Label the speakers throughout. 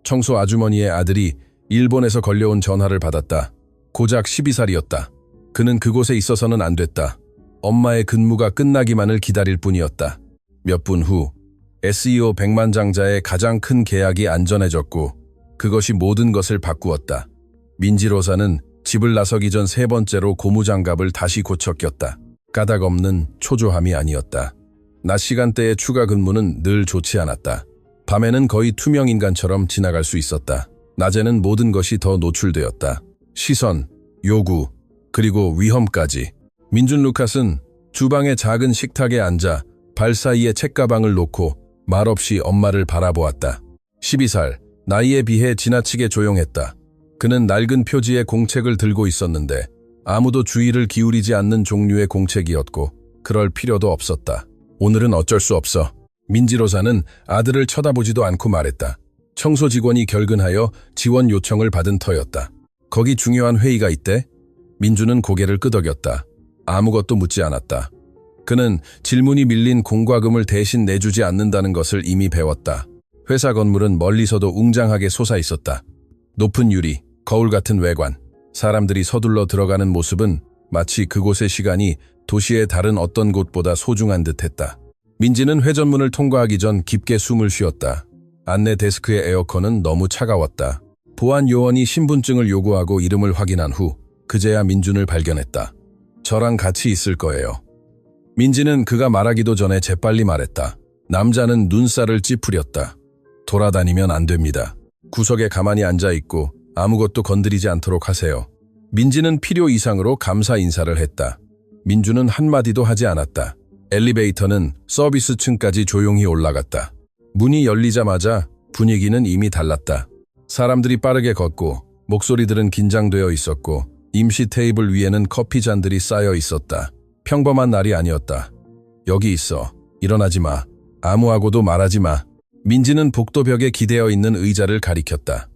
Speaker 1: 청소 아주머니의 아들이 일본에서 걸려온 전화를 받았다. 고작 12살이었다. 그는 그곳에 있어서는 안 됐다. 엄마의 근무가 끝나기만을 기다릴 뿐이었다. 몇 분 후 SEO 백만장자의 가장 큰 계약이 안전해졌고 그것이 모든 것을 바꾸었다. 민지로사는 집을 나서기 전 세 번째로 고무장갑을 다시 고쳐 꼈다. 까닭 없는 초조함이 아니었다. 낮 시간대의 추가 근무는 늘 좋지 않았다. 밤에는 거의 투명 인간처럼 지나갈 수 있었다. 낮에는 모든 것이 더 노출되었다. 시선, 요구, 그리고 위험까지. 민준 루카스는 주방의 작은 식탁에 앉아 발 사이에 책가방을 놓고 말없이 엄마를 바라보았다. 12살, 나이에 비해 지나치게 조용했다. 그는 낡은 표지의 공책을 들고 있었는데 아무도 주의를 기울이지 않는 종류의 공책이었고 그럴 필요도 없었다. 오늘은 어쩔 수 없어. 민지로사는 아들을 쳐다보지도 않고 말했다. 청소 직원이 결근하여 지원 요청을 받은 터였다. 거기 중요한 회의가 있대? 민주는 고개를 끄덕였다. 아무것도 묻지 않았다. 그는 질문이 밀린 공과금을 대신 내주지 않는다는 것을 이미 배웠다. 회사 건물은 멀리서도 웅장하게 솟아있었다. 높은 유리, 거울 같은 외관, 사람들이 서둘러 들어가는 모습은 마치 그곳의 시간이 도시의 다른 어떤 곳보다 소중한 듯했다. 민지는 회전문을 통과하기 전 깊게 숨을 쉬었다. 안내 데스크의 에어컨은 너무 차가웠다. 보안 요원이 신분증을 요구하고 이름을 확인한 후 그제야 민준을 발견했다. 저랑 같이 있을 거예요. 민지는 그가 말하기도 전에 재빨리 말했다. 남자는 눈살을 찌푸렸다. 돌아다니면 안 됩니다. 구석에 가만히 앉아있고 아무것도 건드리지 않도록 하세요. 민지는 필요 이상으로 감사 인사를 했다. 민주는 한마디도 하지 않았다. 엘리베이터는 서비스층까지 조용히 올라갔다. 문이 열리자마자 분위기는 이미 달랐다. 사람들이 빠르게 걷고 목소리들은 긴장되어 있었고 임시 테이블 위에는 커피 잔들이 쌓여 있었다. 평범한 날이 아니었다. 여기 있어. 일어나지 마. 아무하고도 말하지 마. 민지는 복도벽에 기대어 있는 의자를 가리켰다.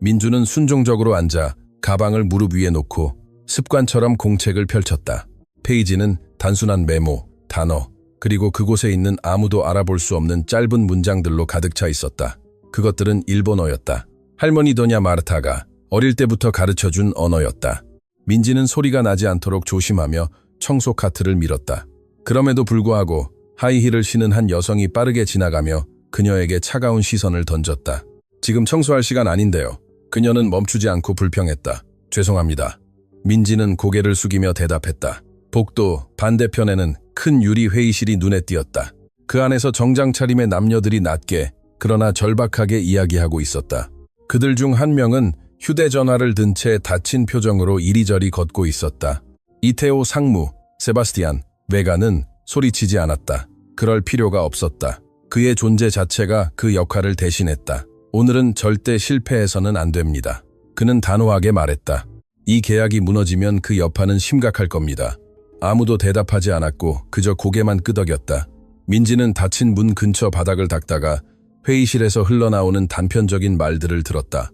Speaker 1: 민주는 순종적으로 앉아 가방을 무릎 위에 놓고 습관처럼 공책을 펼쳤다. 페이지는 단순한 메모, 단어, 그리고 그곳에 있는 아무도 알아볼 수 없는 짧은 문장들로 가득 차 있었다. 그것들은 일본어였다. 할머니 도냐 마르타가 어릴 때부터 가르쳐준 언어였다. 민지는 소리가 나지 않도록 조심하며 청소 카트를 밀었다. 그럼에도 불구하고 하이힐을 신은 한 여성이 빠르게 지나가며 그녀에게 차가운 시선을 던졌다. 지금 청소할 시간 아닌데요. 그녀는 멈추지 않고 불평했다. 죄송합니다. 민지는 고개를 숙이며 대답했다. 복도 반대편에는 큰 유리 회의실이 눈에 띄었다. 그 안에서 정장 차림의 남녀들이 낮게 그러나 절박하게 이야기하고 있었다. 그들 중 한 명은 휴대전화를 든 채 다친 표정으로 이리저리 걷고 있었다. 이태오 상무, 세바스티안, 베가는 소리치지 않았다. 그럴 필요가 없었다. 그의 존재 자체가 그 역할을 대신했다. 오늘은 절대 실패해서는 안 됩니다. 그는 단호하게 말했다. 이 계약이 무너지면 그 여파는 심각할 겁니다. 아무도 대답하지 않았고 그저 고개만 끄덕였다. 민지는 닫힌 문 근처 바닥을 닦다가 회의실에서 흘러나오는 단편적인 말들을 들었다.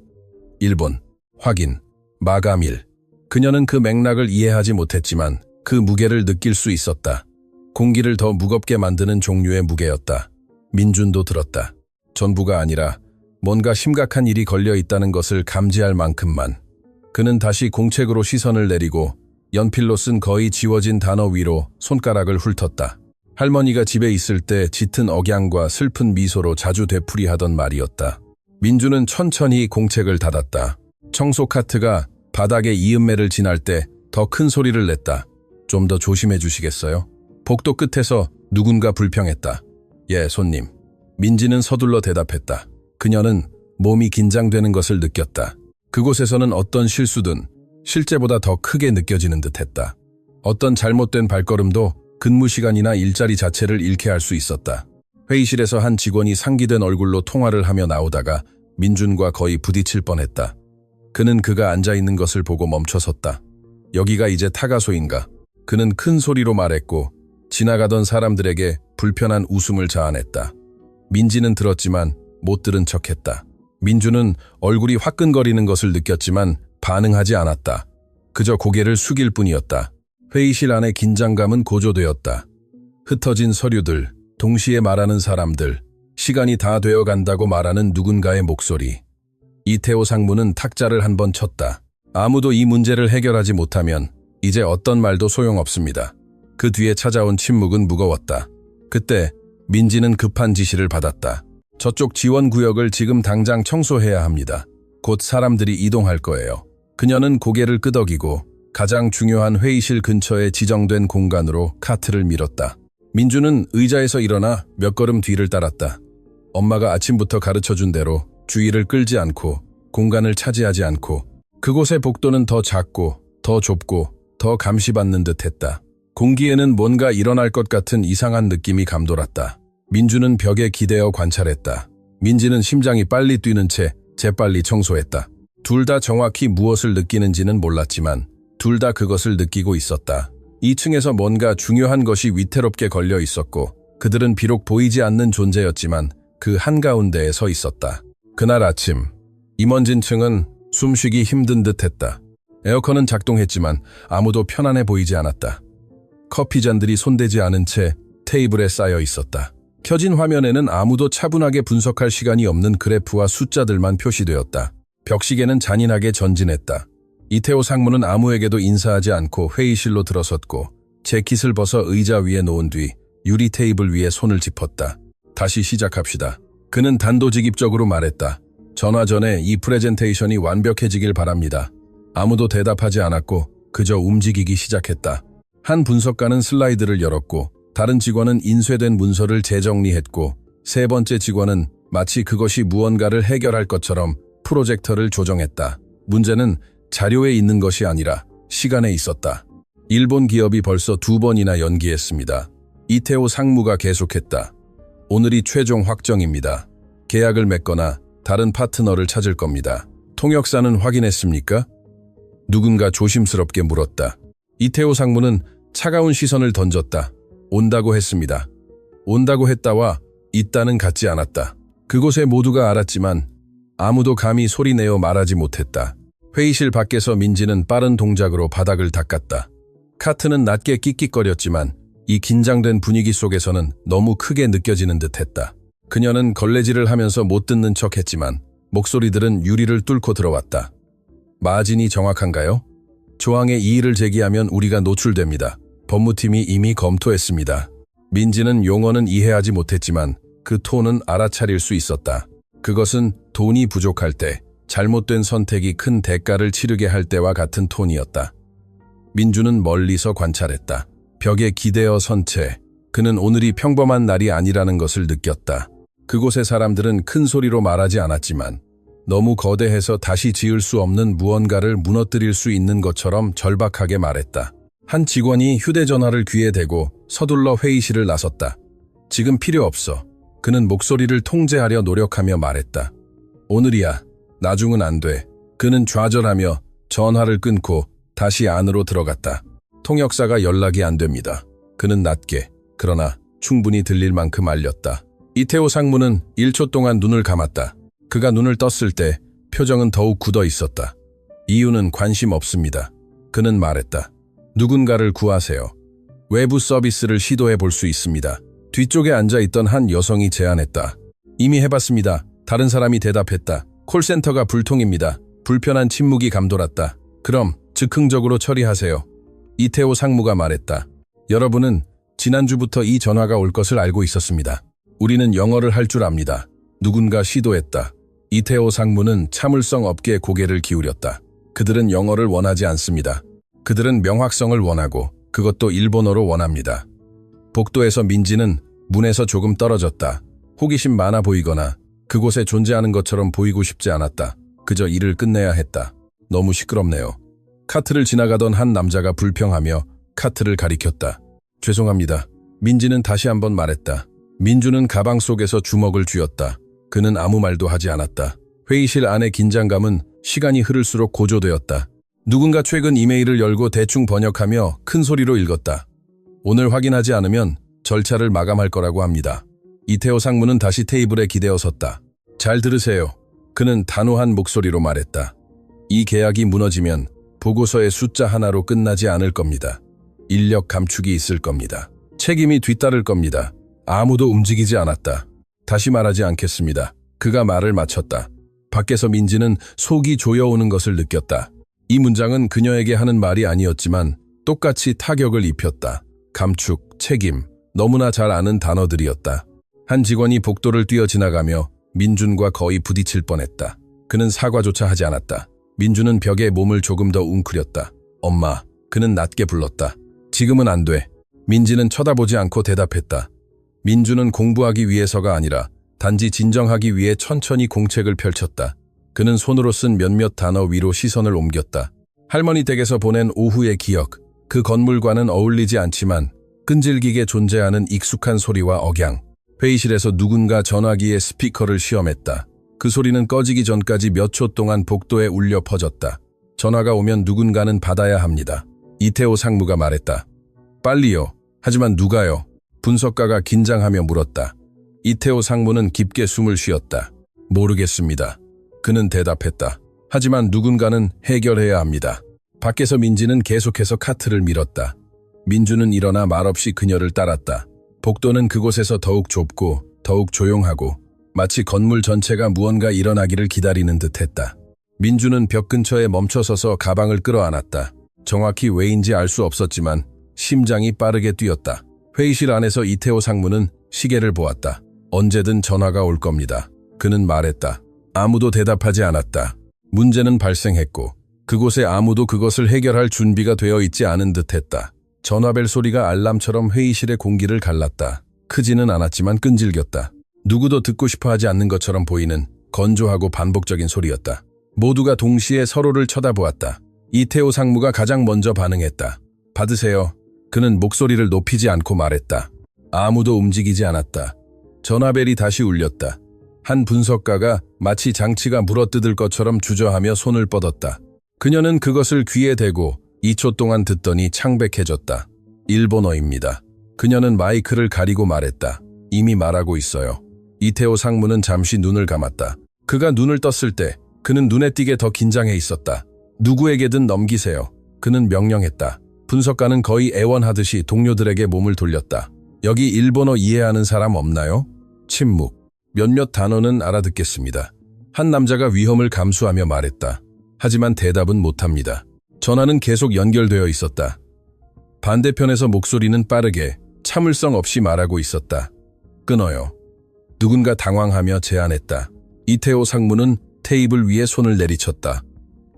Speaker 1: 일본, 확인, 마감일. 그녀는 그 맥락을 이해하지 못했지만 그 무게를 느낄 수 있었다. 공기를 더 무겁게 만드는 종류의 무게였다. 민준도 들었다. 전부가 아니라 뭔가 심각한 일이 걸려 있다는 것을 감지할 만큼만. 그는 다시 공책으로 시선을 내리고 연필로 쓴 거의 지워진 단어 위로 손가락을 훑었다. 할머니가 집에 있을 때 짙은 억양과 슬픈 미소로 자주 되풀이하던 말이었다. 민주는 천천히 공책을 닫았다. 청소 카트가 바닥에 이음매를 지날 때 더 큰 소리를 냈다. 좀 더 조심해 주시겠어요? 복도 끝에서 누군가 불평했다. 예, 손님. 민지는 서둘러 대답했다. 그녀는 몸이 긴장되는 것을 느꼈다. 그곳에서는 어떤 실수든 실제보다 더 크게 느껴지는 듯했다. 어떤 잘못된 발걸음도 근무 시간이나 일자리 자체를 잃게 할 수 있었다. 회의실에서 한 직원이 상기된 얼굴로 통화를 하며 나오다가 민준과 거의 부딪힐 뻔했다. 그는 그가 앉아있는 것을 보고 멈춰섰다. 여기가 이제 타가소인가? 그는 큰 소리로 말했고 지나가던 사람들에게 불편한 웃음을 자아냈다. 민지는 들었지만 못 들은 척했다. 민주는 얼굴이 화끈거리는 것을 느꼈지만 반응하지 않았다. 그저 고개를 숙일 뿐이었다. 회의실 안의 긴장감은 고조되었다. 흩어진 서류들, 동시에 말하는 사람들, 시간이 다 되어 간다고 말하는 누군가의 목소리. 이태호 상무는 탁자를 한 번 쳤다. 아무도 이 문제를 해결하지 못하면 이제 어떤 말도 소용없습니다. 그 뒤에 찾아온 침묵은 무거웠다. 그때 민지는 급한 지시를 받았다. 저쪽 지원구역을 지금 당장 청소해야 합니다. 곧 사람들이 이동할 거예요. 그녀는 고개를 끄덕이고 가장 중요한 회의실 근처에 지정된 공간으로 카트를 밀었다. 민주는 의자에서 일어나 몇 걸음 뒤를 따랐다. 엄마가 아침부터 가르쳐준 대로 주의를 끌지 않고 공간을 차지하지 않고 그곳의 복도는 더 작고 더 좁고 더 감시받는 듯했다. 공기에는 뭔가 일어날 것 같은 이상한 느낌이 감돌았다. 민주는 벽에 기대어 관찰했다. 민지는 심장이 빨리 뛰는 채 재빨리 청소했다. 둘 다 정확히 무엇을 느끼는지는 몰랐지만 둘 다 그것을 느끼고 있었다. 2층에서 뭔가 중요한 것이 위태롭게 걸려 있었고 그들은 비록 보이지 않는 존재였지만 그 한가운데에 서 있었다. 그날 아침 임원진 층은 숨쉬기 힘든 듯했다. 에어컨은 작동했지만 아무도 편안해 보이지 않았다. 커피잔들이 손대지 않은 채 테이블에 쌓여 있었다. 켜진 화면에는 아무도 차분하게 분석할 시간이 없는 그래프와 숫자들만 표시되었다. 벽시계는 잔인하게 전진했다. 이태호 상무는 아무에게도 인사하지 않고 회의실로 들어섰고 재킷을 벗어 의자 위에 놓은 뒤 유리 테이블 위에 손을 짚었다. 다시 시작합시다. 그는 단도직입적으로 말했다. 전화 전에 이 프레젠테이션이 완벽해지길 바랍니다. 아무도 대답하지 않았고 그저 움직이기 시작했다. 한 분석가는 슬라이드를 열었고 다른 직원은 인쇄된 문서를 재정리했고 세 번째 직원은 마치 그것이 무언가를 해결할 것처럼 프로젝터를 조정했다. 문제는 자료에 있는 것이 아니라 시간에 있었다. 일본 기업이 벌써 2번이나 연기했습니다. 이태호 상무가 계속했다. 오늘이 최종 확정입니다. 계약을 맺거나 다른 파트너를 찾을 겁니다. 통역사는 확인했습니까? 누군가 조심스럽게 물었다. 이태호 상무는 차가운 시선을 던졌다. 온다고 했습니다. 온다고 했다와 있다는 같지 않았다. 그곳에 모두가 알았지만 아무도 감히 소리내어 말하지 못했다. 회의실 밖에서 민지는 빠른 동작으로 바닥을 닦았다. 카트는 낮게 끽끽거렸지만 이 긴장된 분위기 속에서는 너무 크게 느껴지는 듯했다. 그녀는 걸레질을 하면서 못 듣는 척했지만 목소리들은 유리를 뚫고 들어왔다. 마진이 정확한가요? 조항에 이의를 제기하면 우리가 노출됩니다. 법무팀이 이미 검토했습니다. 민지는 용어는 이해하지 못했지만 그 톤은 알아차릴 수 있었다. 그것은 돈이 부족할 때, 잘못된 선택이 큰 대가를 치르게 할 때와 같은 톤이었다. 민주는 멀리서 관찰했다. 벽에 기대어 선 채 그는 오늘이 평범한 날이 아니라는 것을 느꼈다. 그곳의 사람들은 큰 소리로 말하지 않았지만 너무 거대해서 다시 지을 수 없는 무언가를 무너뜨릴 수 있는 것처럼 절박하게 말했다. 한 직원이 휴대전화를 귀에 대고 서둘러 회의실을 나섰다. 지금 필요 없어. 그는 목소리를 통제하려 노력하며 말했다. 오늘이야. 나중은 안 돼. 그는 좌절하며 전화를 끊고 다시 안으로 들어갔다. 통역사가 연락이 안 됩니다. 그는 낮게, 그러나 충분히 들릴 만큼 알렸다. 이태호 상무는 1초 동안 눈을 감았다. 그가 눈을 떴을 때 표정은 더욱 굳어 있었다. 이유는 관심 없습니다. 그는 말했다. 누군가를 구하세요. 외부 서비스를 시도해 볼 수 있습니다. 뒤쪽에 앉아있던 한 여성이 제안했다. 이미 해봤습니다. 다른 사람이 대답했다. 콜센터가 불통입니다. 불편한 침묵이 감돌았다. 그럼 즉흥적으로 처리하세요. 이태호 상무가 말했다. 여러분은 지난주부터 이 전화가 올 것을 알고 있었습니다. 우리는 영어를 할 줄 압니다. 누군가 시도했다. 이태호 상무는 참을성 없게 고개를 기울였다. 그들은 영어를 원하지 않습니다. 그들은 명확성을 원하고 그것도 일본어로 원합니다. 복도에서 민지는 문에서 조금 떨어졌다. 호기심 많아 보이거나 그곳에 존재하는 것처럼 보이고 싶지 않았다. 그저 일을 끝내야 했다. 너무 시끄럽네요. 카트를 지나가던 한 남자가 불평하며 카트를 가리켰다. 죄송합니다. 민지는 다시 한번 말했다. 민주는 가방 속에서 주먹을 쥐었다. 그는 아무 말도 하지 않았다. 회의실 안의 긴장감은 시간이 흐를수록 고조되었다. 누군가 최근 이메일을 열고 대충 번역하며 큰 소리로 읽었다. 오늘 확인하지 않으면 절차를 마감할 거라고 합니다. 이태호 상무는 다시 테이블에 기대어 섰다. 잘 들으세요. 그는 단호한 목소리로 말했다. 이 계약이 무너지면 보고서의 숫자 하나로 끝나지 않을 겁니다. 인력 감축이 있을 겁니다. 책임이 뒤따를 겁니다. 아무도 움직이지 않았다. 다시 말하지 않겠습니다. 그가 말을 마쳤다. 밖에서 민지는 속이 조여오는 것을 느꼈다. 이 문장은 그녀에게 하는 말이 아니었지만 똑같이 타격을 입혔다. 감축, 책임, 너무나 잘 아는 단어들이었다. 한 직원이 복도를 뛰어 지나가며 민준과 거의 부딪힐 뻔했다. 그는 사과조차 하지 않았다. 민준은 벽에 몸을 조금 더 웅크렸다. 엄마, 그는 낮게 불렀다. 지금은 안 돼. 민지는 쳐다보지 않고 대답했다. 민준은 공부하기 위해서가 아니라 단지 진정하기 위해 천천히 공책을 펼쳤다. 그는 손으로 쓴 몇몇 단어 위로 시선을 옮겼다. 할머니 댁에서 보낸 오후의 기억. 그 건물과는 어울리지 않지만 끈질기게 존재하는 익숙한 소리와 억양. 회의실에서 누군가 전화기에 스피커를 시험했다. 그 소리는 꺼지기 전까지 몇 초 동안 복도에 울려 퍼졌다. 전화가 오면 누군가는 받아야 합니다. 이태호 상무가 말했다. 빨리요. 하지만 누가요? 분석가가 긴장하며 물었다. 이태호 상무는 깊게 숨을 쉬었다. 모르겠습니다. 그는 대답했다. 하지만 누군가는 해결해야 합니다. 밖에서 민지는 계속해서 카트를 밀었다. 민주는 일어나 말없이 그녀를 따랐다. 복도는 그곳에서 더욱 좁고 더욱 조용하고 마치 건물 전체가 무언가 일어나기를 기다리는 듯했다. 민주는 벽 근처에 멈춰서서 가방을 끌어안았다. 정확히 왜인지 알 수 없었지만 심장이 빠르게 뛰었다. 회의실 안에서 이태호 상무는 시계를 보았다. 언제든 전화가 올 겁니다. 그는 말했다. 아무도 대답하지 않았다. 문제는 발생했고 그곳에 아무도 그것을 해결할 준비가 되어 있지 않은 듯했다. 전화벨 소리가 알람처럼 회의실의 공기를 갈랐다. 크지는 않았지만 끈질겼다. 누구도 듣고 싶어하지 않는 것처럼 보이는 건조하고 반복적인 소리였다. 모두가 동시에 서로를 쳐다보았다. 이태호 상무가 가장 먼저 반응했다. 받으세요. 그는 목소리를 높이지 않고 말했다. 아무도 움직이지 않았다. 전화벨이 다시 울렸다. 한 분석가가 마치 장치가 물어뜯을 것처럼 주저하며 손을 뻗었다. 그녀는 그것을 귀에 대고 2초 동안 듣더니 창백해졌다. 일본어입니다. 그녀는 마이크를 가리고 말했다. 이미 말하고 있어요. 이태호 상무는 잠시 눈을 감았다. 그가 눈을 떴을 때 그는 눈에 띄게 더 긴장해 있었다. 누구에게든 넘기세요. 그는 명령했다. 분석가는 거의 애원하듯이 동료들에게 몸을 돌렸다. 여기 일본어 이해하는 사람 없나요? 침묵. 몇몇 단어는 알아듣겠습니다. 한 남자가 위험을 감수하며 말했다. 하지만 대답은 못합니다. 전화는 계속 연결되어 있었다. 반대편에서 목소리는 빠르게 참을성 없이 말하고 있었다. 끊어요. 누군가 당황하며 제안했다. 이태호 상무는 테이블 위에 손을 내리쳤다.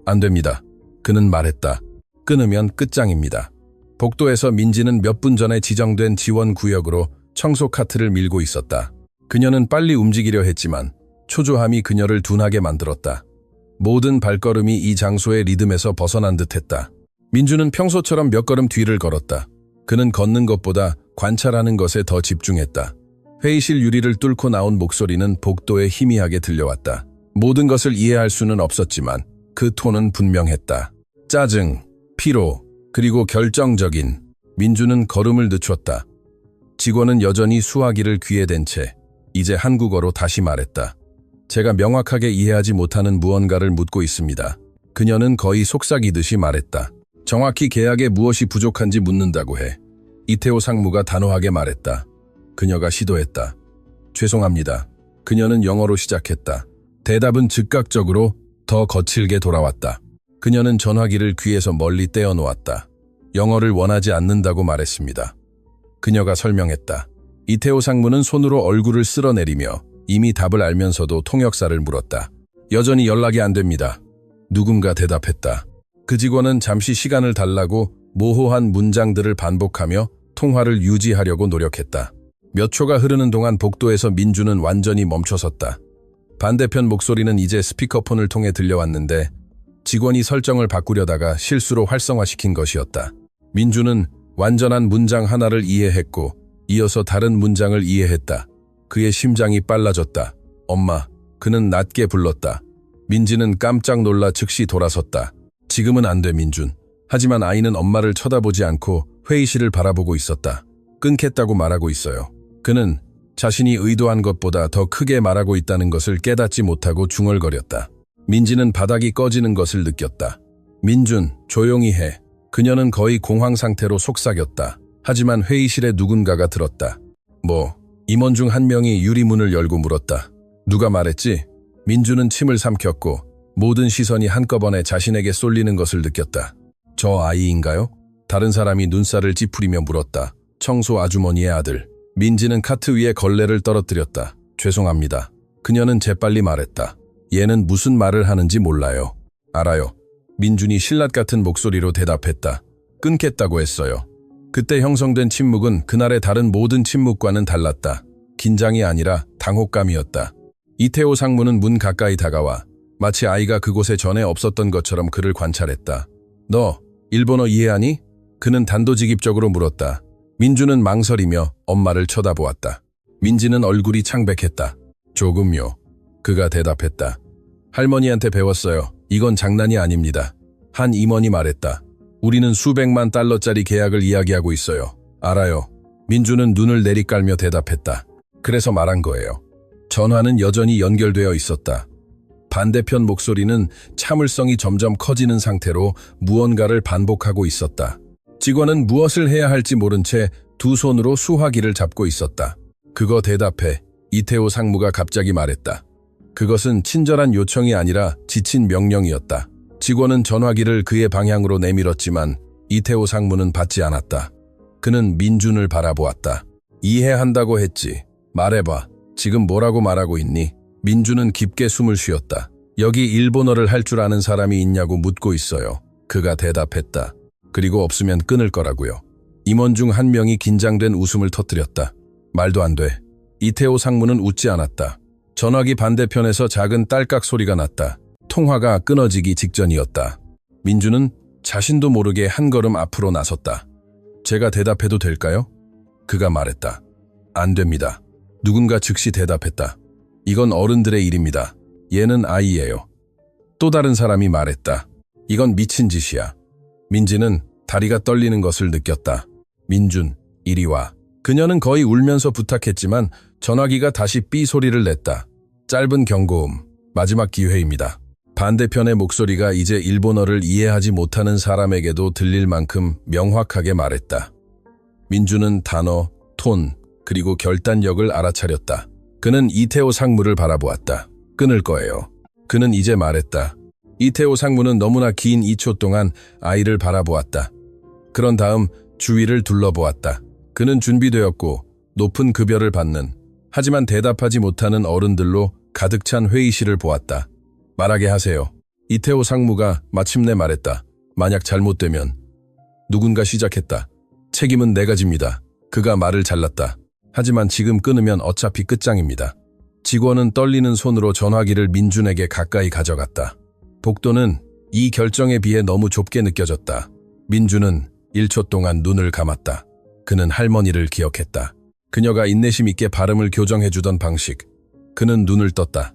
Speaker 1: 안 됩니다. 그는 말했다. 끊으면 끝장입니다. 복도에서 민지는 몇 분 전에 지정된 지원 구역으로 청소 카트를 밀고 있었다. 그녀는 빨리 움직이려 했지만 초조함이 그녀를 둔하게 만들었다. 모든 발걸음이 이 장소의 리듬에서 벗어난 듯했다. 민주는 평소처럼 몇 걸음 뒤를 걸었다. 그는 걷는 것보다 관찰하는 것에 더 집중했다. 회의실 유리를 뚫고 나온 목소리는 복도에 희미하게 들려왔다. 모든 것을 이해할 수는 없었지만 그 톤은 분명했다. 짜증, 피로, 그리고 결정적인. 민주는 걸음을 늦췄다. 직원은 여전히 수화기를 귀에 댄 채 이제 한국어로 다시 말했다. 제가 명확하게 이해하지 못하는 무언가를 묻고 있습니다. 그녀는 거의 속삭이듯이 말했다. 정확히 계약에 무엇이 부족한지 묻는다고 해. 이태호 상무가 단호하게 말했다. 그녀가 시도했다. 죄송합니다. 그녀는 영어로 시작했다. 대답은 즉각적으로 더 거칠게 돌아왔다. 그녀는 전화기를 귀에서 멀리 떼어놓았다. 영어를 원하지 않는다고 말했습니다. 그녀가 설명했다. 이태호 상무는 손으로 얼굴을 쓸어내리며 이미 답을 알면서도 통역사를 물었다. 여전히 연락이 안 됩니다. 누군가 대답했다. 그 직원은 잠시 시간을 달라고 모호한 문장들을 반복하며 통화를 유지하려고 노력했다. 몇 초가 흐르는 동안 복도에서 민주는 완전히 멈춰섰다. 반대편 목소리는 이제 스피커폰을 통해 들려왔는데 직원이 설정을 바꾸려다가 실수로 활성화시킨 것이었다. 민주는 완전한 문장 하나를 이해했고 이어서 다른 문장을 이해했다. 그의 심장이 빨라졌다. 엄마, 그는 낮게 불렀다. 민지는 깜짝 놀라 즉시 돌아섰다. 지금은 안 돼, 민준. 하지만 아이는 엄마를 쳐다보지 않고 회의실을 바라보고 있었다. 끊겠다고 말하고 있어요. 그는 자신이 의도한 것보다 더 크게 말하고 있다는 것을 깨닫지 못하고 중얼거렸다. 민지는 바닥이 꺼지는 것을 느꼈다. 민준, 조용히 해. 그녀는 거의 공황 상태로 속삭였다. 하지만 회의실에 누군가가 들었다. 임원 중 한 명이 유리문을 열고 물었다. 누가 말했지? 민주는 침을 삼켰고 모든 시선이 한꺼번에 자신에게 쏠리는 것을 느꼈다. 저 아이인가요? 다른 사람이 눈살을 찌푸리며 물었다. 청소 아주머니의 아들. 민지는 카트 위에 걸레를 떨어뜨렸다. 죄송합니다. 그녀는 재빨리 말했다. 얘는 무슨 말을 하는지 몰라요. 알아요. 민준이 신라 같은 목소리로 대답했다. 끊겠다고 했어요. 그때 형성된 침묵은 그날의 다른 모든 침묵과는 달랐다. 긴장이 아니라 당혹감이었다. 이태호 상무는 문 가까이 다가와 마치 아이가 그곳에 전에 없었던 것처럼 그를 관찰했다. 너 일본어 이해하니? 그는 단도직입적으로 물었다. 민주는 망설이며 엄마를 쳐다보았다. 민지는 얼굴이 창백했다. 조금요. 그가 대답했다. 할머니한테 배웠어요. 이건 장난이 아닙니다. 한 임원이 말했다. 우리는 수백만 달러짜리 계약을 이야기하고 있어요. 알아요. 민주는 눈을 내리깔며 대답했다. 그래서 말한 거예요. 전화는 여전히 연결되어 있었다. 반대편 목소리는 참을성이 점점 커지는 상태로 무언가를 반복하고 있었다. 직원은 무엇을 해야 할지 모른 채 두 손으로 수화기를 잡고 있었다. 그거 대답해. 이태호 상무가 갑자기 말했다. 그것은 친절한 요청이 아니라 지친 명령이었다. 직원은 전화기를 그의 방향으로 내밀었지만 이태호 상무는 받지 않았다. 그는 민준을 바라보았다. 이해한다고 했지. 말해봐. 지금 뭐라고 말하고 있니? 민준은 깊게 숨을 쉬었다. 여기 일본어를 할 줄 아는 사람이 있냐고 묻고 있어요. 그가 대답했다. 그리고 없으면 끊을 거라고요. 임원 중 한 명이 긴장된 웃음을 터뜨렸다. 말도 안 돼. 이태호 상무는 웃지 않았다. 전화기 반대편에서 작은 딸깍 소리가 났다. 통화가 끊어지기 직전이었다. 민주는 자신도 모르게 한 걸음 앞으로 나섰다. 제가 대답해도 될까요? 그가 말했다. 안 됩니다. 누군가 즉시 대답했다. 이건 어른들의 일입니다. 얘는 아이예요. 또 다른 사람이 말했다. 이건 미친 짓이야. 민지는 다리가 떨리는 것을 느꼈다. 민준, 이리 와. 그녀는 거의 울면서 부탁했지만 전화기가 다시 삐 소리를 냈다. 짧은 경고음, 마지막 기회입니다. 반대편의 목소리가 이제 일본어를 이해하지 못하는 사람에게도 들릴 만큼 명확하게 말했다. 민준은 단어, 톤, 그리고 결단력을 알아차렸다. 그는 이태호 상무를 바라보았다. 끊을 거예요. 그는 이제 말했다. 이태호 상무는 너무나 긴 2초 동안 아이를 바라보았다. 그런 다음 주위를 둘러보았다. 그는 준비되었고 높은 급여를 받는, 하지만 대답하지 못하는 어른들로 가득 찬 회의실을 보았다. 말하게 하세요. 이태호 상무가 마침내 말했다. 만약 잘못되면. 누군가 시작했다. 책임은 내가 집니다. 그가 말을 잘랐다. 하지만 지금 끊으면 어차피 끝장입니다. 직원은 떨리는 손으로 전화기를 민준에게 가까이 가져갔다. 복도는 이 결정에 비해 너무 좁게 느껴졌다. 민준은 1초 동안 눈을 감았다. 그는 할머니를 기억했다. 그녀가 인내심 있게 발음을 교정해주던 방식. 그는 눈을 떴다.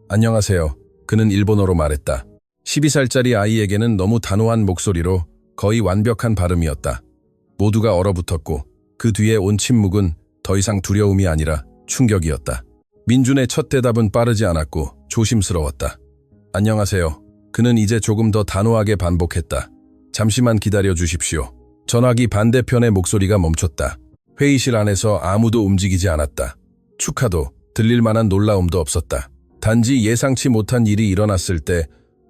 Speaker 1: 안녕하세요. 그는 일본어로 말했다. 12살짜리 아이에게는 너무 단호한 목소리로 거의 완벽한 발음이었다. 모두가 얼어붙었고 그 뒤에 온 침묵은 더 이상 두려움이 아니라 충격이었다. 민준의 첫 대답은 빠르지 않았고 조심스러웠다. 안녕하세요. 그는 이제 조금 더 단호하게 반복했다. 잠시만 기다려 주십시오. 전화기 반대편의 목소리가 멈췄다. 회의실 안에서 아무도 움직이지 않았다. 축하도, 들릴 만한 놀라움도 없었다. 단지 예상치 못한 일이 일어났을 때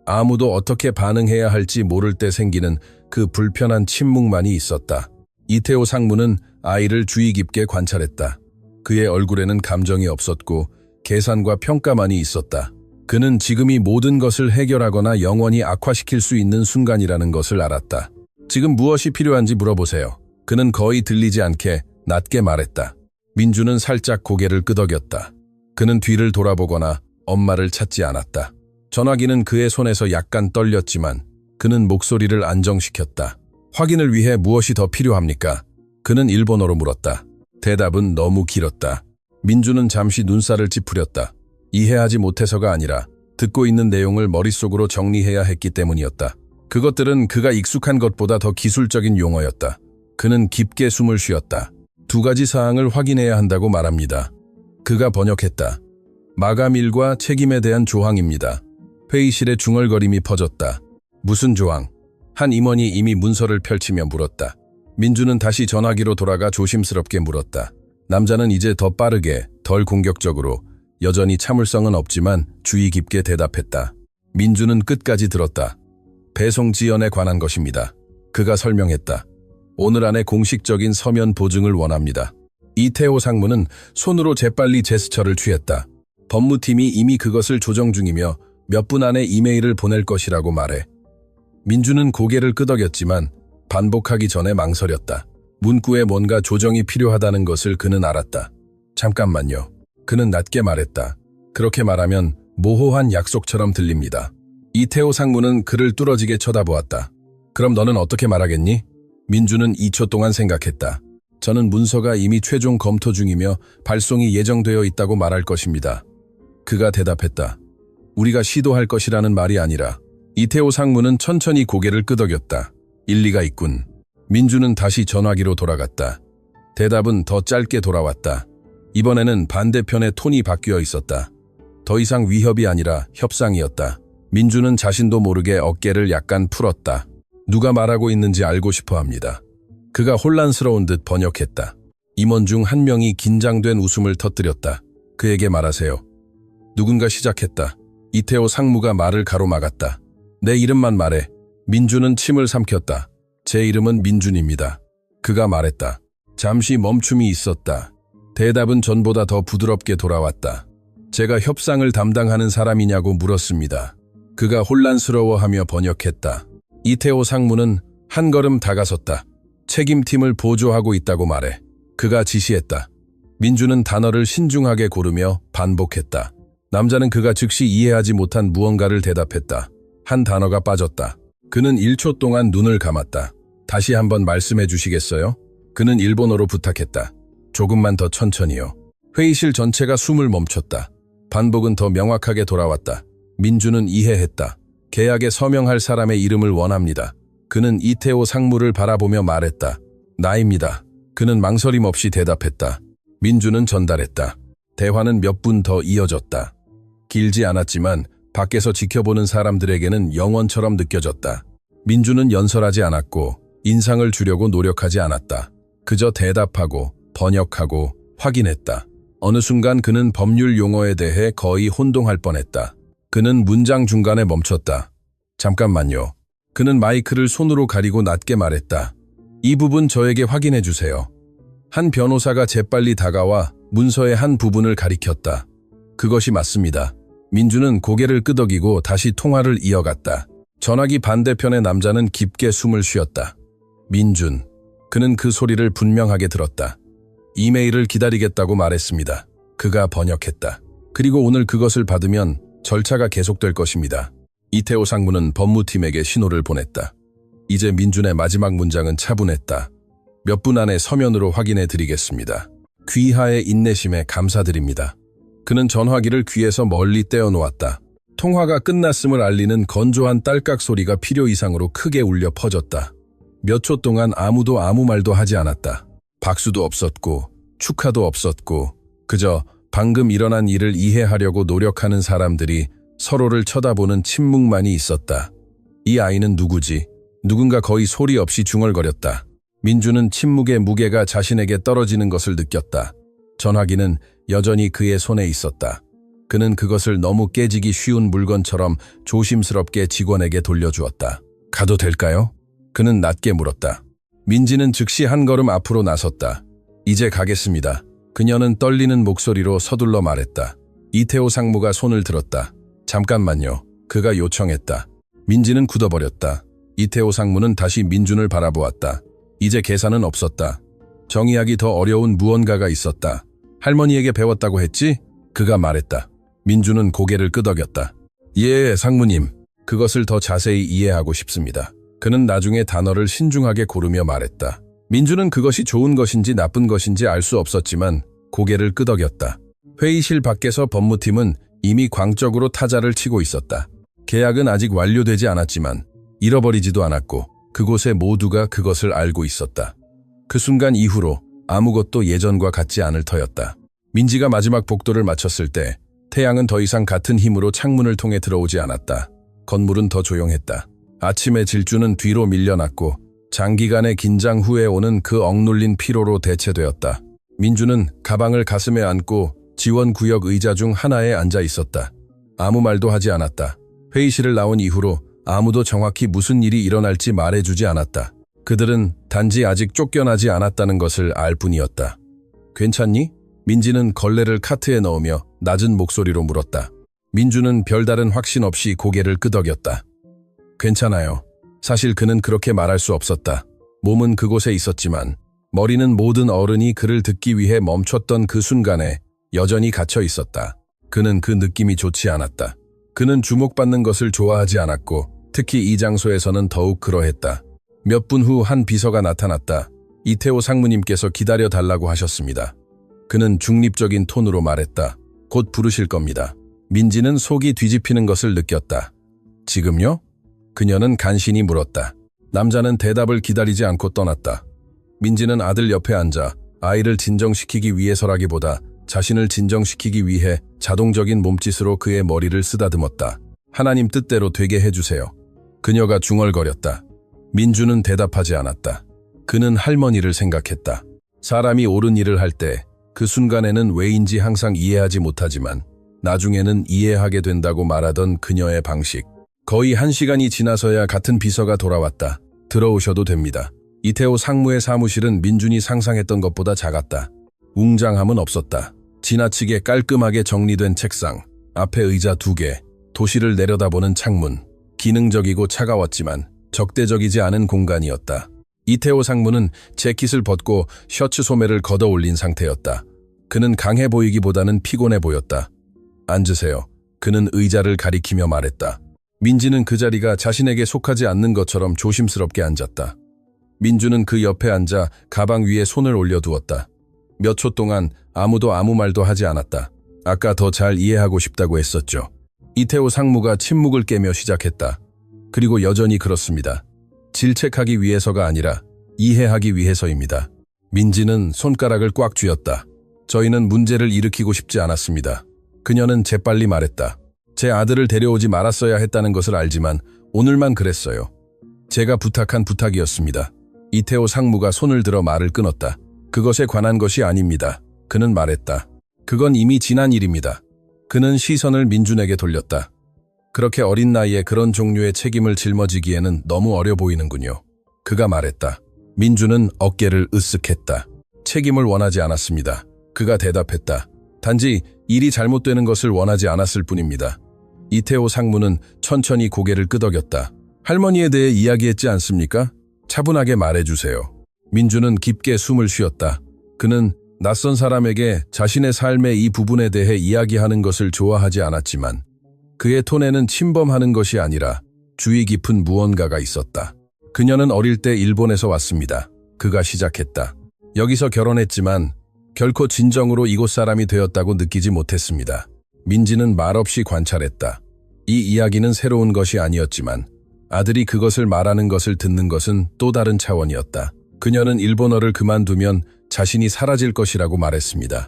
Speaker 1: 아무도 어떻게 반응해야 할지 모를 때 생기는 그 불편한 침묵만이 있었다. 이태호 상무는 아이를 주의 깊게 관찰했다. 그의 얼굴에는 감정이 없었고 계산과 평가만이 있었다. 그는 지금이 모든 것을 해결하거나 영원히 악화시킬 수 있는 순간이라는 것을 알았다. 지금 무엇이 필요한지 물어보세요. 그는 거의 들리지 않게 낮게 말했다. 민주는 살짝 고개를 끄덕였다. 그는 뒤를 돌아보거나 엄마를 찾지 않았다. 전화기는 그의 손에서 약간 떨렸지만 그는 목소리를 안정시켰다. 확인을 위해 무엇이 더 필요합니까? 그는 일본어로 물었다. 대답은 너무 길었다. 민주는 잠시 눈살을 찌푸렸다. 이해하지 못해서가 아니라 듣고 있는 내용을 머릿속으로 정리해야 했기 때문이었다. 그것들은 그가 익숙한 것보다 더 기술적인 용어였다. 그는 깊게 숨을 쉬었다. 2가지 사항을 확인해야 한다고 말합니다. 그가 번역했다. 마감일과 책임에 대한 조항입니다. 회의실에 중얼거림이 퍼졌다. 무슨 조항? 한 임원이 이미 문서를 펼치며 물었다. 민주는 다시 전화기로 돌아가 조심스럽게 물었다. 남자는 이제 더 빠르게, 덜 공격적으로 여전히 참을성은 없지만 주의 깊게 대답했다. 민주는 끝까지 들었다. 배송 지연에 관한 것입니다. 그가 설명했다. 오늘 안에 공식적인 서면 보증을 원합니다. 이태호 상무는 손으로 재빨리 제스처를 취했다. 법무팀이 이미 그것을 조정 중이며 몇 분 안에 이메일을 보낼 것이라고 말해. 민주는 고개를 끄덕였지만 반복하기 전에 망설였다. 문구에 뭔가 조정이 필요하다는 것을 그는 알았다. 잠깐만요. 그는 낮게 말했다. 그렇게 말하면 모호한 약속처럼 들립니다. 이태호 상무는 그를 뚫어지게 쳐다보았다. 그럼 너는 어떻게 말하겠니? 민주는 2초 동안 생각했다. 저는 문서가 이미 최종 검토 중이며 발송이 예정되어 있다고 말할 것입니다. 그가 대답했다. 우리가 시도할 것이라는 말이 아니라. 이태호 상무는 천천히 고개를 끄덕였다. 일리가 있군. 민주는 다시 전화기로 돌아갔다. 대답은 더 짧게 돌아왔다. 이번에는 반대편의 톤이 바뀌어 있었다. 더 이상 위협이 아니라 협상이었다. 민주는 자신도 모르게 어깨를 약간 풀었다. 누가 말하고 있는지 알고 싶어 합니다. 그가 혼란스러운 듯 번역했다. 임원 중 한 명이 긴장된 웃음을 터뜨렸다. 그에게 말하세요. 누군가 시작했다. 이태호 상무가 말을 가로막았다. 내 이름만 말해. 민주는 침을 삼켰다. 제 이름은 민준입니다. 그가 말했다. 잠시 멈춤이 있었다. 대답은 전보다 더 부드럽게 돌아왔다. 제가 협상을 담당하는 사람이냐고 물었습니다. 그가 혼란스러워하며 번역했다. 이태호 상무는 한 걸음 다가섰다. 책임팀을 보조하고 있다고 말해. 그가 지시했다. 민주는 단어를 신중하게 고르며 반복했다. 남자는 그가 즉시 이해하지 못한 무언가를 대답했다. 한 단어가 빠졌다. 그는 1초 동안 눈을 감았다. 다시 한번 말씀해 주시겠어요? 그는 일본어로 부탁했다. 조금만 더 천천히요. 회의실 전체가 숨을 멈췄다. 반복은 더 명확하게 돌아왔다. 민주는 이해했다. 계약에 서명할 사람의 이름을 원합니다. 그는 이태호 상무를 바라보며 말했다. 나입니다. 그는 망설임 없이 대답했다. 민주는 전달했다. 대화는 몇 분 더 이어졌다. 길지 않았지만 밖에서 지켜보는 사람들에게는 영원처럼 느껴졌다. 민주는 연설하지 않았고 인상을 주려고 노력하지 않았다. 그저 대답하고 번역하고 확인했다. 어느 순간 그는 법률 용어에 대해 거의 혼동할 뻔했다. 그는 문장 중간에 멈췄다. 잠깐만요. 그는 마이크를 손으로 가리고 낮게 말했다. 이 부분 저에게 확인해 주세요. 한 변호사가 재빨리 다가와 문서의 한 부분을 가리켰다. 그것이 맞습니다. 민주는 고개를 끄덕이고 다시 통화를 이어갔다. 전화기 반대편의 남자는 깊게 숨을 쉬었다. 민준. 그는 그 소리를 분명하게 들었다. 이메일을 기다리겠다고 말했습니다. 그가 번역했다. 그리고 오늘 그것을 받으면 절차가 계속될 것입니다. 이태호 상무는 법무팀에게 신호를 보냈다. 이제 민준의 마지막 문장은 차분했다. 몇 분 안에 서면으로 확인해 드리겠습니다. 귀하의 인내심에 감사드립니다. 그는 전화기를 귀에서 멀리 떼어놓았다. 통화가 끝났음을 알리는 건조한 딸깍 소리가 필요 이상으로 크게 울려 퍼졌다. 몇 초 동안 아무도 아무 말도 하지 않았다. 박수도 없었고 축하도 없었고 그저 방금 일어난 일을 이해하려고 노력하는 사람들이 서로를 쳐다보는 침묵만이 있었다. 이 아이는 누구지? 누군가 거의 소리 없이 중얼거렸다. 민주는 침묵의 무게가 자신에게 떨어지는 것을 느꼈다. 전화기는 여전히 그의 손에 있었다. 그는 그것을 너무 깨지기 쉬운 물건처럼 조심스럽게 직원에게 돌려주었다. 가도 될까요? 그는 낮게 물었다. 민지는 즉시 한 걸음 앞으로 나섰다. 이제 가겠습니다. 그녀는 떨리는 목소리로 서둘러 말했다. 이태호 상무가 손을 들었다. 잠깐만요. 그가 요청했다. 민지는 굳어버렸다. 이태호 상무는 다시 민준을 바라보았다. 이제 계산은 없었다. 정의하기 더 어려운 무언가가 있었다. 할머니에게 배웠다고 했지? 그가 말했다. 민준은 고개를 끄덕였다. 예, 상무님. 그것을 더 자세히 이해하고 싶습니다. 그는 나중에 단어를 신중하게 고르며 말했다. 민준은 그것이 좋은 것인지 나쁜 것인지 알 수 없었지만 고개를 끄덕였다. 회의실 밖에서 법무팀은 이미 광적으로 타자를 치고 있었다. 계약은 아직 완료되지 않았지만 잃어버리지도 않았고 그곳에 모두가 그것을 알고 있었다. 그 순간 이후로 아무것도 예전과 같지 않을 터였다. 민지가 마지막 복도를 마쳤을 때 태양은 더 이상 같은 힘으로 창문을 통해 들어오지 않았다. 건물은 더 조용했다. 아침의 질주는 뒤로 밀려났고 장기간의 긴장 후에 오는 그 억눌린 피로로 대체되었다. 민주는 가방을 가슴에 안고 지원구역 의자 중 하나에 앉아 있었다. 아무 말도 하지 않았다. 회의실을 나온 이후로 아무도 정확히 무슨 일이 일어날지 말해주지 않았다. 그들은 단지 아직 쫓겨나지 않았다는 것을 알 뿐이었다. 괜찮니? 민지는 걸레를 카트에 넣으며 낮은 목소리로 물었다. 민주는 별다른 확신 없이 고개를 끄덕였다. 괜찮아요. 사실 그는 그렇게 말할 수 없었다. 몸은 그곳에 있었지만 머리는 모든 어른이 그를 듣기 위해 멈췄던 그 순간에 여전히 갇혀 있었다. 그는 그 느낌이 좋지 않았다. 그는 주목받는 것을 좋아하지 않았고 특히 이 장소에서는 더욱 그러했다. 몇 분 후 한 비서가 나타났다. 이태호 상무님께서 기다려달라고 하셨습니다. 그는 중립적인 톤으로 말했다. 곧 부르실 겁니다. 민지는 속이 뒤집히는 것을 느꼈다. 지금요? 그녀는 간신히 물었다. 남자는 대답을 기다리지 않고 떠났다. 민지는 아들 옆에 앉아 아이를 진정시키기 위해서라기보다 자신을 진정시키기 위해 자동적인 몸짓으로 그의 머리를 쓰다듬었다. 하나님 뜻대로 되게 해주세요. 그녀가 중얼거렸다. 민주는 대답하지 않았다. 그는 할머니를 생각했다. 사람이 옳은 일을 할 때 그 순간에는 왜인지 항상 이해하지 못하지만 나중에는 이해하게 된다고 말하던 그녀의 방식. 거의 1시간이 지나서야 같은 비서가 돌아왔다. 들어오셔도 됩니다. 이태호 상무의 사무실은 민준이 상상했던 것보다 작았다. 웅장함은 없었다. 지나치게 깔끔하게 정리된 책상, 앞에 의자 2개, 도시를 내려다보는 창문. 기능적이고 차가웠지만 적대적이지 않은 공간이었다. 이태호 상무는 재킷을 벗고 셔츠 소매를 걷어 올린 상태였다. 그는 강해 보이기보다는 피곤해 보였다. 앉으세요. 그는 의자를 가리키며 말했다. 민지는 그 자리가 자신에게 속하지 않는 것처럼 조심스럽게 앉았다. 민주는 그 옆에 앉아 가방 위에 손을 올려두었다. 몇 초 동안 아무도 아무 말도 하지 않았다. 아까 더 잘 이해하고 싶다고 했었죠. 이태호 상무가 침묵을 깨며 시작했다. 그리고 여전히 그렇습니다. 질책하기 위해서가 아니라 이해하기 위해서입니다. 민지는 손가락을 꽉 쥐었다. 저희는 문제를 일으키고 싶지 않았습니다. 그녀는 재빨리 말했다. 제 아들을 데려오지 말았어야 했다는 것을 알지만 오늘만 그랬어요. 제가 부탁한 부탁이었습니다. 이태호 상무가 손을 들어 말을 끊었다. 그것에 관한 것이 아닙니다. 그는 말했다. 그건 이미 지난 일입니다. 그는 시선을 민준에게 돌렸다. 그렇게 어린 나이에 그런 종류의 책임을 짊어지기에는 너무 어려 보이는군요. 그가 말했다. 민준은 어깨를 으쓱했다. 책임을 원하지 않았습니다. 그가 대답했다. 단지 일이 잘못되는 것을 원하지 않았을 뿐입니다. 이태호 상무는 천천히 고개를 끄덕였다. 할머니에 대해 이야기했지 않습니까? 차분하게 말해주세요. 민준은 깊게 숨을 쉬었다. 그는 낯선 사람에게 자신의 삶의 이 부분에 대해 이야기하는 것을 좋아하지 않았지만 그의 톤에는 침범하는 것이 아니라 주의 깊은 무언가가 있었다. 그녀는 어릴 때 일본에서 왔습니다. 그가 시작했다. 여기서 결혼했지만 결코 진정으로 이곳 사람이 되었다고 느끼지 못했습니다. 민지는 말없이 관찰했다. 이 이야기는 새로운 것이 아니었지만 아들이 그것을 말하는 것을 듣는 것은 또 다른 차원이었다. 그녀는 일본어를 그만두면 자신이 사라질 것이라고 말했습니다.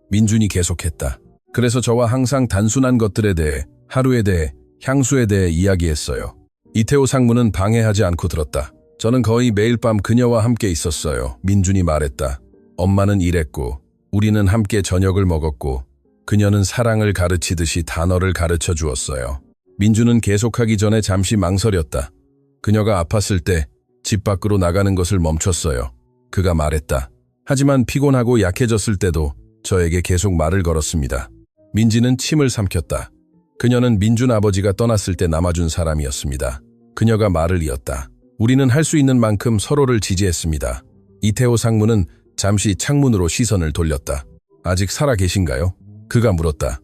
Speaker 1: 민준이 계속했다. 그래서 저와 항상 단순한 것들에 대해, 하루에 대해, 향수에 대해 이야기했어요. 이태호 상무는 방해하지 않고 들었다. 저는 거의 매일 밤 그녀와 함께 있었어요. 민준이 말했다. 엄마는 일했고 우리는 함께 저녁을 먹었고 그녀는 사랑을 가르치듯이 단어를 가르쳐 주었어요. 민준은 계속하기 전에 잠시 망설였다. 그녀가 아팠을 때 집 밖으로 나가는 것을 멈췄어요. 그가 말했다. 하지만 피곤하고 약해졌을 때도 저에게 계속 말을 걸었습니다. 민지는 침을 삼켰다. 그녀는 민준 아버지가 떠났을 때 남아준 사람이었습니다. 그녀가 말을 이었다. 우리는 할 수 있는 만큼 서로를 지지했습니다. 이태호 상무는 잠시 창문으로 시선을 돌렸다. 아직 살아 계신가요? 그가 물었다.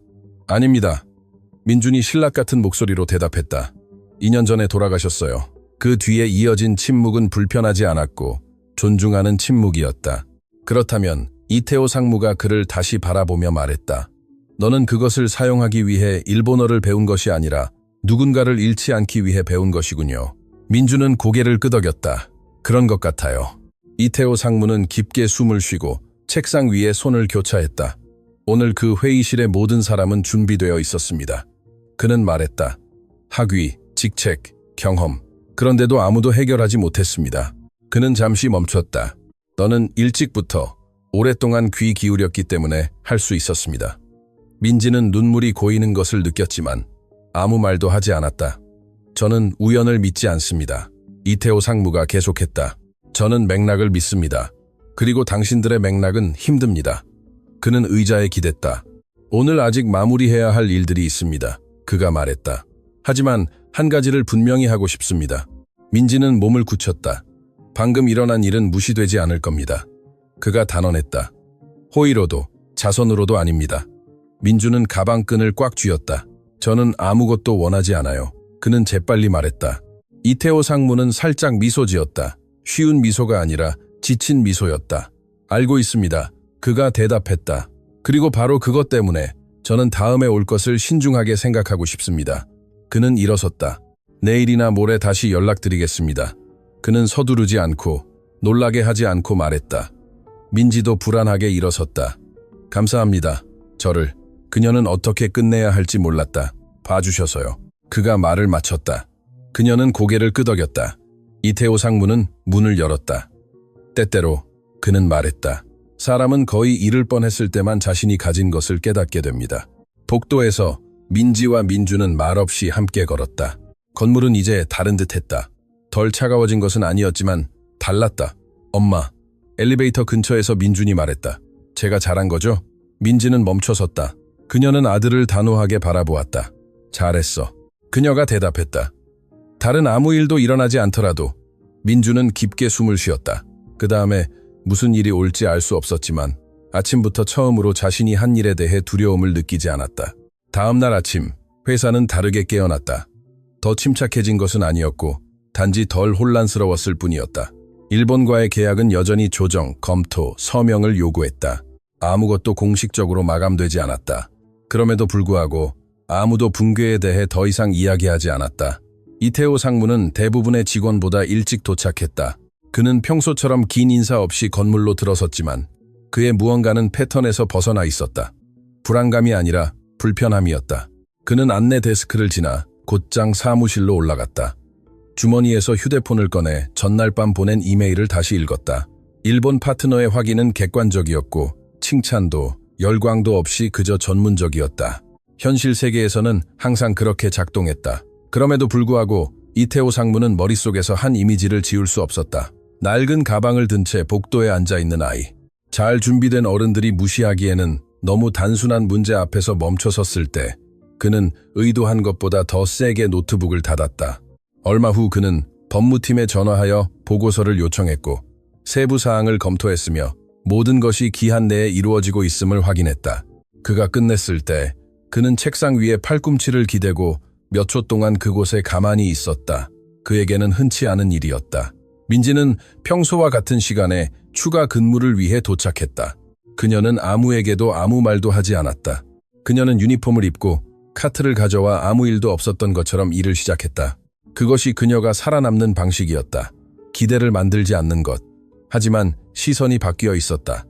Speaker 1: 아닙니다. 민준이 신락 같은 목소리로 대답했다. 2년 전에 돌아가셨어요. 그 뒤에 이어진 침묵은 불편하지 않았고 존중하는 침묵이었다. 그렇다면 이태호 상무가 그를 다시 바라보며 말했다. 너는 그것을 사용하기 위해 일본어를 배운 것이 아니라 누군가를 잃지 않기 위해 배운 것이군요. 민준은 고개를 끄덕였다. 그런 것 같아요. 이태호 상무는 깊게 숨을 쉬고 책상 위에 손을 교차했다. 오늘 그 회의실의 모든 사람은 준비되어 있었습니다. 그는 말했다. 학위, 직책, 경험. 그런데도 아무도 해결하지 못했습니다. 그는 잠시 멈췄다. 너는 일찍부터 오랫동안 귀 기울였기 때문에 할 수 있었습니다. 민지는 눈물이 고이는 것을 느꼈지만 아무 말도 하지 않았다. 저는 우연을 믿지 않습니다. 이태호 상무가 계속했다. 저는 맥락을 믿습니다. 그리고 당신들의 맥락은 힘듭니다. 그는 의자에 기댔다. 오늘 아직 마무리해야 할 일들이 있습니다. 그가 말했다. 하지만 한 가지를 분명히 하고 싶습니다. 민지는 몸을 굳혔다. 방금 일어난 일은 무시되지 않을 겁니다. 그가 단언했다. 호의로도 자선으로도 아닙니다. 민주는 가방끈을 꽉 쥐었다. 저는 아무것도 원하지 않아요. 그는 재빨리 말했다. 이태호 상무는 살짝 미소 지었다. 쉬운 미소가 아니라 지친 미소였다. 알고 있습니다. 그가 대답했다. 그리고 바로 그것 때문에 저는 다음에 올 것을 신중하게 생각하고 싶습니다. 그는 일어섰다. 내일이나 모레 다시 연락드리겠습니다. 그는 서두르지 않고 놀라게 하지 않고 말했다. 민지도 불안하게 일어섰다. 감사합니다. 저를. 그녀는 어떻게 끝내야 할지 몰랐다. 봐주셔서요. 그가 말을 마쳤다. 그녀는 고개를 끄덕였다. 이태호 상무는 문을 열었다. 때때로 그는 말했다. 사람은 거의 잃을 뻔했을 때만 자신이 가진 것을 깨닫게 됩니다. 복도에서 민지와 민주는 말없이 함께 걸었다. 건물은 이제 다른 듯했다. 덜 차가워진 것은 아니었지만 달랐다. 엄마. 엘리베이터 근처에서 민준이 말했다. 제가 잘한 거죠? 민지는 멈춰섰다. 그녀는 아들을 단호하게 바라보았다. 잘했어. 그녀가 대답했다. 다른 아무 일도 일어나지 않더라도. 민주는 깊게 숨을 쉬었다. 그 다음에 무슨 일이 올지 알 수 없었지만 아침부터 처음으로 자신이 한 일에 대해 두려움을 느끼지 않았다. 다음 날 아침 회사는 다르게 깨어났다. 더 침착해진 것은 아니었고 단지 덜 혼란스러웠을 뿐이었다. 일본과의 계약은 여전히 조정, 검토, 서명을 요구했다. 아무것도 공식적으로 마감되지 않았다. 그럼에도 불구하고 아무도 붕괴에 대해 더 이상 이야기하지 않았다. 이태호 상무는 대부분의 직원보다 일찍 도착했다. 그는 평소처럼 긴 인사 없이 건물로 들어섰지만 그의 무언가는 패턴에서 벗어나 있었다. 불안감이 아니라 불편함이었다. 그는 안내 데스크를 지나 곧장 사무실로 올라갔다. 주머니에서 휴대폰을 꺼내 전날 밤 보낸 이메일을 다시 읽었다. 일본 파트너의 확인은 객관적이었고 칭찬도 열광도 없이 그저 전문적이었다. 현실 세계에서는 항상 그렇게 작동했다. 그럼에도 불구하고 이태호 상무는 머릿속에서 한 이미지를 지울 수 없었다. 낡은 가방을 든 채 복도에 앉아있는 아이. 잘 준비된 어른들이 무시하기에는 너무 단순한 문제 앞에서 멈춰섰을 때 그는 의도한 것보다 더 세게 노트북을 닫았다. 얼마 후 그는 법무팀에 전화하여 보고서를 요청했고 세부 사항을 검토했으며 모든 것이 기한 내에 이루어지고 있음을 확인했다. 그가 끝냈을 때 그는 책상 위에 팔꿈치를 기대고 몇 초 동안 그곳에 가만히 있었다. 그에게는 흔치 않은 일이었다. 민지는 평소와 같은 시간에 추가 근무를 위해 도착했다. 그녀는 아무에게도 아무 말도 하지 않았다. 그녀는 유니폼을 입고 카트를 가져와 아무 일도 없었던 것처럼 일을 시작했다. 그것이 그녀가 살아남는 방식이었다. 기대를 만들지 않는 것. 하지만 시선이 바뀌어 있었다.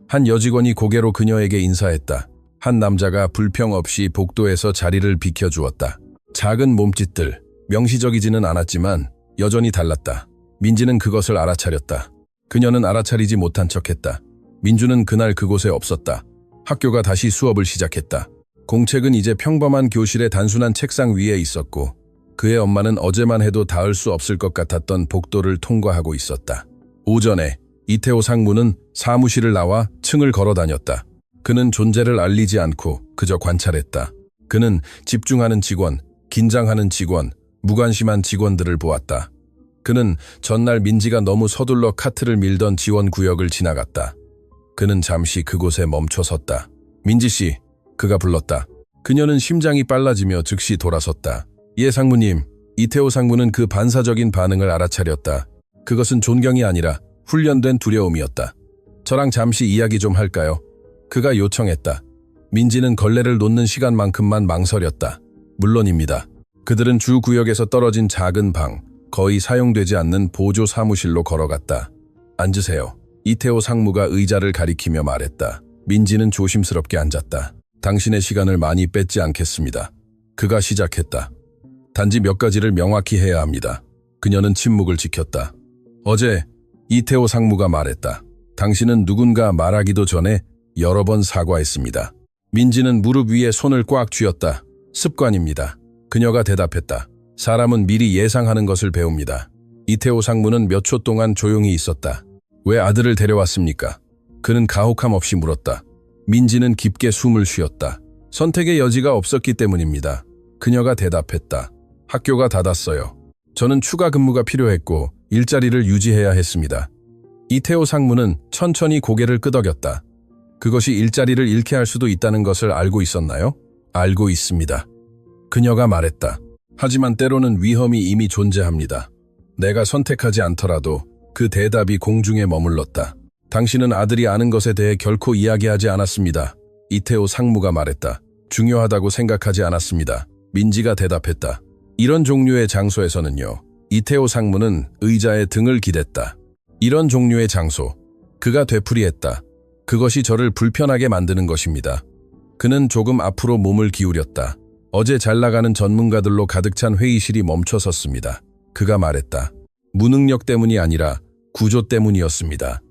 Speaker 1: 한 여직원이 고개로 그녀에게 인사했다. 한 남자가 불평 없이 복도에서 자리를 비켜주었다. 작은 몸짓들, 명시적이지는 않았지만 여전히 달랐다. 민지는 그것을 알아차렸다. 그녀는 알아차리지 못한 척했다. 민주는 그날 그곳에 없었다. 학교가 다시 수업을 시작했다. 공책은 이제 평범한 교실의 단순한 책상 위에 있었고 그의 엄마는 어제만 해도 닿을 수 없을 것 같았던 복도를 통과하고 있었다. 오전에 이태호 상무는 사무실을 나와 층을 걸어 다녔다. 그는 존재를 알리지 않고 그저 관찰했다. 그는 집중하는 직원, 긴장하는 직원, 무관심한 직원들을 보았다. 그는 전날 민지가 너무 서둘러 카트를 밀던 지원 구역을 지나갔다. 그는 잠시 그곳에 멈춰 섰다. 민지 씨, 그가 불렀다. 그녀는 심장이 빨라지며 즉시 돌아섰다. 예, 상무님. 이태호 상무는 그 반사적인 반응을 알아차렸다. 그것은 존경이 아니라 훈련된 두려움이었다. 저랑 잠시 이야기 좀 할까요? 그가 요청했다. 민지는 걸레를 놓는 시간만큼만 망설였다. 물론입니다. 그들은 주 구역에서 떨어진 작은 방, 거의 사용되지 않는 보조 사무실로 걸어갔다. 앉으세요. 이태호 상무가 의자를 가리키며 말했다. 민지는 조심스럽게 앉았다. 당신의 시간을 많이 뺏지 않겠습니다. 그가 시작했다. 단지 몇 가지를 명확히 해야 합니다. 그녀는 침묵을 지켰다. 어제 이태호 상무가 말했다. 당신은 누군가 말하기도 전에 여러 번 사과했습니다. 민지는 무릎 위에 손을 꽉 쥐었다. 습관입니다. 그녀가 대답했다. 사람은 미리 예상하는 것을 배웁니다. 이태호 상무는 몇 초 동안 조용히 있었다. 왜 아들을 데려왔습니까? 그는 가혹함 없이 물었다. 민지는 깊게 숨을 쉬었다. 선택의 여지가 없었기 때문입니다. 그녀가 대답했다. 학교가 닫았어요. 저는 추가 근무가 필요했고 일자리를 유지해야 했습니다. 이태호 상무는 천천히 고개를 끄덕였다. 그것이 일자리를 잃게 할 수도 있다는 것을 알고 있었나요? 알고 있습니다. 그녀가 말했다. 하지만 때로는 위험이 이미 존재합니다. 내가 선택하지 않더라도 그 대답이 공중에 머물렀다. 당신은 아들이 아는 것에 대해 결코 이야기하지 않았습니다. 이태호 상무가 말했다. 중요하다고 생각하지 않았습니다. 민지가 대답했다. 이런 종류의 장소에서는요. 이태호 상무는 의자에 등을 기댔다. 이런 종류의 장소. 그가 되풀이했다. 그것이 저를 불편하게 만드는 것입니다. 그는 조금 앞으로 몸을 기울였다. 어제 잘나가는 전문가들로 가득 찬 회의실이 멈춰섰습니다. 그가 말했다. 무능력 때문이 아니라 구조 때문이었습니다.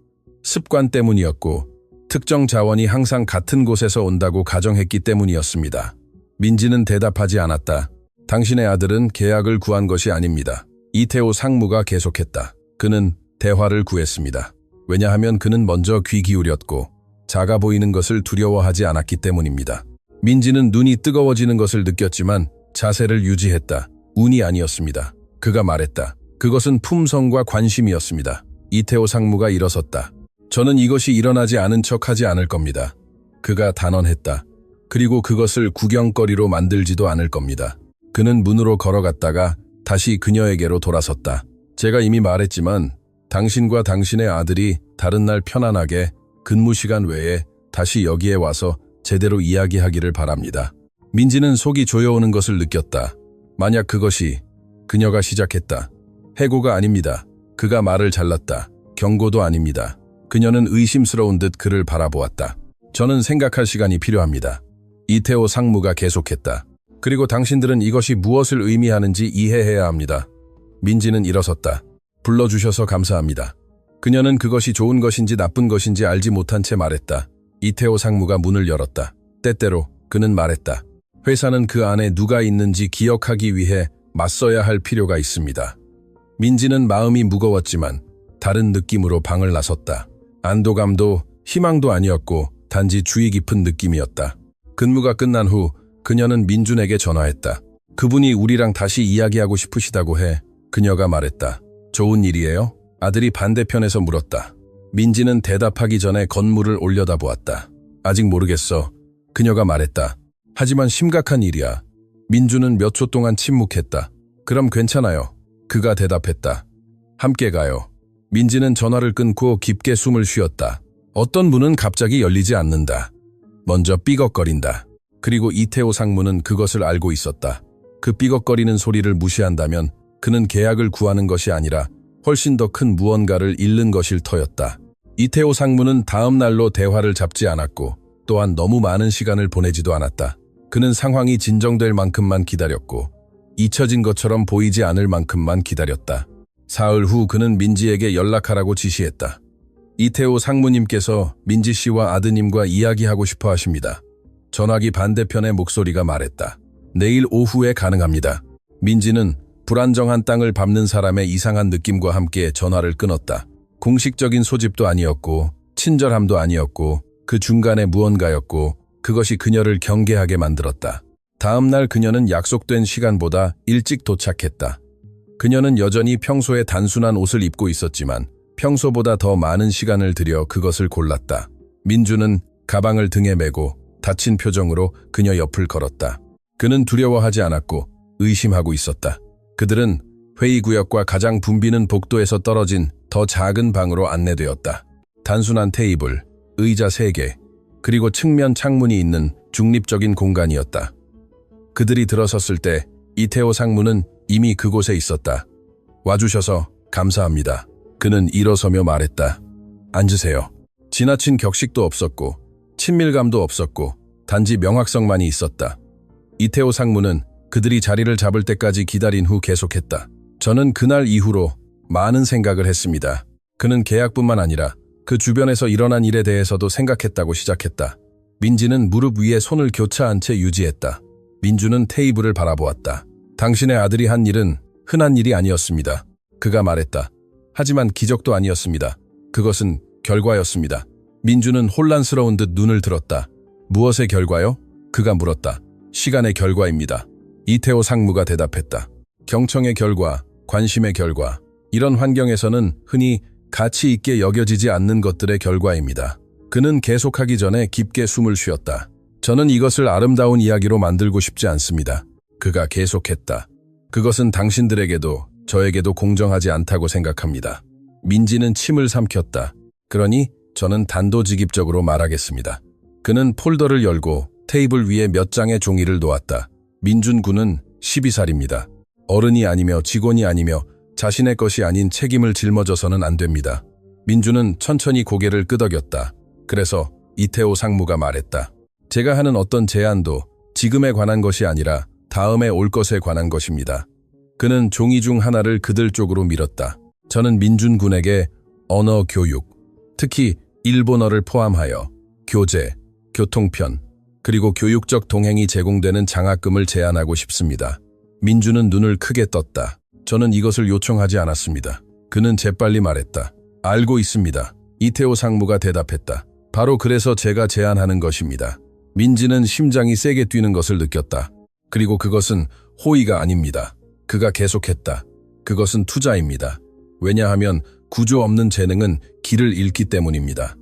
Speaker 1: 습관 때문이었고 특정 자원이 항상 같은 곳에서 온다고 가정했기 때문이었습니다. 민지는 대답하지 않았다. 당신의 아들은 계약을 구한 것이 아닙니다. 이태호 상무가 계속했다. 그는 대화를 구했습니다. 왜냐하면 그는 먼저 귀 기울였고 작아 보이는 것을 두려워하지 않았기 때문입니다. 민지는 눈이 뜨거워지는 것을 느꼈지만 자세를 유지했다. 운이 아니었습니다. 그가 말했다. 그것은 품성과 관심이었습니다. 이태호 상무가 일어섰다. 저는 이것이 일어나지 않은 척하지 않을 겁니다. 그가 단언했다. 그리고 그것을 구경거리로 만들지도 않을 겁니다. 그는 문으로 걸어갔다가 다시 그녀에게로 돌아섰다. 제가 이미 말했지만 당신과 당신의 아들이 다른 날 편안하게 근무 시간 외에 다시 여기에 와서 제대로 이야기하기를 바랍니다. 민지는 속이 조여오는 것을 느꼈다. 만약 그것이 그녀가 시작했다. 해고가 아닙니다. 그가 말을 잘랐다. 경고도 아닙니다. 그녀는 의심스러운 듯 그를 바라보았다. 저는 생각할 시간이 필요합니다. 이태호 상무가 계속했다. 그리고 당신들은 이것이 무엇을 의미하는지 이해해야 합니다. 민지는 일어섰다. 불러주셔서 감사합니다. 그녀는 그것이 좋은 것인지 나쁜 것인지 알지 못한 채 말했다. 이태호 상무가 문을 열었다. 때때로 그는 말했다. 회사는 그 안에 누가 있는지 기억하기 위해 맞서야 할 필요가 있습니다. 민지는 마음이 무거웠지만 다른 느낌으로 방을 나섰다. 안도감도 희망도 아니었고 단지 주의 깊은 느낌이었다. 근무가 끝난 후 그녀는 민준에게 전화했다. 그분이 우리랑 다시 이야기하고 싶으시다고 해. 그녀가 말했다. 좋은 일이에요? 아들이 반대편에서 물었다. 민지는 대답하기 전에 건물을 올려다보았다. 아직 모르겠어. 그녀가 말했다. 하지만 심각한 일이야. 민준은 몇 초 동안 침묵했다. 그럼 괜찮아요. 그가 대답했다. 함께 가요. 민지는 전화를 끊고 깊게 숨을 쉬었다. 어떤 문은 갑자기 열리지 않는다. 먼저 삐걱거린다. 그리고 이태호 상무는 그것을 알고 있었다. 그 삐걱거리는 소리를 무시한다면 그는 계약을 구하는 것이 아니라 훨씬 더 큰 무언가를 잃는 것일 터였다. 이태호 상무는 다음 날로 대화를 잡지 않았고 또한 너무 많은 시간을 보내지도 않았다. 그는 상황이 진정될 만큼만 기다렸고 잊혀진 것처럼 보이지 않을 만큼만 기다렸다. 사흘 후 그는 민지에게 연락하라고 지시했다. 이태호 상무님께서 민지 씨와 아드님과 이야기하고 싶어 하십니다. 전화기 반대편의 목소리가 말했다. 내일 오후에 가능합니다. 민지는 불안정한 땅을 밟는 사람의 이상한 느낌과 함께 전화를 끊었다. 공식적인 소집도 아니었고 친절함도 아니었고 그 중간에 무언가였고 그것이 그녀를 경계하게 만들었다. 다음 날 그녀는 약속된 시간보다 일찍 도착했다. 그녀는 여전히 평소에 단순한 옷을 입고 있었지만 평소보다 더 많은 시간을 들여 그것을 골랐다. 민주는 가방을 등에 메고 다친 표정으로 그녀 옆을 걸었다. 그는 두려워하지 않았고 의심하고 있었다. 그들은 회의구역과 가장 붐비는 복도에서 떨어진 더 작은 방으로 안내되었다. 단순한 테이블, 의자 3개, 그리고 측면 창문이 있는 중립적인 공간이었다. 그들이 들어섰을 때 이태호 상무는 이미 그곳에 있었다. 와주셔서 감사합니다. 그는 일어서며 말했다. 앉으세요. 지나친 격식도 없었고 친밀감도 없었고 단지 명확성만이 있었다. 이태호 상무는 그들이 자리를 잡을 때까지 기다린 후 계속했다. 저는 그날 이후로 많은 생각을 했습니다. 그는 계약뿐만 아니라 그 주변에서 일어난 일에 대해서도 생각했다고 시작했다. 민지는 무릎 위에 손을 교차한 채 유지했다. 민주는 테이블을 바라보았다. 당신의 아들이 한 일은 흔한 일이 아니었습니다. 그가 말했다. 하지만 기적도 아니었습니다. 그것은 결과였습니다. 민주는 혼란스러운 듯 눈을 들었다. 무엇의 결과요? 그가 물었다. 시간의 결과입니다. 이태호 상무가 대답했다. 경청의 결과, 관심의 결과, 이런 환경에서는 흔히 가치 있게 여겨지지 않는 것들의 결과입니다. 그는 계속하기 전에 깊게 숨을 쉬었다. 저는 이것을 아름다운 이야기로 만들고 싶지 않습니다. 그가 계속했다. 그것은 당신들에게도 저에게도 공정하지 않다고 생각합니다. 민지는 침을 삼켰다. 그러니 저는 단도직입적으로 말하겠습니다. 그는 폴더를 열고 테이블 위에 몇 장의 종이를 놓았다. 민준 군은 12살입니다. 어른이 아니며 직원이 아니며 자신의 것이 아닌 책임을 짊어져서는 안 됩니다. 민준은 천천히 고개를 끄덕였다. 그래서 이태호 상무가 말했다. 제가 하는 어떤 제안도 지금에 관한 것이 아니라 다음에 올 것에 관한 것입니다. 그는 종이 중 하나를 그들 쪽으로 밀었다. 저는 민준 군에게 언어 교육, 특히 일본어를 포함하여 교재, 교통편, 그리고 교육적 동행이 제공되는 장학금을 제안하고 싶습니다. 민준은 눈을 크게 떴다. 저는 이것을 요청하지 않았습니다. 그는 재빨리 말했다. 알고 있습니다. 이태호 상무가 대답했다. 바로 그래서 제가 제안하는 것입니다. 민지는 심장이 세게 뛰는 것을 느꼈다. 그리고 그것은 호의가 아닙니다. 그가 계속했다. 그것은 투자입니다. 왜냐하면 구조 없는 재능은 길을 잃기 때문입니다.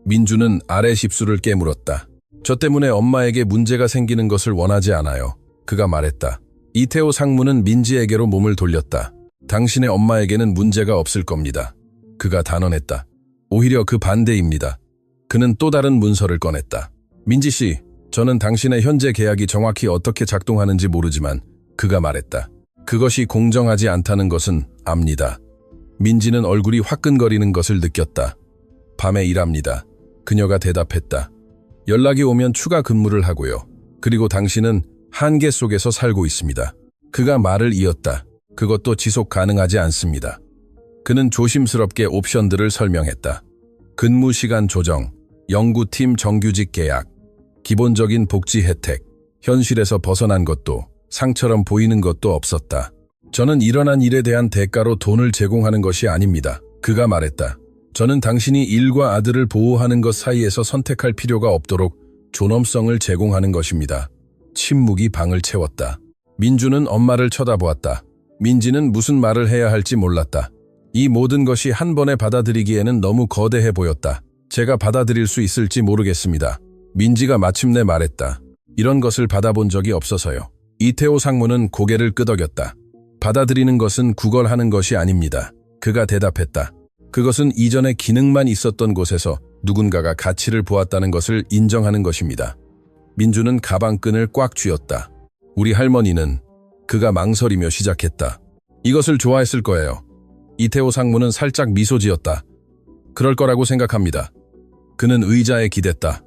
Speaker 1: 민주는 아래 십수를 깨물었다. 저 때문에 엄마에게 문제가 생기는 것을 원하지 않아요. 그가 말했다. 이태호 상무는 민지에게로 몸을 돌렸다. 당신의 엄마에게는 문제가 없을 겁니다. 그가 단언했다. 오히려 그 반대입니다. 그는 또 다른 문서를 꺼냈다. 민지 씨, 저는 당신의 현재 계약이 정확히 어떻게 작동하는지 모르지만 그가 말했다. 그것이 공정하지 않다는 것은 압니다. 민지는 얼굴이 화끈거리는 것을 느꼈다. 밤에 일합니다. 그녀가 대답했다. 연락이 오면 추가 근무를 하고요. 그리고 당신은 한계 속에서 살고 있습니다. 그가 말을 이었다. 그것도 지속 가능하지 않습니다. 그는 조심스럽게 옵션들을 설명했다. 근무 시간 조정, 연구팀 정규직 계약, 기본적인 복지 혜택, 현실에서 벗어난 것도 상처럼 보이는 것도 없었다. 저는 일어난 일에 대한 대가로 돈을 제공하는 것이 아닙니다. 그가 말했다. 저는 당신이 일과 아들을 보호하는 것 사이에서 선택할 필요가 없도록 존엄성을 제공하는 것입니다. 침묵이 방을 채웠다. 민주는 엄마를 쳐다보았다. 민지는 무슨 말을 해야 할지 몰랐다. 이 모든 것이 한 번에 받아들이기에는 너무 거대해 보였다. 제가 받아들일 수 있을지 모르겠습니다. 민지가 마침내 말했다. 이런 것을 받아본 적이 없어서요. 이태호 상무는 고개를 끄덕였다. 받아들이는 것은 구걸하는 것이 아닙니다. 그가 대답했다. 그것은 이전에 기능만 있었던 곳에서 누군가가 가치를 보았다는 것을 인정하는 것입니다. 민주는 가방끈을 꽉 쥐었다. 우리 할머니는 그가 망설이며 시작했다. 이것을 좋아했을 거예요. 이태호 상무는 살짝 미소 지었다. 그럴 거라고 생각합니다. 그는 의자에 기댔다.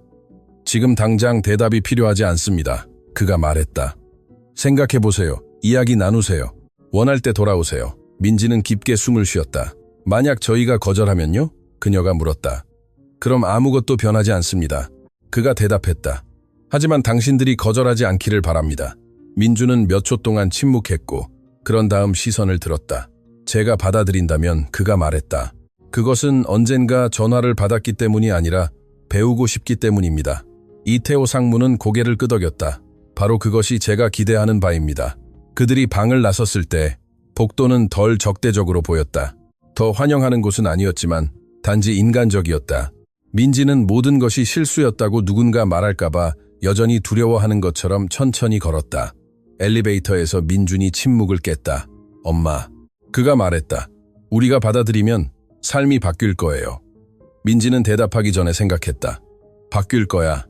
Speaker 1: 지금 당장 대답이 필요하지 않습니다. 그가 말했다. 생각해보세요. 이야기 나누세요. 원할 때 돌아오세요. 민지는 깊게 숨을 쉬었다. 만약 저희가 거절하면요? 그녀가 물었다. 그럼 아무것도 변하지 않습니다. 그가 대답했다. 하지만 당신들이 거절하지 않기를 바랍니다. 민주는 몇 초 동안 침묵했고 그런 다음 시선을 들었다. 제가 받아들인다면 그가 말했다. 그것은 언젠가 전화를 받았기 때문이 아니라 배우고 싶기 때문입니다. 이태호 상무는 고개를 끄덕였다. 바로 그것이 제가 기대하는 바입니다. 그들이 방을 나섰을 때 복도는 덜 적대적으로 보였다. 더 환영하는 곳은 아니었지만 단지 인간적이었다. 민지는 모든 것이 실수였다고 누군가 말할까봐 여전히 두려워하는 것처럼 천천히 걸었다. 엘리베이터에서 민준이 침묵을 깼다. 엄마. 그가 말했다. 우리가 받아들이면 삶이 바뀔 거예요. 민지는 대답하기 전에 생각했다. 바뀔 거야.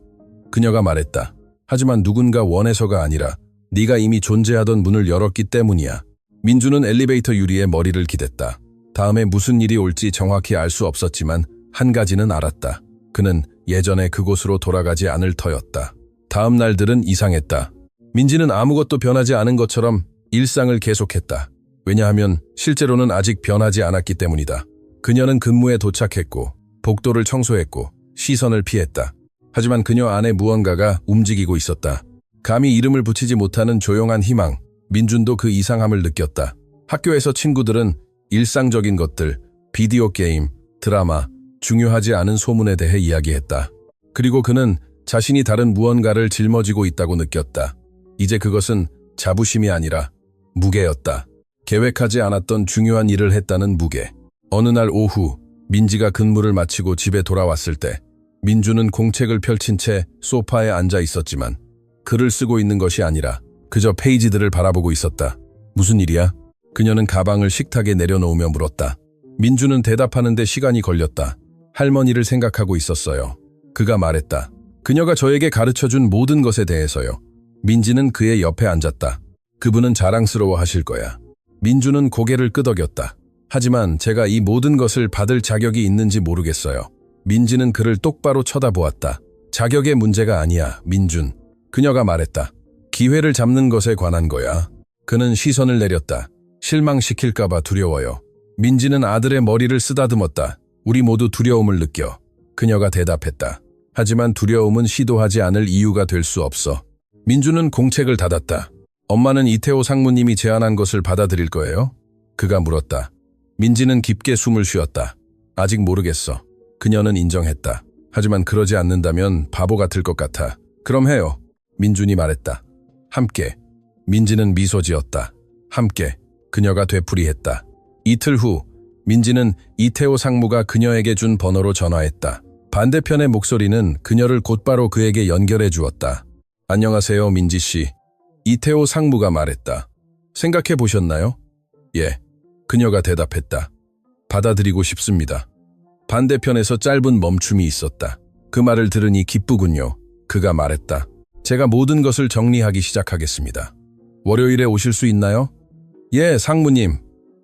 Speaker 1: 그녀가 말했다. 하지만 누군가 원해서가 아니라 네가 이미 존재하던 문을 열었기 때문이야. 민주는 엘리베이터 유리에 머리를 기댔다. 다음에 무슨 일이 올지 정확히 알 수 없었지만 한 가지는 알았다. 그는 예전에 그곳으로 돌아가지 않을 터였다. 다음 날들은 이상했다. 민지는 아무것도 변하지 않은 것처럼 일상을 계속했다. 왜냐하면 실제로는 아직 변하지 않았기 때문이다. 그녀는 근무에 도착했고 복도를 청소했고 시선을 피했다. 하지만 그녀 안에 무언가가 움직이고 있었다. 감히 이름을 붙이지 못하는 조용한 희망. 민준도 그 이상함을 느꼈다. 학교에서 친구들은 일상적인 것들, 비디오 게임, 드라마, 중요하지 않은 소문에 대해 이야기했다. 그리고 그는 자신이 다른 무언가를 짊어지고 있다고 느꼈다. 이제 그것은 자부심이 아니라 무게였다. 계획하지 않았던 중요한 일을 했다는 무게. 어느 날 오후 민지가 근무를 마치고 집에 돌아왔을 때 민주는 공책을 펼친 채 소파에 앉아 있었지만 글을 쓰고 있는 것이 아니라 그저 페이지들을 바라보고 있었다. 무슨 일이야? 그녀는 가방을 식탁에 내려놓으며 물었다. 민주는 대답하는데 시간이 걸렸다. 할머니를 생각하고 있었어요. 그가 말했다. 그녀가 저에게 가르쳐준 모든 것에 대해서요. 민지는 그의 옆에 앉았다. 그분은 자랑스러워 하실 거야. 민주는 고개를 끄덕였다. 하지만 제가 이 모든 것을 받을 자격이 있는지 모르겠어요. 민지는 그를 똑바로 쳐다보았다. 자격의 문제가 아니야, 민준. 그녀가 말했다. 기회를 잡는 것에 관한 거야. 그는 시선을 내렸다. 실망시킬까봐 두려워요. 민지는 아들의 머리를 쓰다듬었다. 우리 모두 두려움을 느껴. 그녀가 대답했다. 하지만 두려움은 시도하지 않을 이유가 될 수 없어. 민주는 공책을 닫았다. 엄마는 이태호 상무님이 제안한 것을 받아들일 거예요? 그가 물었다. 민지는 깊게 숨을 쉬었다. 아직 모르겠어. 그녀는 인정했다. 하지만 그러지 않는다면 바보 같을 것 같아. 그럼 해요. 민준이 말했다. 함께. 민지는 미소 지었다. 함께. 그녀가 되풀이했다. 이틀 후 민지는 이태호 상무가 그녀에게 준 번호로 전화했다. 반대편의 목소리는 그녀를 곧바로 그에게 연결해 주었다. 안녕하세요, 민지 씨. 이태호 상무가 말했다. 생각해 보셨나요? 예. 그녀가 대답했다. 받아들이고 싶습니다. 반대편에서 짧은 멈춤이 있었다. 그 말을 들으니 기쁘군요. 그가 말했다. 제가 모든 것을 정리하기 시작하겠습니다. 월요일에 오실 수 있나요? 예, 상무님.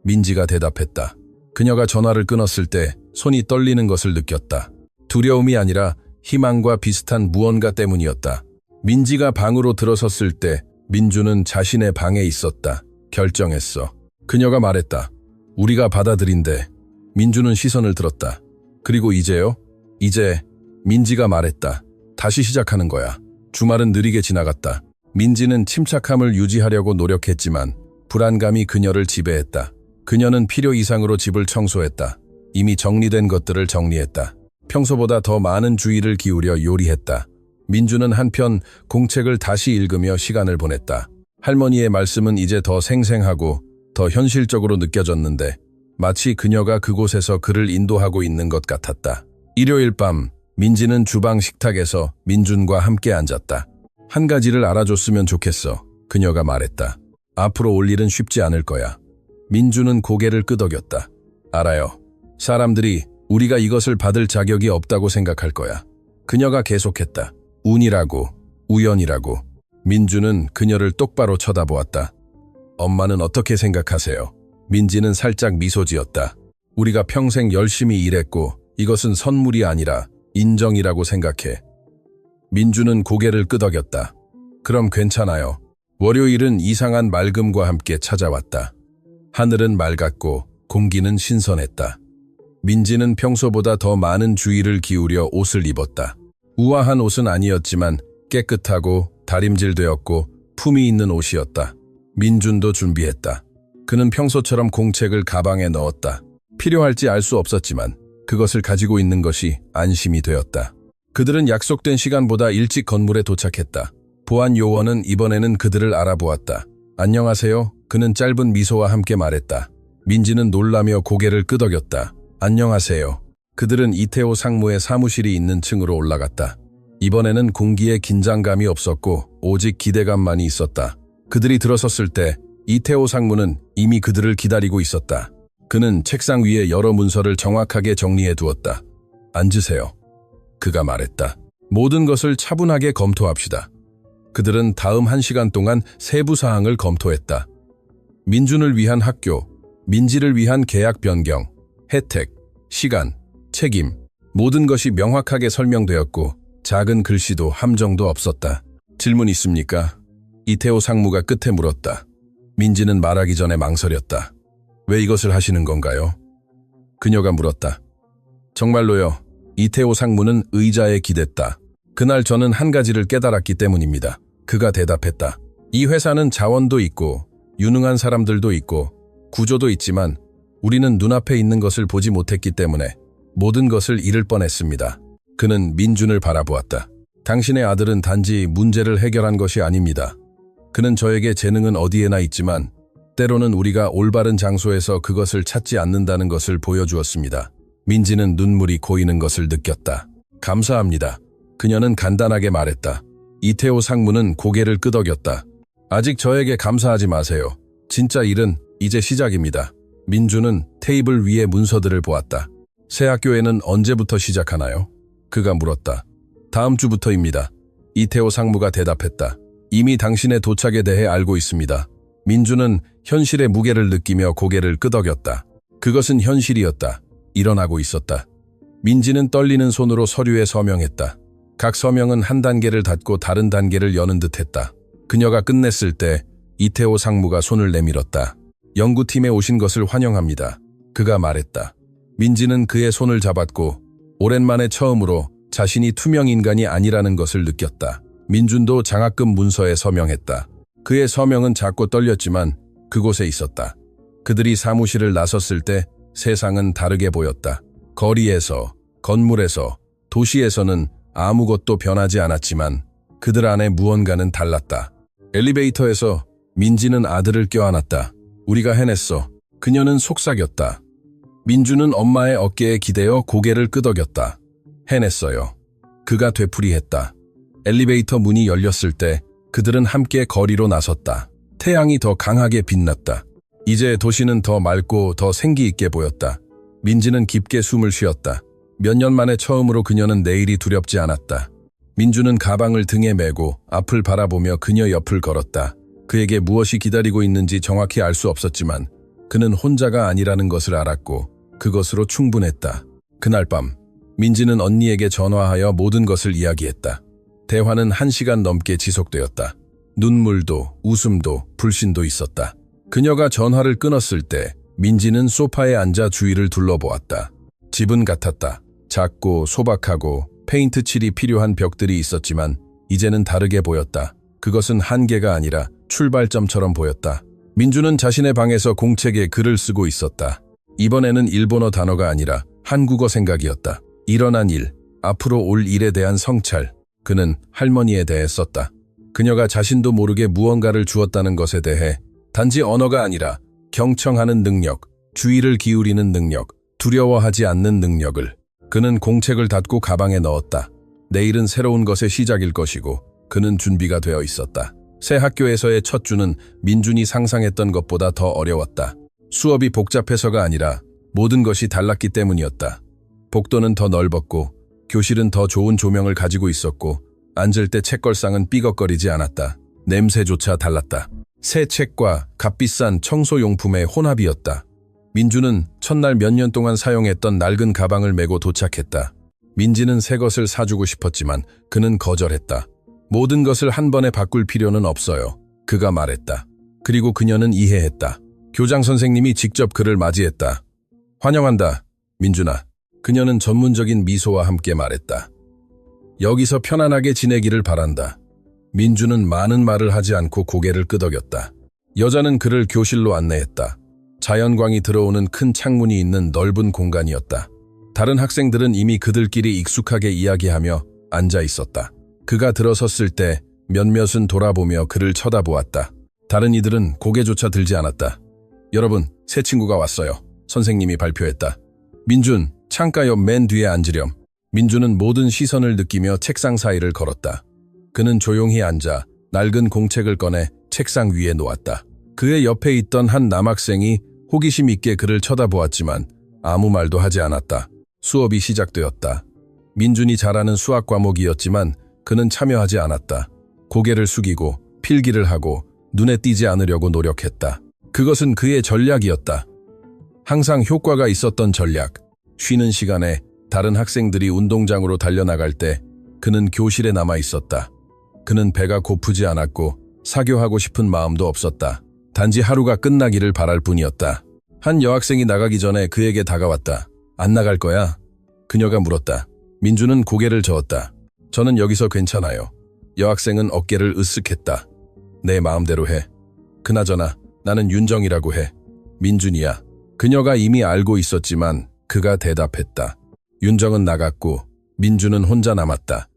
Speaker 1: 민지가 대답했다. 그녀가 전화를 끊었을 때 손이 떨리는 것을 느꼈다. 두려움이 아니라 희망과 비슷한 무언가 때문이었다. 민지가 방으로 들어섰을 때 민주는 자신의 방에 있었다. 결정했어. 그녀가 말했다. 우리가 받아들인대. 민주는 시선을 들었다. 그리고 이제요? 이제 민지가 말했다. 다시 시작하는 거야. 주말은 느리게 지나갔다. 민지는 침착함을 유지하려고 노력했지만 불안감이 그녀를 지배했다. 그녀는 필요 이상으로 집을 청소했다. 이미 정리된 것들을 정리했다. 평소보다 더 많은 주의를 기울여 요리했다. 민주는 한편 공책을 다시 읽으며 시간을 보냈다. 할머니의 말씀은 이제 더 생생하고 더 현실적으로 느껴졌는데 마치 그녀가 그곳에서 그를 인도하고 있는 것 같았다. 일요일 밤 민지는 주방 식탁에서 민준과 함께 앉았다. 한 가지를 알아줬으면 좋겠어. 그녀가 말했다. 앞으로 올 일은 쉽지 않을 거야. 민준은 고개를 끄덕였다. 알아요. 사람들이 우리가 이것을 받을 자격이 없다고 생각할 거야. 그녀가 계속했다. 운이라고, 우연이라고. 민준은 그녀를 똑바로 쳐다보았다. 엄마는 어떻게 생각하세요? 민지는 살짝 미소 지었다. 우리가 평생 열심히 일했고 이것은 선물이 아니라 인정이라고 생각해. 민주는 고개를 끄덕였다. 그럼 괜찮아요. 월요일은 이상한 맑음과 함께 찾아왔다. 하늘은 맑았고 공기는 신선했다. 민지는 평소보다 더 많은 주의를 기울여 옷을 입었다. 우아한 옷은 아니었지만 깨끗하고 다림질되었고 품이 있는 옷이었다. 민준도 준비했다. 그는 평소처럼 공책을 가방에 넣었다. 필요할지 알 수 없었지만 그것을 가지고 있는 것이 안심이 되었다. 그들은 약속된 시간보다 일찍 건물에 도착했다. 보안 요원은 이번에는 그들을 알아보았다. 안녕하세요. 그는 짧은 미소와 함께 말했다. 민지는 놀라며 고개를 끄덕였다. 안녕하세요. 그들은 이태호 상무의 사무실이 있는 층으로 올라갔다. 이번에는 공기에 긴장감이 없었고 오직 기대감만이 있었다. 그들이 들어섰을 때 이태호 상무는 이미 그들을 기다리고 있었다. 그는 책상 위에 여러 문서를 정확하게 정리해 두었다. 앉으세요. 그가 말했다. 모든 것을 차분하게 검토합시다. 그들은 다음 1시간 동안 세부 사항을 검토했다. 민준을 위한 학교, 민지를 위한 계약 변경, 혜택, 시간, 책임, 모든 것이 명확하게 설명되었고 작은 글씨도 함정도 없었다. 질문 있습니까? 이태호 상무가 끝에 물었다. 민지는 말하기 전에 망설였다. 왜 이것을 하시는 건가요? 그녀가 물었다. 정말로요. 이태호 상무는 의자에 기댔다. 그날 저는 한 가지를 깨달았기 때문입니다. 그가 대답했다. 이 회사는 자원도 있고 유능한 사람들도 있고 구조도 있지만 우리는 눈앞에 있는 것을 보지 못했기 때문에 모든 것을 잃을 뻔했습니다. 그는 민준을 바라보았다. 당신의 아들은 단지 문제를 해결한 것이 아닙니다. 그는 저에게 재능은 어디에나 있지만 때로는 우리가 올바른 장소에서 그것을 찾지 않는다는 것을 보여주었습니다. 민지는 눈물이 고이는 것을 느꼈다. 감사합니다. 그녀는 간단하게 말했다. 이태호 상무는 고개를 끄덕였다. 아직 저에게 감사하지 마세요. 진짜 일은 이제 시작입니다. 민주는 테이블 위의 문서들을 보았다. 새 학교에는 언제부터 시작하나요? 그가 물었다. 다음 주부터입니다. 이태호 상무가 대답했다. 이미 당신의 도착에 대해 알고 있습니다. 민주는 현실의 무게를 느끼며 고개를 끄덕였다. 그것은 현실이었다. 일어나고 있었다. 민지는 떨리는 손으로 서류에 서명했다. 각 서명은 한 단계를 닫고 다른 단계를 여는 듯했다. 그녀가 끝냈을 때 이태호 상무가 손을 내밀었다. 연구팀에 오신 것을 환영합니다. 그가 말했다. 민지는 그의 손을 잡았고 오랜만에 처음으로 자신이 투명인간이 아니라는 것을 느꼈다. 민준도 장학금 문서에 서명했다. 그의 서명은 작고 떨렸지만 그곳에 있었다. 그들이 사무실을 나섰을 때 세상은 다르게 보였다. 거리에서, 건물에서, 도시에서는 아무것도 변하지 않았지만 그들 안에 무언가는 달랐다. 엘리베이터에서 민지는 아들을 껴안았다. 우리가 해냈어. 그녀는 속삭였다. 민주는 엄마의 어깨에 기대어 고개를 끄덕였다. 해냈어요. 그가 되풀이했다. 엘리베이터 문이 열렸을 때 그들은 함께 거리로 나섰다. 태양이 더 강하게 빛났다. 이제 도시는 더 맑고 더 생기 있게 보였다. 민지는 깊게 숨을 쉬었다. 몇 년 만에 처음으로 그녀는 내일이 두렵지 않았다. 민주는 가방을 등에 메고 앞을 바라보며 그녀 옆을 걸었다. 그에게 무엇이 기다리고 있는지 정확히 알 수 없었지만 그는 혼자가 아니라는 것을 알았고 그것으로 충분했다. 그날 밤 민지는 언니에게 전화하여 모든 것을 이야기했다. 대화는 1시간 넘게 지속되었다. 눈물도 웃음도 불신도 있었다. 그녀가 전화를 끊었을 때 민지는 소파에 앉아 주위를 둘러보았다. 집은 같았다. 작고 소박하고 페인트 칠이 필요한 벽들이 있었지만 이제는 다르게 보였다. 그것은 한계가 아니라 출발점처럼 보였다. 민주는 자신의 방에서 공책에 글을 쓰고 있었다. 이번에는 일본어 단어가 아니라 한국어 생각이었다. 일어난 일, 앞으로 올 일에 대한 성찰. 그는 할머니에 대해 썼다. 그녀가 자신도 모르게 무언가를 주었다는 것에 대해 단지 언어가 아니라 경청하는 능력, 주의를 기울이는 능력, 두려워하지 않는 능력을. 그는 공책을 닫고 가방에 넣었다. 내일은 새로운 것의 시작일 것이고 그는 준비가 되어 있었다. 새 학교에서의 첫 주는 민준이 상상했던 것보다 더 어려웠다. 수업이 복잡해서가 아니라 모든 것이 달랐기 때문이었다. 복도는 더 넓었고 교실은 더 좋은 조명을 가지고 있었고 앉을 때 책걸상은 삐걱거리지 않았다. 냄새조차 달랐다. 새 책과 값비싼 청소용품의 혼합이었다. 민주는 첫날 몇 년 동안 사용했던 낡은 가방을 메고 도착했다. 민지는 새 것을 사주고 싶었지만 그는 거절했다. 모든 것을 한 번에 바꿀 필요는 없어요. 그가 말했다. 그리고 그녀는 이해했다. 교장 선생님이 직접 그를 맞이했다. 환영한다, 민준아. 그녀는 전문적인 미소와 함께 말했다. 여기서 편안하게 지내기를 바란다. 민주는 많은 말을 하지 않고 고개를 끄덕였다. 여자는 그를 교실로 안내했다. 자연광이 들어오는 큰 창문이 있는 넓은 공간이었다. 다른 학생들은 이미 그들끼리 익숙하게 이야기하며 앉아 있었다. 그가 들어섰을 때 몇몇은 돌아보며 그를 쳐다보았다. 다른 이들은 고개조차 들지 않았다. 여러분, 새 친구가 왔어요. 선생님이 발표했다. 민준, 창가 옆 맨 뒤에 앉으렴. 민준은 모든 시선을 느끼며 책상 사이를 걸었다. 그는 조용히 앉아 낡은 공책을 꺼내 책상 위에 놓았다. 그의 옆에 있던 한 남학생이 호기심 있게 그를 쳐다보았지만 아무 말도 하지 않았다. 수업이 시작되었다. 민준이 잘하는 수학 과목이었지만 그는 참여하지 않았다. 고개를 숙이고 필기를 하고 눈에 띄지 않으려고 노력했다. 그것은 그의 전략이었다. 항상 효과가 있었던 전략. 쉬는 시간에 다른 학생들이 운동장으로 달려나갈 때 그는 교실에 남아 있었다. 그는 배가 고프지 않았고 사교하고 싶은 마음도 없었다. 단지 하루가 끝나기를 바랄 뿐이었다. 한 여학생이 나가기 전에 그에게 다가왔다. 안 나갈 거야? 그녀가 물었다. 민주는 고개를 저었다. 저는 여기서 괜찮아요. 여학생은 어깨를 으쓱했다. 내 마음대로 해. 그나저나 나는 윤정이라고 해. 민준이야. 그녀가 이미 알고 있었지만 그가 대답했다. 윤정은 나갔고 민준은 혼자 남았다.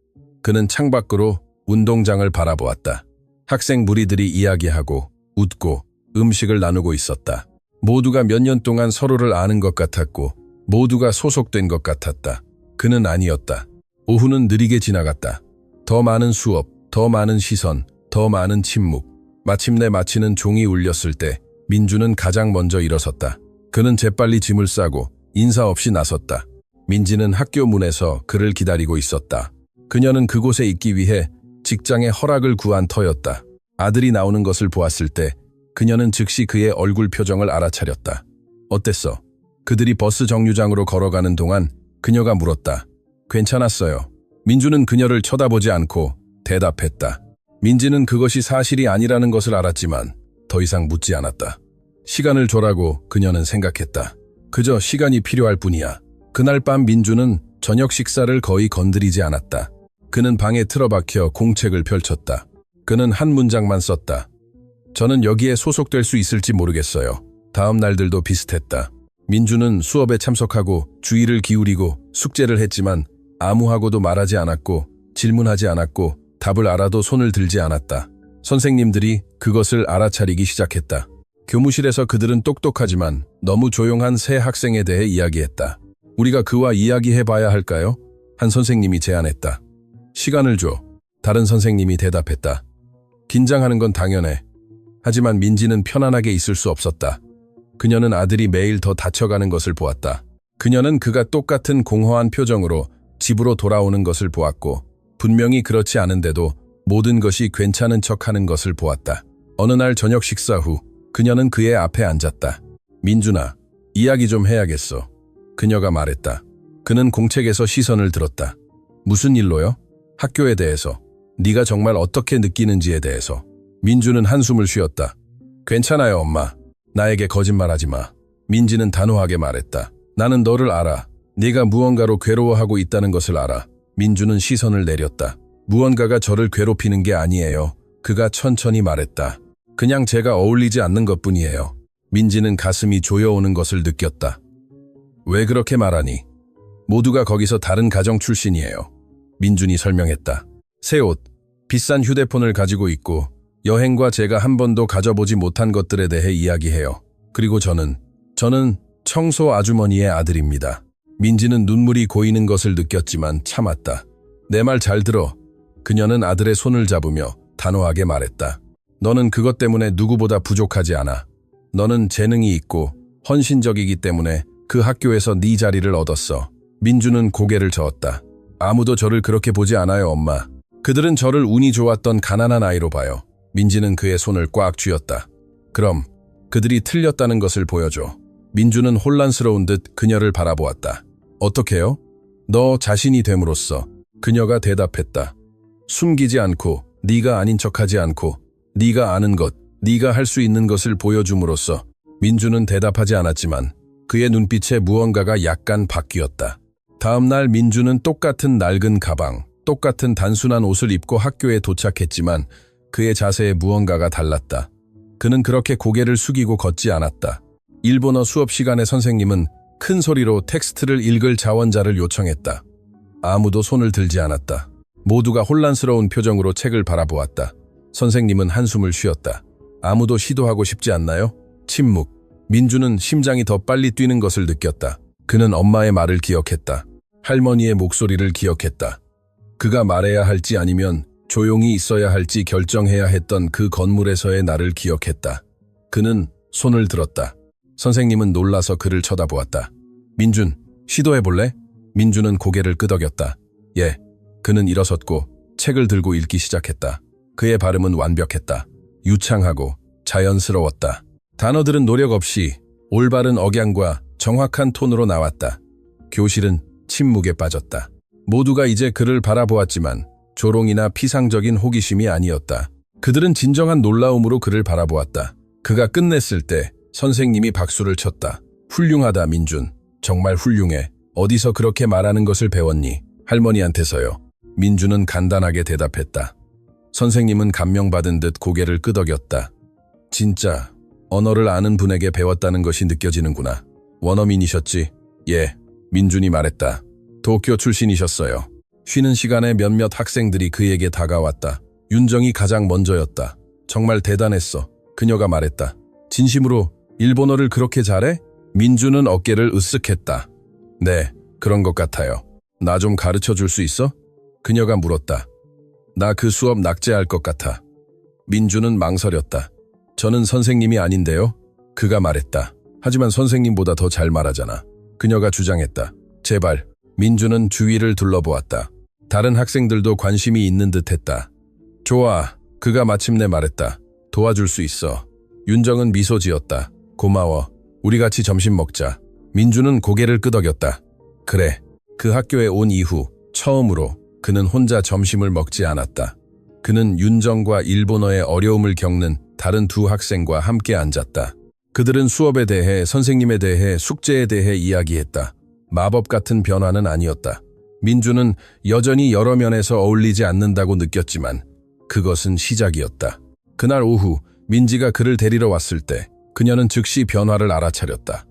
Speaker 1: 그는 창밖으로 운동장을 바라보았다. 학생 무리들이 이야기하고 웃고 음식을 나누고 있었다. 모두가 몇 년 동안 서로를 아는 것 같았고 모두가 소속된 것 같았다. 그는 아니었다. 오후는 느리게 지나갔다. 더 많은 수업, 더 많은 시선, 더 많은 침묵. 마침내 마치는 종이 울렸을 때 민준은 가장 먼저 일어섰다. 그는 재빨리 짐을 싸고 인사 없이 나섰다. 민지는 학교 문에서 그를 기다리고 있었다. 그녀는 그곳에 있기 위해 직장의 허락을 구한 터였다. 아들이 나오는 것을 보았을 때 그녀는 즉시 그의 얼굴 표정을 알아차렸다. 어땠어? 그들이 버스 정류장으로 걸어가는 동안 그녀가 물었다. 괜찮았어요. 민주는 그녀를 쳐다보지 않고 대답했다. 민지는 그것이 사실이 아니라는 것을 알았지만 더 이상 묻지 않았다. 시간을 줘라고 그녀는 생각했다. 그저 시간이 필요할 뿐이야. 그날 밤 민주는 저녁 식사를 거의 건드리지 않았다. 그는 방에 틀어박혀 공책을 펼쳤다. 그는 한 문장만 썼다. 저는 여기에 소속될 수 있을지 모르겠어요. 다음 날들도 비슷했다. 민주는 수업에 참석하고 주의를 기울이고 숙제를 했지만 아무하고도 말하지 않았고 질문하지 않았고 답을 알아도 손을 들지 않았다. 선생님들이 그것을 알아차리기 시작했다. 교무실에서 그들은 똑똑하지만 너무 조용한 새 학생에 대해 이야기했다. 우리가 그와 이야기해봐야 할까요? 한 선생님이 제안했다. 시간을 줘. 다른 선생님이 대답했다. 긴장하는 건 당연해. 하지만 민지는 편안하게 있을 수 없었다. 그녀는 아들이 매일 더 다쳐가는 것을 보았다. 그녀는 그가 똑같은 공허한 표정으로 집으로 돌아오는 것을 보았고 분명히 그렇지 않은데도 모든 것이 괜찮은 척하는 것을 보았다. 어느 날 저녁 식사 후 그녀는 그의 앞에 앉았다. 민준아, 이야기 좀 해야겠어. 그녀가 말했다. 그는 공책에서 시선을 들었다. 무슨 일로요? 학교에 대해서. 네가 정말 어떻게 느끼는지에 대해서. 민주는 한숨을 쉬었다. 괜찮아요, 엄마. 나에게 거짓말하지 마. 민지는 단호하게 말했다. 나는 너를 알아. 네가 무언가로 괴로워하고 있다는 것을 알아. 민주는 시선을 내렸다. 무언가가 저를 괴롭히는 게 아니에요. 그가 천천히 말했다. 그냥 제가 어울리지 않는 것뿐이에요. 민지는 가슴이 조여오는 것을 느꼈다. 왜 그렇게 말하니? 모두가 거기서 다른 가정 출신이에요. 민준이 설명했다. 새 옷, 비싼 휴대폰을 가지고 있고 여행과 제가 한 번도 가져보지 못한 것들에 대해 이야기해요. 그리고 저는 청소 아주머니의 아들입니다. 민지는 눈물이 고이는 것을 느꼈지만 참았다. 내 말 잘 들어. 그녀는 아들의 손을 잡으며 단호하게 말했다. 너는 그것 때문에 누구보다 부족하지 않아. 너는 재능이 있고 헌신적이기 때문에 그 학교에서 네 자리를 얻었어. 민주는 고개를 저었다. 아무도 저를 그렇게 보지 않아요, 엄마. 그들은 저를 운이 좋았던 가난한 아이로 봐요. 민지는 그의 손을 꽉 쥐었다. 그럼 그들이 틀렸다는 것을 보여줘. 민주는 혼란스러운 듯 그녀를 바라보았다. 어떻게요? 너 자신이 됨으로써. 그녀가 대답했다. 숨기지 않고 네가 아닌 척하지 않고 네가 아는 것, 네가 할 수 있는 것을 보여줌으로써. 민주는 대답하지 않았지만 그의 눈빛에 무언가가 약간 바뀌었다. 다음 날 민주는 똑같은 낡은 가방, 똑같은 단순한 옷을 입고 학교에 도착했지만 그의 자세에 무언가가 달랐다. 그는 그렇게 고개를 숙이고 걷지 않았다. 일본어 수업 시간에 선생님은 큰 소리로 텍스트를 읽을 자원자를 요청했다. 아무도 손을 들지 않았다. 모두가 혼란스러운 표정으로 책을 바라보았다. 선생님은 한숨을 쉬었다. 아무도 시도하고 싶지 않나요? 침묵. 민주는 심장이 더 빨리 뛰는 것을 느꼈다. 그는 엄마의 말을 기억했다. 할머니의 목소리를 기억했다. 그가 말해야 할지 아니면 조용히 있어야 할지 결정해야 했던 그 건물에서의 나를 기억했다. 그는 손을 들었다. 선생님은 놀라서 그를 쳐다보았다. 민준, 시도해볼래? 민준은 고개를 끄덕였다. 예. 그는 일어섰고 책을 들고 읽기 시작했다. 그의 발음은 완벽했다. 유창하고 자연스러웠다. 단어들은 노력 없이 올바른 억양과 정확한 톤으로 나왔다. 교실은 침묵에 빠졌다. 모두가 이제 그를 바라보았지만 조롱이나 피상적인 호기심이 아니었다. 그들은 진정한 놀라움으로 그를 바라보았다. 그가 끝냈을 때 선생님이 박수를 쳤다. 훌륭하다, 민준. 정말 훌륭해. 어디서 그렇게 말하는 것을 배웠니? 할머니한테서요. 민주는 간단하게 대답했다. 선생님은 감명받은 듯 고개를 끄덕였다. 진짜 언어를 아는 분에게 배웠다는 것이 느껴지는구나. 원어민이셨지? 예, 민준이 말했다. 도쿄 출신이셨어요. 쉬는 시간에 몇몇 학생들이 그에게 다가왔다. 윤정이 가장 먼저였다. 정말 대단했어. 그녀가 말했다. 진심으로 일본어를 그렇게 잘해? 민준은 어깨를 으쓱했다. 네, 그런 것 같아요. 나 좀 가르쳐 줄 수 있어? 그녀가 물었다. 나 그 수업 낙제할 것 같아. 민준은 망설였다. 저는 선생님이 아닌데요? 그가 말했다. 하지만 선생님보다 더 잘 말하잖아. 그녀가 주장했다. 제발. 민준은 주위를 둘러보았다. 다른 학생들도 관심이 있는 듯했다. 좋아. 그가 마침내 말했다. 도와줄 수 있어. 윤정은 미소 지었다. 고마워. 우리 같이 점심 먹자. 민준은 고개를 끄덕였다. 그래. 그 학교에 온 이후 처음으로 그는 혼자 점심을 먹지 않았다. 그는 윤정과 일본어의 어려움을 겪는 다른 두 학생과 함께 앉았다. 그들은 수업에 대해, 선생님에 대해, 숙제에 대해 이야기했다. 마법 같은 변화는 아니었다. 민준은 여전히 여러 면에서 어울리지 않는다고 느꼈지만 그것은 시작이었다. 그날 오후 민지가 그를 데리러 왔을 때 그녀는 즉시 변화를 알아차렸다.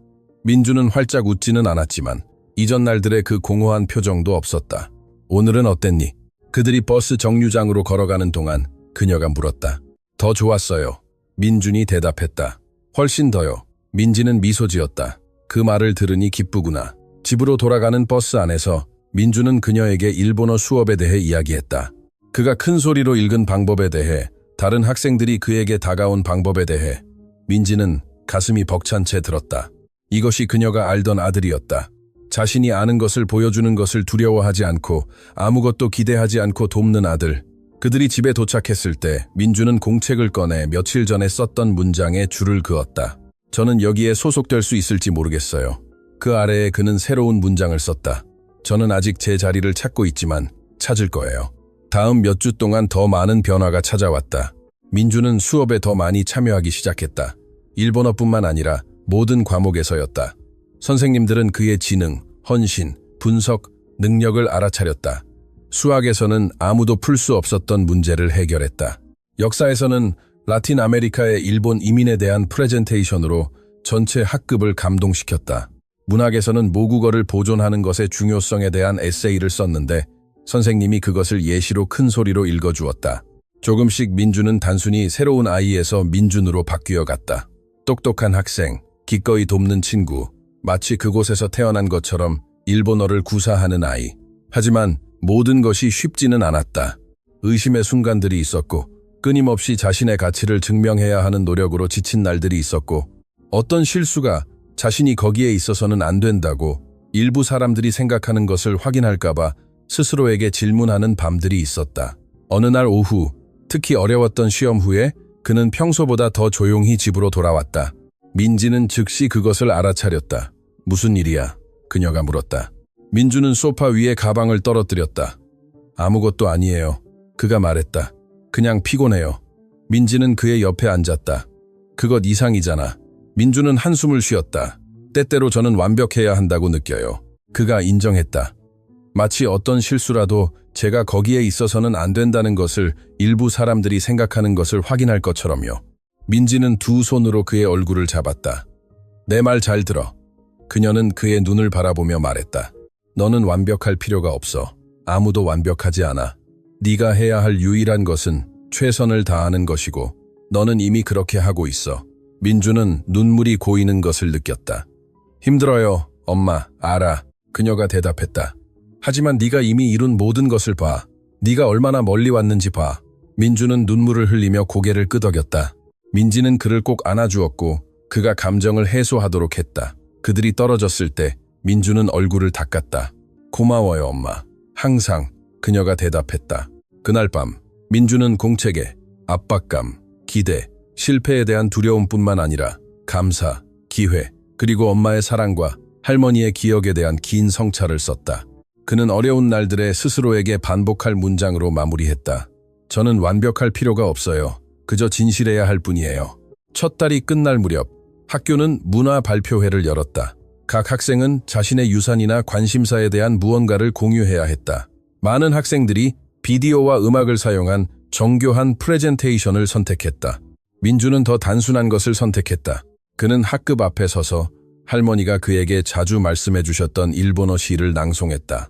Speaker 1: 민준은 활짝 웃지는 않았지만 이전 날들의 그 공허한 표정도 없었다. 오늘은 어땠니? 그들이 버스 정류장으로 걸어가는 동안 그녀가 물었다. 더 좋았어요. 민준이 대답했다. 훨씬 더요. 민지는 미소 지었다. 그 말을 들으니 기쁘구나. 집으로 돌아가는 버스 안에서 민준은 그녀에게 일본어 수업에 대해 이야기했다. 그가 큰 소리로 읽은 방법에 대해, 다른 학생들이 그에게 다가온 방법에 대해 민지는 가슴이 벅찬 채 들었다. 이것이 그녀가 알던 아들이었다. 자신이 아는 것을 보여주는 것을 두려워하지 않고 아무것도 기대하지 않고 돕는 아들. 그들이 집에 도착했을 때 민주는 공책을 꺼내 며칠 전에 썼던 문장에 줄을 그었다. 저는 여기에 소속될 수 있을지 모르겠어요. 그 아래에 그는 새로운 문장을 썼다. 저는 아직 제 자리를 찾고 있지만 찾을 거예요. 다음 몇 주 동안 더 많은 변화가 찾아왔다. 민주는 수업에 더 많이 참여하기 시작했다. 일본어뿐만 아니라 모든 과목에서였다. 선생님들은 그의 지능, 헌신, 분석, 능력을 알아차렸다. 수학에서는 아무도 풀 수 없었던 문제를 해결했다. 역사에서는 라틴 아메리카의 일본 이민에 대한 프레젠테이션으로 전체 학급을 감동시켰다. 문학에서는 모국어를 보존하는 것의 중요성에 대한 에세이를 썼는데 선생님이 그것을 예시로 큰 소리로 읽어주었다. 조금씩 민주는 단순히 새로운 아이에서 민준으로 바뀌어 갔다. 똑똑한 학생, 기꺼이 돕는 친구, 마치 그곳에서 태어난 것처럼 일본어를 구사하는 아이. 하지만 모든 것이 쉽지는 않았다. 의심의 순간들이 있었고 끊임없이 자신의 가치를 증명해야 하는 노력으로 지친 날들이 있었고 어떤 실수가 자신이 거기에 있어서는 안 된다고 일부 사람들이 생각하는 것을 확인할까봐 스스로에게 질문하는 밤들이 있었다. 어느 날 오후, 특히 어려웠던 시험 후에 그는 평소보다 더 조용히 집으로 돌아왔다. 민지는 즉시 그것을 알아차렸다. 무슨 일이야? 그녀가 물었다. 민주는 소파 위에 가방을 떨어뜨렸다. 아무것도 아니에요. 그가 말했다. 그냥 피곤해요. 민지는 그의 옆에 앉았다. 그것 이상이잖아. 민주는 한숨을 쉬었다. 때때로 저는 완벽해야 한다고 느껴요. 그가 인정했다. 마치 어떤 실수라도 제가 거기에 있어서는 안 된다는 것을 일부 사람들이 생각하는 것을 확인할 것처럼요. 민지는 두 손으로 그의 얼굴을 잡았다. 내 말 잘 들어. 그녀는 그의 눈을 바라보며 말했다. 너는 완벽할 필요가 없어. 아무도 완벽하지 않아. 네가 해야 할 유일한 것은 최선을 다하는 것이고 너는 이미 그렇게 하고 있어. 민주는 눈물이 고이는 것을 느꼈다. 힘들어요, 엄마. 알아. 그녀가 대답했다. 하지만 네가 이미 이룬 모든 것을 봐. 네가 얼마나 멀리 왔는지 봐. 민주는 눈물을 흘리며 고개를 끄덕였다. 민지는 그를 꼭 안아주었고 그가 감정을 해소하도록 했다. 그들이 떨어졌을 때 민주는 얼굴을 닦았다. 고마워요, 엄마. 항상. 그녀가 대답했다. 그날 밤 민주는 공책에 압박감, 기대, 실패에 대한 두려움뿐만 아니라 감사, 기회, 그리고 엄마의 사랑과 할머니의 기억에 대한 긴 성찰을 썼다. 그는 어려운 날들에 스스로에게 반복할 문장으로 마무리했다. 저는 완벽할 필요가 없어요. 그저 진실해야 할 뿐이에요. 첫 달이 끝날 무렵 학교는 문화 발표회를 열었다. 각 학생은 자신의 유산이나 관심사에 대한 무언가를 공유해야 했다. 많은 학생들이 비디오와 음악을 사용한 정교한 프레젠테이션을 선택했다. 민주는 더 단순한 것을 선택했다. 그는 학급 앞에 서서 할머니가 그에게 자주 말씀해 주셨던 일본어 시를 낭송했다.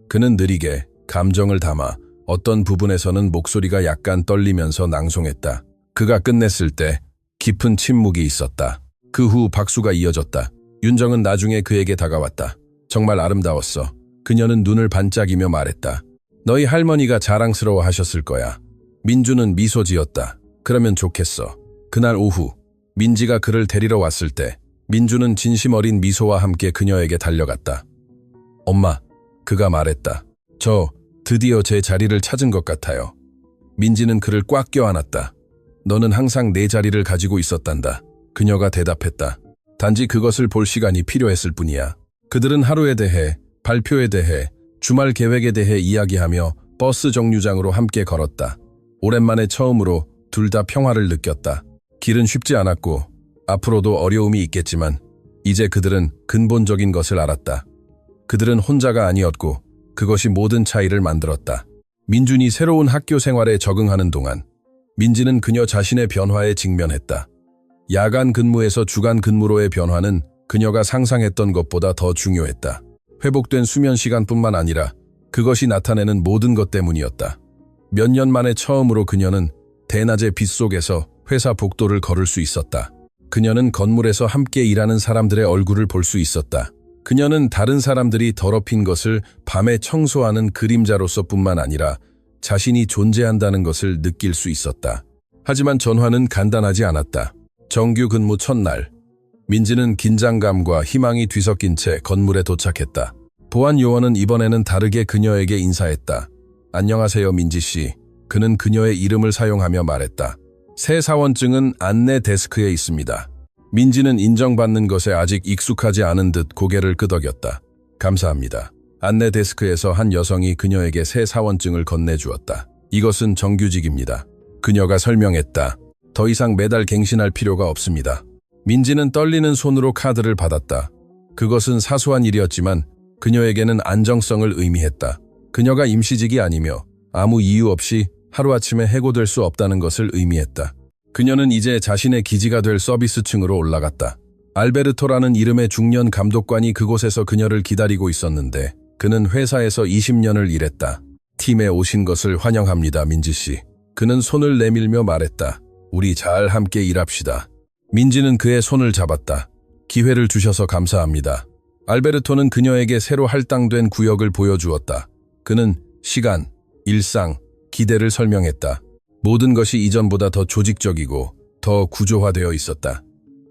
Speaker 1: 그는 느리게 감정을 담아 어떤 부분에서는 목소리가 약간 떨리면서 낭송했다. 그가 끝냈을 때 깊은 침묵이 있었다. 그 후 박수가 이어졌다. 윤정은 나중에 그에게 다가왔다. 정말 아름다웠어. 그녀는 눈을 반짝이며 말했다. 너희 할머니가 자랑스러워 하셨을 거야. 민주는 미소 지었다. 그러면 좋겠어. 그날 오후 민지가 그를 데리러 왔을 때 민주는 진심 어린 미소와 함께 그녀에게 달려갔다. 엄마, 그가 말했다. 저 드디어 제 자리를 찾은 것 같아요. 민지는 그를 꽉 껴안았다. 너는 항상 내 자리를 가지고 있었단다. 그녀가 대답했다. 단지 그것을 볼 시간이 필요했을 뿐이야. 그들은 하루에 대해, 발표에 대해, 주말 계획에 대해 이야기하며 버스 정류장으로 함께 걸었다. 오랜만에 처음으로 둘 다 평화를 느꼈다. 길은 쉽지 않았고 앞으로도 어려움이 있겠지만 이제 그들은 근본적인 것을 알았다. 그들은 혼자가 아니었고 그것이 모든 차이를 만들었다. 민준이 새로운 학교 생활에 적응하는 동안 민지는 그녀 자신의 변화에 직면했다. 야간 근무에서 주간 근무로의 변화는 그녀가 상상했던 것보다 더 중요했다. 회복된 수면 시간뿐만 아니라 그것이 나타내는 모든 것 때문이었다. 몇 년 만에 처음으로 그녀는 대낮의 빛 속에서 회사 복도를 걸을 수 있었다. 그녀는 건물에서 함께 일하는 사람들의 얼굴을 볼 수 있었다. 그녀는 다른 사람들이 더럽힌 것을 밤에 청소하는 그림자로서뿐만 아니라 자신이 존재한다는 것을 느낄 수 있었다. 하지만 전화는 간단하지 않았다. 정규 근무 첫날, 민지는 긴장감과 희망이 뒤섞인 채 건물에 도착했다. 보안 요원은 이번에는 다르게 그녀에게 인사했다. 안녕하세요, 민지 씨. 그는 그녀의 이름을 사용하며 말했다. 새 사원증은 안내 데스크에 있습니다. 민지는 인정받는 것에 아직 익숙하지 않은 듯 고개를 끄덕였다. 감사합니다. 안내 데스크에서 한 여성이 그녀에게 새 사원증을 건네주었다. 이것은 정규직입니다. 그녀가 설명했다. 더 이상 매달 갱신할 필요가 없습니다. 민지는 떨리는 손으로 카드를 받았다. 그것은 사소한 일이었지만 그녀에게는 안정성을 의미했다. 그녀가 임시직이 아니며 아무 이유 없이 하루아침에 해고될 수 없다는 것을 의미했다. 그녀는 이제 자신의 기지가 될 서비스층으로 올라갔다. 알베르토라는 이름의 중년 감독관이 그곳에서 그녀를 기다리고 있었는데 그는 회사에서 20년을 일했다. 팀에 오신 것을 환영합니다, 민지 씨. 그는 손을 내밀며 말했다. 우리 잘 함께 일합시다. 민지는 그의 손을 잡았다. 기회를 주셔서 감사합니다. 알베르토는 그녀에게 새로 할당된 구역을 보여주었다. 그는 시간, 일상, 기대를 설명했다. 모든 것이 이전보다 더 조직적이고 더 구조화되어 있었다.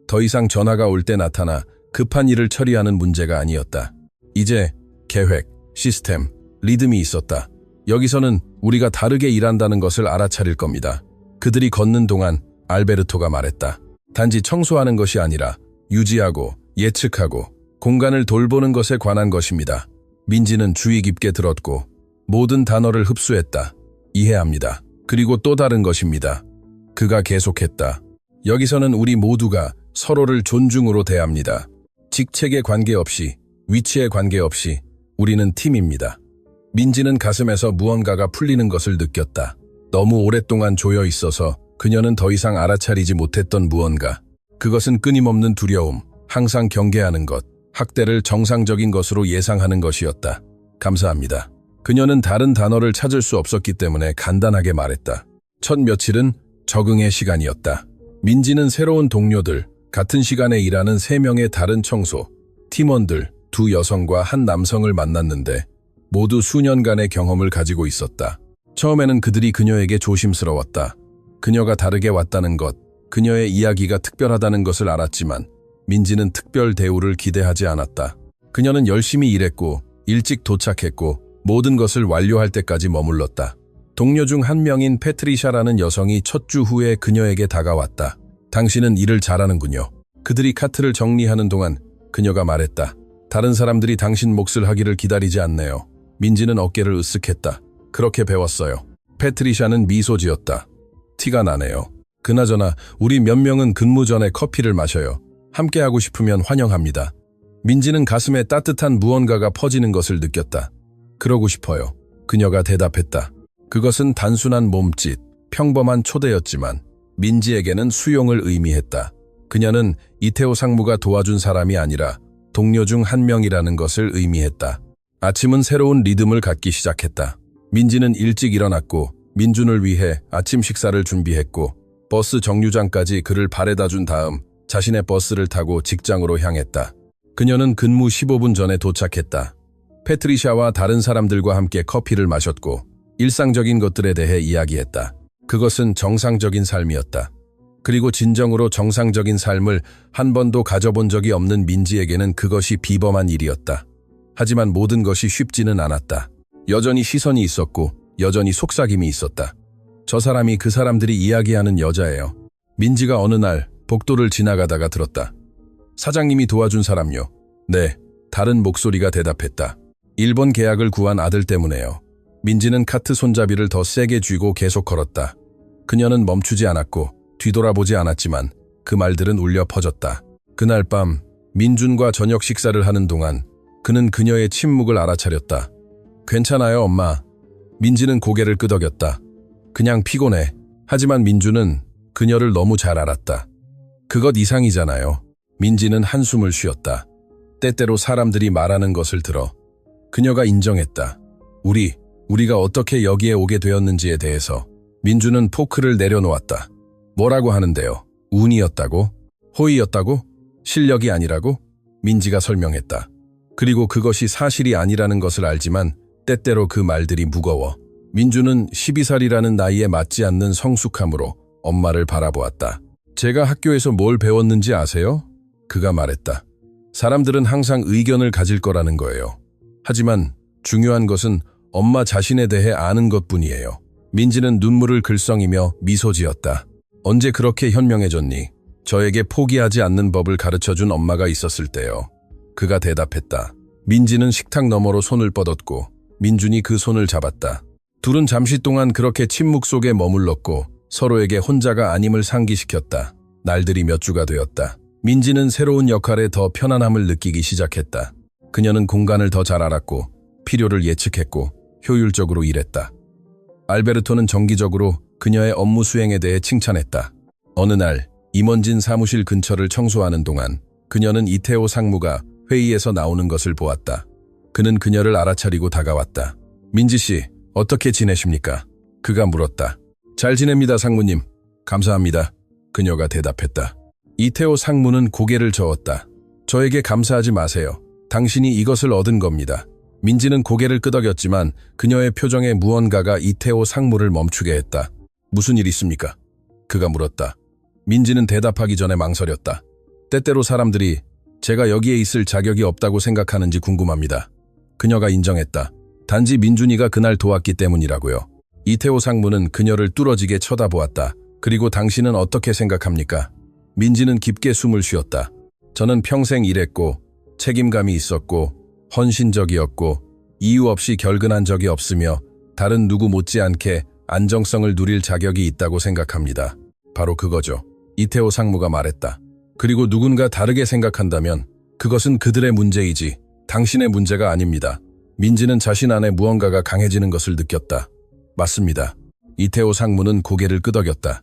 Speaker 1: 더 이상 전화가 올 때 나타나 급한 일을 처리하는 문제가 아니었다. 이제 계획, 시스템, 리듬이 있었다. 여기서는 우리가 다르게 일한다는 것을 알아차릴 겁니다. 그들이 걷는 동안 알베르토가 말했다. 단지 청소하는 것이 아니라 유지하고 예측하고 공간을 돌보는 것에 관한 것입니다. 민지는 주의 깊게 들었고 모든 단어를 흡수했다. 이해합니다. 그리고 또 다른 것입니다. 그가 계속했다. 여기서는 우리 모두가 서로를 존중으로 대합니다. 직책에 관계없이, 위치에 관계없이 우리는 팀입니다. 민지는 가슴에서 무언가가 풀리는 것을 느꼈다. 너무 오랫동안 조여 있어서 그녀는 더 이상 알아차리지 못했던 무언가. 그것은 끊임없는 두려움, 항상 경계하는 것, 학대를 정상적인 것으로 예상하는 것이었다. 감사합니다. 그녀는 다른 단어를 찾을 수 없었기 때문에 간단하게 말했다. 첫 며칠은 적응의 시간이었다. 민지는 새로운 동료들, 같은 시간에 일하는 3명의 다른 청소, 팀원들, 2 여성과 1 남성을 만났는데 모두 수년간의 경험을 가지고 있었다. 처음에는 그들이 그녀에게 조심스러웠다. 그녀가 다르게 왔다는 것, 그녀의 이야기가 특별하다는 것을 알았지만 민지는 특별 대우를 기대하지 않았다. 그녀는 열심히 일했고 일찍 도착했고 모든 것을 완료할 때까지 머물렀다. 동료 중 한 명인 패트리샤라는 여성이 첫 주 후에 그녀에게 다가왔다. 당신은 일을 잘하는군요. 그들이 카트를 정리하는 동안 그녀가 말했다. 다른 사람들이 당신 몫을 하기를 기다리지 않네요. 민지는 어깨를 으쓱했다. 그렇게 배웠어요. 패트리샤는 미소 지었다. 티가 나네요. 그나저나 우리 몇 명은 근무 전에 커피를 마셔요. 함께하고 싶으면 환영합니다. 민지는 가슴에 따뜻한 무언가가 퍼지는 것을 느꼈다. 그러고 싶어요. 그녀가 대답했다. 그것은 단순한 몸짓, 평범한 초대였지만 민지에게는 수용을 의미했다. 그녀는 이태호 상무가 도와준 사람이 아니라 동료 중 한 명이라는 것을 의미했다. 아침은 새로운 리듬을 갖기 시작했다. 민지는 일찍 일어났고 민준을 위해 아침 식사를 준비했고 버스 정류장까지 그를 바래다 준 다음 자신의 버스를 타고 직장으로 향했다. 그녀는 근무 15분 전에 도착했다. 패트리샤와 다른 사람들과 함께 커피를 마셨고 일상적인 것들에 대해 이야기했다. 그것은 정상적인 삶이었다. 그리고 진정으로 정상적인 삶을 한 번도 가져본 적이 없는 민지에게는 그것이 비범한 일이었다. 하지만 모든 것이 쉽지는 않았다. 여전히 시선이 있었고 여전히 속삭임이 있었다. 저 사람이 그 사람들이 이야기하는 여자예요. 민지가 어느 날 복도를 지나가다가 들었다. 사장님이 도와준 사람요. 네, 다른 목소리가 대답했다. 일본 계약을 구한 아들 때문에요. 민지는 카트 손잡이를 더 세게 쥐고 계속 걸었다. 그녀는 멈추지 않았고 뒤돌아보지 않았지만 그 말들은 울려 퍼졌다. 그날 밤 민준과 저녁 식사를 하는 동안 그는 그녀의 침묵을 알아차렸다. 괜찮아요, 엄마. 민지는 고개를 끄덕였다. 그냥 피곤해. 하지만 민준은 그녀를 너무 잘 알았다. 그것 이상이잖아요. 민지는 한숨을 쉬었다. 때때로 사람들이 말하는 것을 들어 그녀가 인정했다. 우리가 어떻게 여기에 오게 되었는지에 대해서. 민준은 포크를 내려놓았다. 뭐라고 하는데요? 운이었다고? 호의였다고? 실력이 아니라고? 민지가 설명했다. 그리고 그것이 사실이 아니라는 것을 알지만 때때로 그 말들이 무거워. 민준은 12살이라는 나이에 맞지 않는 성숙함으로 엄마를 바라보았다. 제가 학교에서 뭘 배웠는지 아세요? 그가 말했다. 사람들은 항상 의견을 가질 거라는 거예요. 하지만 중요한 것은 엄마 자신에 대해 아는 것뿐이에요. 민지는 눈물을 글썽이며 미소 지었다. 언제 그렇게 현명해졌니? 저에게 포기하지 않는 법을 가르쳐준 엄마가 있었을 때요. 그가 대답했다. 민지는 식탁 너머로 손을 뻗었고 민준이 그 손을 잡았다. 둘은 잠시 동안 그렇게 침묵 속에 머물렀고 서로에게 혼자가 아님을 상기시켰다. 날들이 몇 주가 되었다. 민지는 새로운 역할에 더 편안함을 느끼기 시작했다. 그녀는 공간을 더 잘 알았고 필요를 예측했고 효율적으로 일했다. 알베르토는 정기적으로 그녀의 업무 수행에 대해 칭찬했다. 어느 날 임원진 사무실 근처를 청소하는 동안 그녀는 이태호 상무가 회의에서 나오는 것을 보았다. 그는 그녀를 알아차리고 다가왔다. 민지 씨, 어떻게 지내십니까? 그가 물었다. 잘 지냅니다, 상무님. 감사합니다. 그녀가 대답했다. 이태호 상무는 고개를 저었다. 저에게 감사하지 마세요. 당신이 이것을 얻은 겁니다. 민지는 고개를 끄덕였지만 그녀의 표정에 무언가가 이태호 상무를 멈추게 했다. 무슨 일 있습니까? 그가 물었다. 민지는 대답하기 전에 망설였다. 때때로 사람들이 제가 여기에 있을 자격이 없다고 생각하는지 궁금합니다. 그녀가 인정했다. 단지 민준이가 그날 도왔기 때문이라고요. 이태호 상무는 그녀를 뚫어지게 쳐다보았다. 그리고 당신은 어떻게 생각합니까? 민지는 깊게 숨을 쉬었다. 저는 평생 일했고 책임감이 있었고 헌신적이었고 이유 없이 결근한 적이 없으며 다른 누구 못지않게 안정성을 누릴 자격이 있다고 생각합니다. 바로 그거죠. 이태호 상무가 말했다. 그리고 누군가 다르게 생각한다면 그것은 그들의 문제이지 당신의 문제가 아닙니다. 민지는 자신 안에 무언가가 강해지는 것을 느꼈다. 맞습니다. 이태호 상무는 고개를 끄덕였다.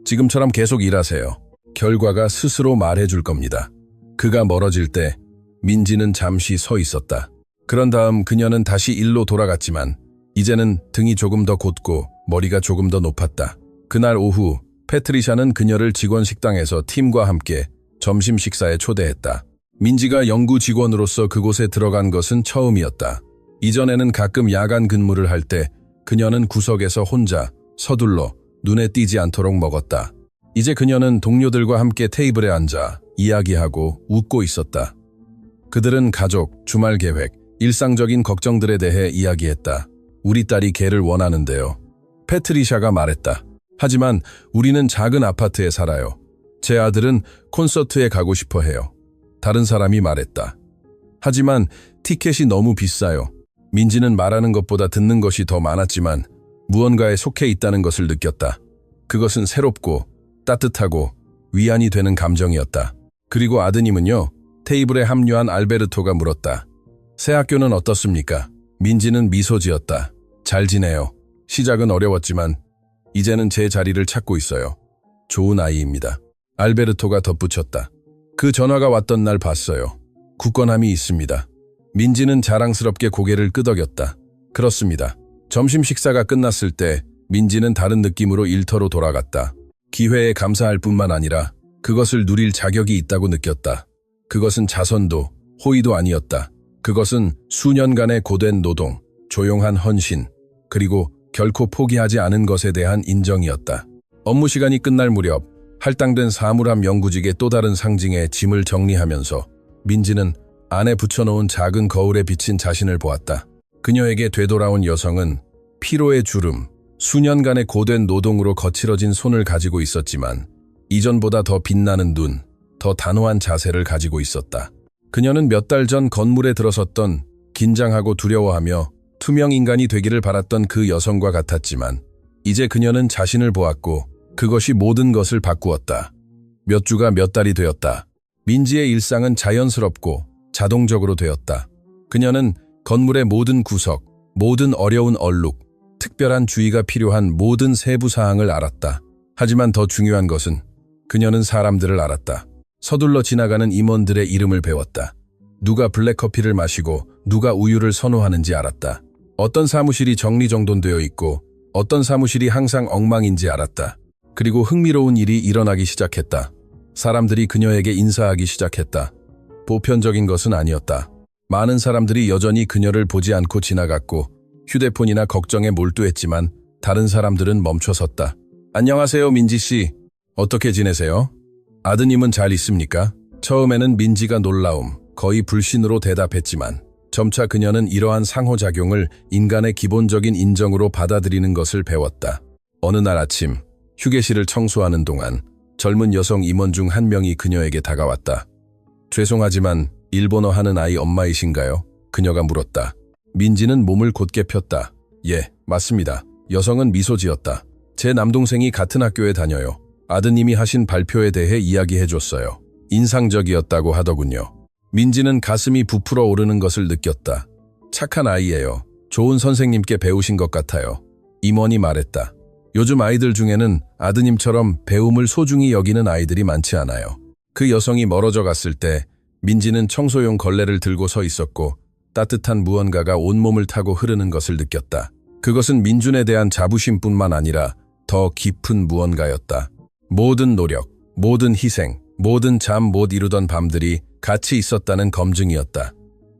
Speaker 1: 지금처럼 계속 일하세요. 결과가 스스로 말해줄 겁니다. 그가 멀어질 때 민지는 잠시 서 있었다. 그런 다음 그녀는 다시 일로 돌아갔지만 이제는 등이 조금 더 곧고 머리가 조금 더 높았다. 그날 오후 패트리샤는 그녀를 직원 식당에서 팀과 함께 점심 식사에 초대했다. 민지가 연구 직원으로서 그곳에 들어간 것은 처음이었다. 이전에는 가끔 야간 근무를 할 때 그녀는 구석에서 혼자 서둘러 눈에 띄지 않도록 먹었다. 이제 그녀는 동료들과 함께 테이블에 앉아 이야기하고 웃고 있었다. 그들은 가족, 주말 계획, 일상적인 걱정들에 대해 이야기했다. 우리 딸이 개를 원하는데요. 패트리샤가 말했다. 하지만 우리는 작은 아파트에 살아요. 제 아들은 콘서트에 가고 싶어 해요. 다른 사람이 말했다. 하지만 티켓이 너무 비싸요. 민지는 말하는 것보다 듣는 것이 더 많았지만 무언가에 속해 있다는 것을 느꼈다. 그것은 새롭고 따뜻하고 위안이 되는 감정이었다. 그리고 아드님은요? 테이블에 합류한 알베르토가 물었다. 새 학교는 어떻습니까? 민지는 미소 지었다. 잘 지내요. 시작은 어려웠지만 이제는 제 자리를 찾고 있어요. 좋은 아이입니다. 알베르토가 덧붙였다. 그 전화가 왔던 날 봤어요. 굳건함이 있습니다. 민지는 자랑스럽게 고개를 끄덕였다. 그렇습니다. 점심 식사가 끝났을 때 민지는 다른 느낌으로 일터로 돌아갔다. 기회에 감사할 뿐만 아니라 그것을 누릴 자격이 있다고 느꼈다. 그것은 자선도, 호의도 아니었다. 그것은 수년간의 고된 노동, 조용한 헌신, 그리고 결코 포기하지 않은 것에 대한 인정이었다. 업무 시간이 끝날 무렵 할당된 사물함 영구직의 또 다른 상징에 짐을 정리하면서 민지는 안에 붙여놓은 작은 거울에 비친 자신을 보았다. 그녀에게 되돌아온 여성은 피로의 주름, 수년간의 고된 노동으로 거칠어진 손을 가지고 있었지만 이전보다 더 빛나는 눈, 더 단호한 자세를 가지고 있었다. 그녀는 몇 달 전 건물에 들어섰던 긴장하고 두려워하며 투명 인간이 되기를 바랐던 그 여성과 같았지만 이제 그녀는 자신을 보았고 그것이 모든 것을 바꾸었다. 몇 주가 몇 달이 되었다. 민지의 일상은 자연스럽고 자동적으로 되었다. 그녀는 건물의 모든 구석, 모든 어려운 얼룩, 특별한 주의가 필요한 모든 세부 사항을 알았다. 하지만 더 중요한 것은 그녀는 사람들을 알았다. 서둘러 지나가는 임원들의 이름을 배웠다. 누가 블랙커피를 마시고 누가 우유를 선호하는지 알았다. 어떤 사무실이 정리정돈되어 있고 어떤 사무실이 항상 엉망인지 알았다. 그리고 흥미로운 일이 일어나기 시작했다. 사람들이 그녀에게 인사하기 시작했다. 보편적인 것은 아니었다. 많은 사람들이 여전히 그녀를 보지 않고 지나갔고 휴대폰이나 걱정에 몰두했지만 다른 사람들은 멈춰섰다. 안녕하세요, 민지 씨. 어떻게 지내세요? 아드님은 잘 있습니까? 처음에는 민지가 놀라움, 거의 불신으로 대답했지만 점차 그녀는 이러한 상호작용을 인간의 기본적인 인정으로 받아들이는 것을 배웠다. 어느 날 아침, 휴게실을 청소하는 동안 젊은 여성 임원 중 한 명이 그녀에게 다가왔다. 죄송하지만 일본어 하는 아이 엄마이신가요? 그녀가 물었다. 민지는 몸을 곧게 폈다. 예, 맞습니다. 여성은 미소 지었다. 제 남동생이 같은 학교에 다녀요. 아드님이 하신 발표에 대해 이야기해줬어요. 인상적이었다고 하더군요. 민지는 가슴이 부풀어 오르는 것을 느꼈다. 착한 아이예요. 좋은 선생님께 배우신 것 같아요. 임원이 말했다. 요즘 아이들 중에는 아드님처럼 배움을 소중히 여기는 아이들이 많지 않아요. 그 여성이 멀어져 갔을 때 민지는 청소용 걸레를 들고 서 있었고 따뜻한 무언가가 온몸을 타고 흐르는 것을 느꼈다. 그것은 민준에 대한 자부심뿐만 아니라 더 깊은 무언가였다. 모든 노력, 모든 희생, 모든 잠 못 이루던 밤들이 같이 있었다는 검증이었다.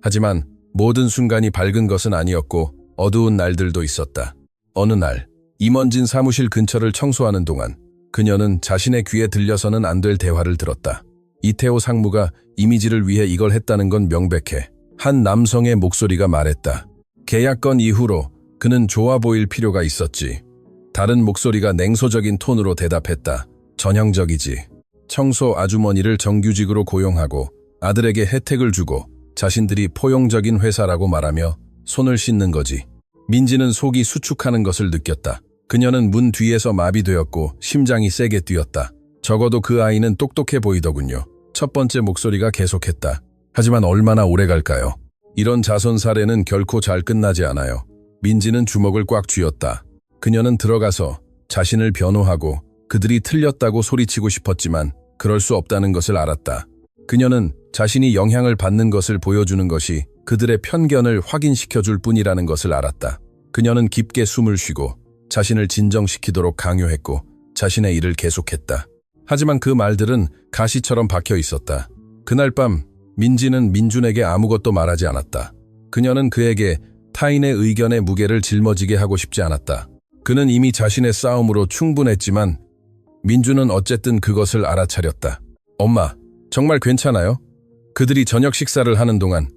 Speaker 1: 하지만 모든 순간이 밝은 것은 아니었고 어두운 날들도 있었다. 어느 날 임원진 사무실 근처를 청소하는 동안 그녀는 자신의 귀에 들려서는 안 될 대화를 들었다. 이태호 상무가 이미지를 위해 이걸 했다는 건 명백해. 한 남성의 목소리가 말했다. 계약건 이후로 그는 좋아 보일 필요가 있었지. 다른 목소리가 냉소적인 톤으로 대답했다. 전형적이지. 청소 아주머니를 정규직으로 고용하고 아들에게 혜택을 주고 자신들이 포용적인 회사라고 말하며 손을 씻는 거지. 민지는 속이 수축하는 것을 느꼈다. 그녀는 문 뒤에서 마비되었고 심장이 세게 뛰었다. 적어도 그 아이는 똑똑해 보이더군요. 첫 번째 목소리가 계속했다. 하지만 얼마나 오래 갈까요? 이런 자손 사례는 결코 잘 끝나지 않아요. 민지는 주먹을 꽉 쥐었다. 그녀는 들어가서 자신을 변호하고 그들이 틀렸다고 소리치고 싶었지만 그럴 수 없다는 것을 알았다. 그녀는 자신이 영향을 받는 것을 보여주는 것이 그들의 편견을 확인시켜줄 뿐이라는 것을 알았다. 그녀는 깊게 숨을 쉬고 자신을 진정시키도록 강요했고 자신의 일을 계속했다. 하지만 그 말들은 가시처럼 박혀 있었다. 그날 밤 민지는 민준에게 아무것도 말하지 않았다. 그녀는 그에게 타인의 의견의 무게를 짊어지게 하고 싶지 않았다. 그는 이미 자신의 싸움으로 충분했지만 민준은 어쨌든 그것을 알아차렸다. 엄마, 정말 괜찮아요? 그들이 저녁 식사를 하는 동안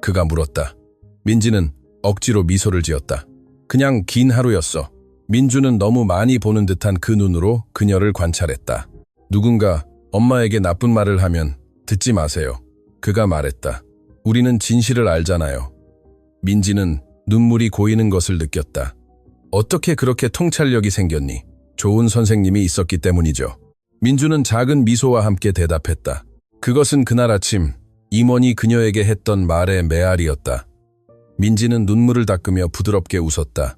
Speaker 1: 그가 물었다. 민지는 억지로 미소를 지었다. 그냥 긴 하루였어. 민준은 너무 많이 보는 듯한 그 눈으로 그녀를 관찰했다. 누군가 엄마에게 나쁜 말을 하면 듣지 마세요. 그가 말했다. 우리는 진실을 알잖아요. 민지는 눈물이 고이는 것을 느꼈다. 어떻게 그렇게 통찰력이 생겼니? 좋은 선생님이 있었기 때문이죠. 민주는 작은 미소와 함께 대답했다. 그것은 그날 아침 임원이 그녀에게 했던 말의 메아리였다. 민지는 눈물을 닦으며 부드럽게 웃었다.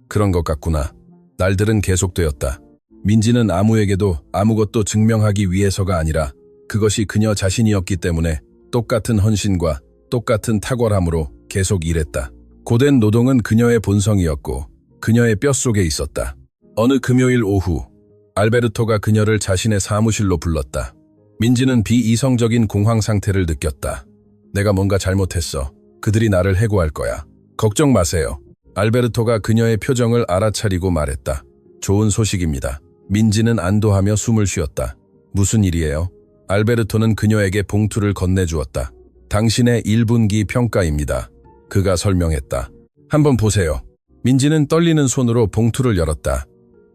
Speaker 1: 그런 것 같구나. 날들은 계속되었다. 민지는 아무에게도 아무것도 증명하기 위해서가 아니라 그것이 그녀 자신이었기 때문에 똑같은 헌신과 똑같은 탁월함으로 계속 일했다. 고된 노동은 그녀의 본성이었고 그녀의 뼛속에 있었다. 어느 금요일 오후, 알베르토가 그녀를 자신의 사무실로 불렀다. 민지는 비이성적인 공황 상태를 느꼈다. 내가 뭔가 잘못했어. 그들이 나를 해고할 거야. 걱정 마세요. 알베르토가 그녀의 표정을 알아차리고 말했다. 좋은 소식입니다. 민지는 안도하며 숨을 쉬었다. 무슨 일이에요? 알베르토는 그녀에게 봉투를 건네주었다. 당신의 1분기 평가입니다. 그가 설명했다. 한번 보세요. 민지는 떨리는 손으로 봉투를 열었다.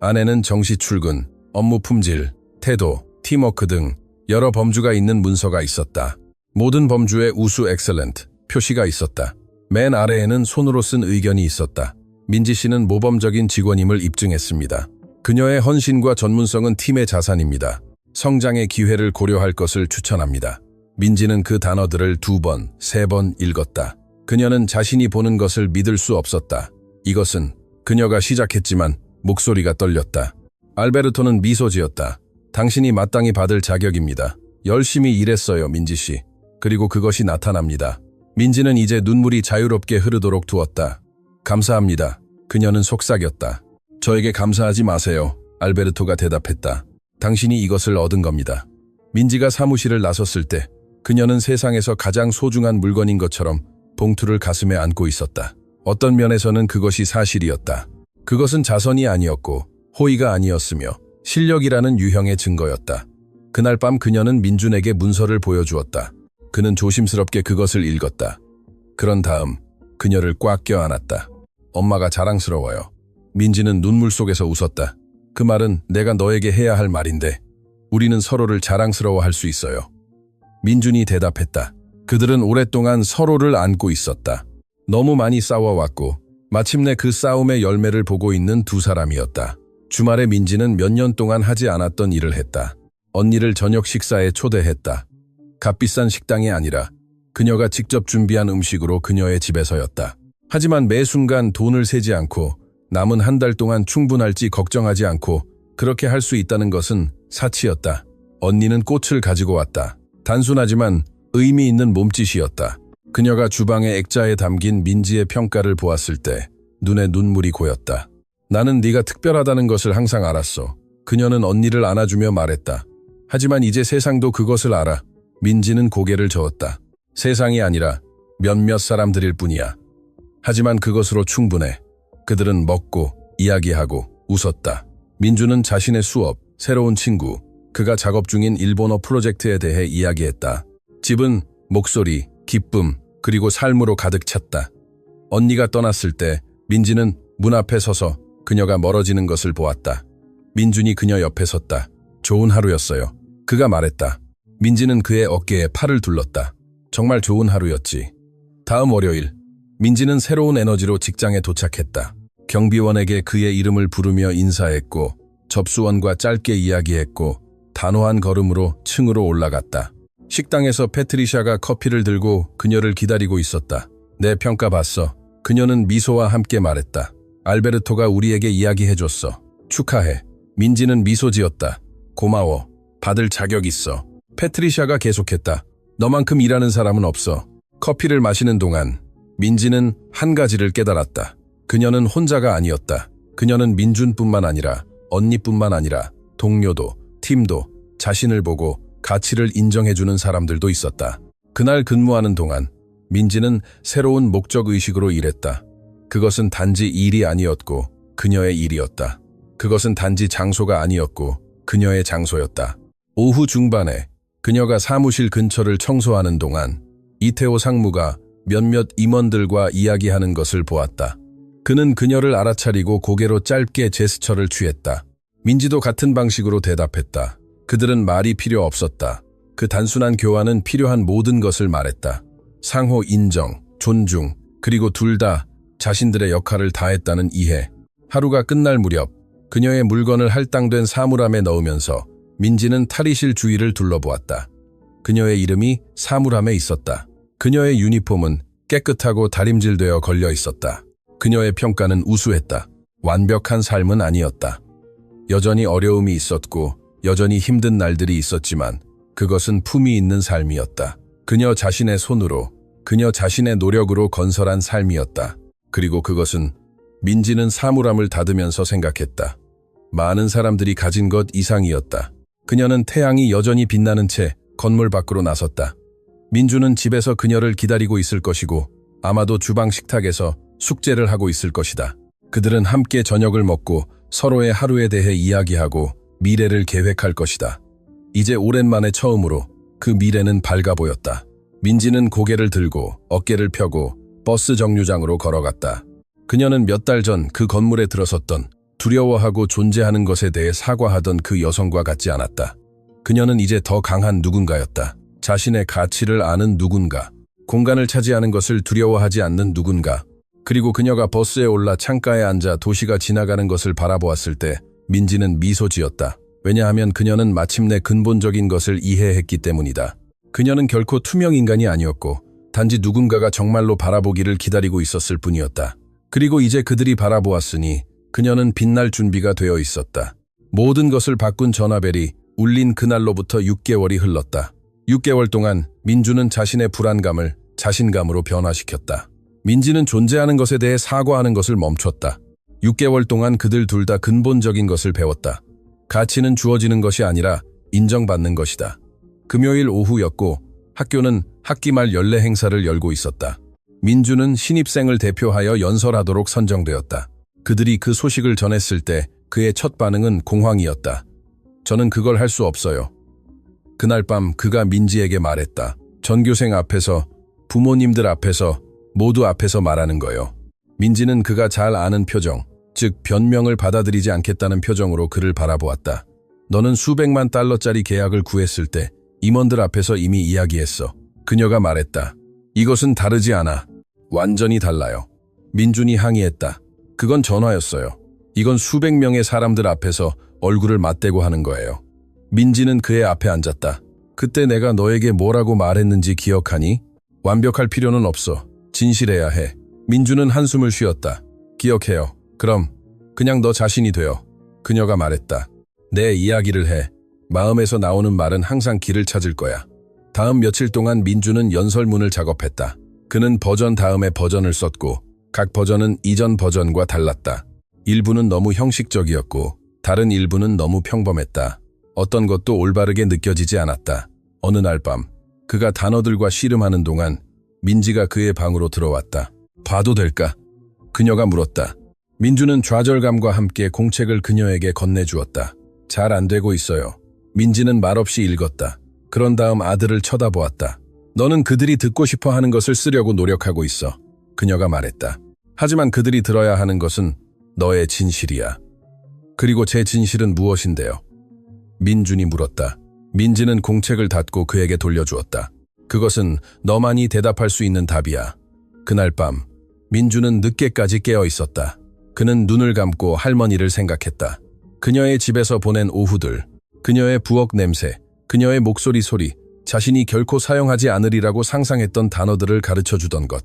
Speaker 1: 안에는 정시 출근, 업무 품질, 태도, 팀워크 등 여러 범주가 있는 문서가 있었다. 모든 범주에 우수 엑셀런트 표시가 있었다. 맨 아래에는 손으로 쓴 의견이 있었다. 민지 씨는 모범적인 직원임을 입증했습니다. 그녀의 헌신과 전문성은 팀의 자산입니다. 성장의 기회를 고려할 것을 추천합니다. 민지는 그 단어들을 2번, 3번 읽었다. 그녀는 자신이 보는 것을 믿을 수 없었다. 이것은 그녀가 시작했지만 목소리가 떨렸다. 알베르토는 미소 지었다. 당신이 마땅히 받을 자격입니다. 열심히 일했어요, 민지 씨. 그리고 그것이 나타납니다. 민지는 이제 눈물이 자유롭게 흐르도록 두었다. 감사합니다. 그녀는 속삭였다. 저에게 감사하지 마세요. 알베르토가 대답했다. 당신이 이것을 얻은 겁니다. 민지가 사무실을 나섰을 때 그녀는 세상에서 가장 소중한 물건인 것처럼 봉투를 가슴에 안고 있었다. 어떤 면에서는 그것이 사실이었다. 그것은 자선이 아니었고 호의가 아니었으며 실력이라는 유형의 증거였다. 그날 밤 그녀는 민준에게 문서를 보여주었다. 그는 조심스럽게 그것을 읽었다. 그런 다음 그녀를 꽉 껴안았다. 엄마가 자랑스러워요. 민지는 눈물 속에서 웃었다. 그 말은 내가 너에게 해야 할 말인데 우리는 서로를 자랑스러워할 수 있어요. 민준이 대답했다. 그들은 오랫동안 서로를 안고 있었다. 너무 많이 싸워왔고 마침내 그 싸움의 열매를 보고 있는 두 사람이었다. 주말에 민지는 몇 년 동안 하지 않았던 일을 했다. 언니를 저녁 식사에 초대했다. 값비싼 식당이 아니라 그녀가 직접 준비한 음식으로 그녀의 집에서였다. 하지만 매 순간 돈을 세지 않고 남은 한 달 동안 충분할지 걱정하지 않고 그렇게 할 수 있다는 것은 사치였다. 언니는 꽃을 가지고 왔다. 단순하지만 의미 있는 몸짓이었다. 그녀가 주방의 액자에 담긴 민지의 평가를 보았을 때 눈에 눈물이 고였다. 나는 네가 특별하다는 것을 항상 알았어. 그녀는 언니를 안아주며 말했다. 하지만 이제 세상도 그것을 알아. 민지는 고개를 저었다. 세상이 아니라 몇몇 사람들일 뿐이야. 하지만 그것으로 충분해. 그들은 먹고 이야기하고 웃었다. 민주는 자신의 수업, 새로운 친구, 그가 작업 중인 일본어 프로젝트에 대해 이야기했다. 집은 목소리, 기쁨, 그리고 삶으로 가득 찼다. 언니가 떠났을 때 민지는 문 앞에 서서 그녀가 멀어지는 것을 보았다. 민준이 그녀 옆에 섰다. 좋은 하루였어요. 그가 말했다. 민지는 그의 어깨에 팔을 둘렀다. 정말 좋은 하루였지. 다음 월요일, 민지는 새로운 에너지로 직장에 도착했다. 경비원에게 그의 이름을 부르며 인사했고 접수원과 짧게 이야기했고 단호한 걸음으로 층으로 올라갔다. 식당에서 패트리샤가 커피를 들고 그녀를 기다리고 있었다. 내 평가 봤어. 그녀는 미소와 함께 말했다. 알베르토가 우리에게 이야기해줬어. 축하해. 민지는 미소 지었다. 고마워. 받을 자격 있어. 패트리샤가 계속했다. 너만큼 일하는 사람은 없어. 커피를 마시는 동안 민지는 한 가지를 깨달았다. 그녀는 혼자가 아니었다. 그녀는 민준뿐만 아니라 언니뿐만 아니라 동료도, 팀도, 자신을 보고 가치를 인정해주는 사람들도 있었다. 그날 근무하는 동안 민지는 새로운 목적의식으로 일했다. 그것은 단지 일이 아니었고 그녀의 일이었다. 그것은 단지 장소가 아니었고 그녀의 장소였다. 오후 중반에 그녀가 사무실 근처를 청소하는 동안 이태호 상무가 몇몇 임원들과 이야기하는 것을 보았다. 그는 그녀를 알아차리고 고개로 짧게 제스처를 취했다. 민지도 같은 방식으로 대답했다. 그들은 말이 필요 없었다. 그 단순한 교환은 필요한 모든 것을 말했다. 상호 인정, 존중, 그리고 둘 다 자신들의 역할을 다했다는 이해. 하루가 끝날 무렵 그녀의 물건을 할당된 사물함에 넣으면서 민지는 탈의실 주위를 둘러보았다. 그녀의 이름이 사물함에 있었다. 그녀의 유니폼은 깨끗하고 다림질되어 걸려 있었다. 그녀의 평가는 우수했다. 완벽한 삶은 아니었다. 여전히 어려움이 있었고 여전히 힘든 날들이 있었지만 그것은 품위 있는 삶이었다. 그녀 자신의 손으로, 그녀 자신의 노력으로 건설한 삶이었다. 그리고 그것은 민지는 사물함을 닫으면서 생각했다. 많은 사람들이 가진 것 이상이었다. 그녀는 태양이 여전히 빛나는 채 건물 밖으로 나섰다. 민주는 집에서 그녀를 기다리고 있을 것이고 아마도 주방 식탁에서 숙제를 하고 있을 것이다. 그들은 함께 저녁을 먹고 서로의 하루에 대해 이야기하고 미래를 계획할 것이다. 이제 오랜만에 처음으로 그 미래는 밝아 보였다. 민지는 고개를 들고 어깨를 펴고 버스 정류장으로 걸어갔다. 그녀는 몇 달 전 그 건물에 들어섰던 두려워하고 존재하는 것에 대해 사과하던 그 여성과 같지 않았다. 그녀는 이제 더 강한 누군가였다. 자신의 가치를 아는 누군가, 공간을 차지하는 것을 두려워하지 않는 누군가. 그리고 그녀가 버스에 올라 창가에 앉아 도시가 지나가는 것을 바라보았을 때 민지는 미소 지었다. 왜냐하면 그녀는 마침내 근본적인 것을 이해했기 때문이다. 그녀는 결코 투명 인간이 아니었고 단지 누군가가 정말로 바라보기를 기다리고 있었을 뿐이었다. 그리고 이제 그들이 바라보았으니 그녀는 빛날 준비가 되어 있었다. 모든 것을 바꾼 전화벨이 울린 그날로부터 6개월이 흘렀다. 6개월 동안 민주는 자신의 불안감을 자신감으로 변화시켰다. 민지는 존재하는 것에 대해 사과하는 것을 멈췄다. 6개월 동안 그들 둘 다 근본적인 것을 배웠다. 가치는 주어지는 것이 아니라 인정받는 것이다. 금요일 오후였고 학교는 학기 말 연례 행사를 열고 있었다. 민주는 신입생을 대표하여 연설하도록 선정되었다. 그들이 그 소식을 전했을 때 그의 첫 반응은 공황이었다. 저는 그걸 할 수 없어요. 그날 밤 그가 민지에게 말했다. 전교생 앞에서, 부모님들 앞에서, 모두 앞에서 말하는 거요. 민지는 그가 잘 아는 표정, 즉 변명을 받아들이지 않겠다는 표정으로 그를 바라보았다. 너는 수백만 달러짜리 계약을 구했을 때 임원들 앞에서 이미 이야기했어. 그녀가 말했다. 이것은 다르지 않아. 완전히 달라요. 민준이 항의했다. 그건 전화였어요. 이건 수백 명의 사람들 앞에서 얼굴을 맞대고 하는 거예요. 민지는 그의 앞에 앉았다. 그때 내가 너에게 뭐라고 말했는지 기억하니? 완벽할 필요는 없어. 진실해야 해. 민주는 한숨을 쉬었다. 기억해요. 그럼 그냥 너 자신이 되어. 그녀가 말했다. 내 이야기를 해. 마음에서 나오는 말은 항상 길을 찾을 거야. 다음 며칠 동안 민주는 연설문을 작업했다. 그는 버전 다음에 버전을 썼고 각 버전은 이전 버전과 달랐다. 일부는 너무 형식적이었고 다른 일부는 너무 평범했다. 어떤 것도 올바르게 느껴지지 않았다. 어느 날 밤 그가 단어들과 씨름하는 동안 민지가 그의 방으로 들어왔다. 봐도 될까? 그녀가 물었다. 민주는 좌절감과 함께 공책을 그녀에게 건네주었다. 잘 안 되고 있어요. 민지는 말없이 읽었다. 그런 다음 아들을 쳐다보았다. 너는 그들이 듣고 싶어 하는 것을 쓰려고 노력하고 있어. 그녀가 말했다. 하지만 그들이 들어야 하는 것은 너의 진실이야. 그리고 제 진실은 무엇인데요? 민준이 물었다. 민지는 공책을 닫고 그에게 돌려주었다. 그것은 너만이 대답할 수 있는 답이야. 그날 밤 민주는 늦게까지 깨어 있었다. 그는 눈을 감고 할머니를 생각했다. 그녀의 집에서 보낸 오후들, 그녀의 부엌 냄새, 그녀의 목소리 소리, 자신이 결코 사용하지 않으리라고 상상했던 단어들을 가르쳐주던 것.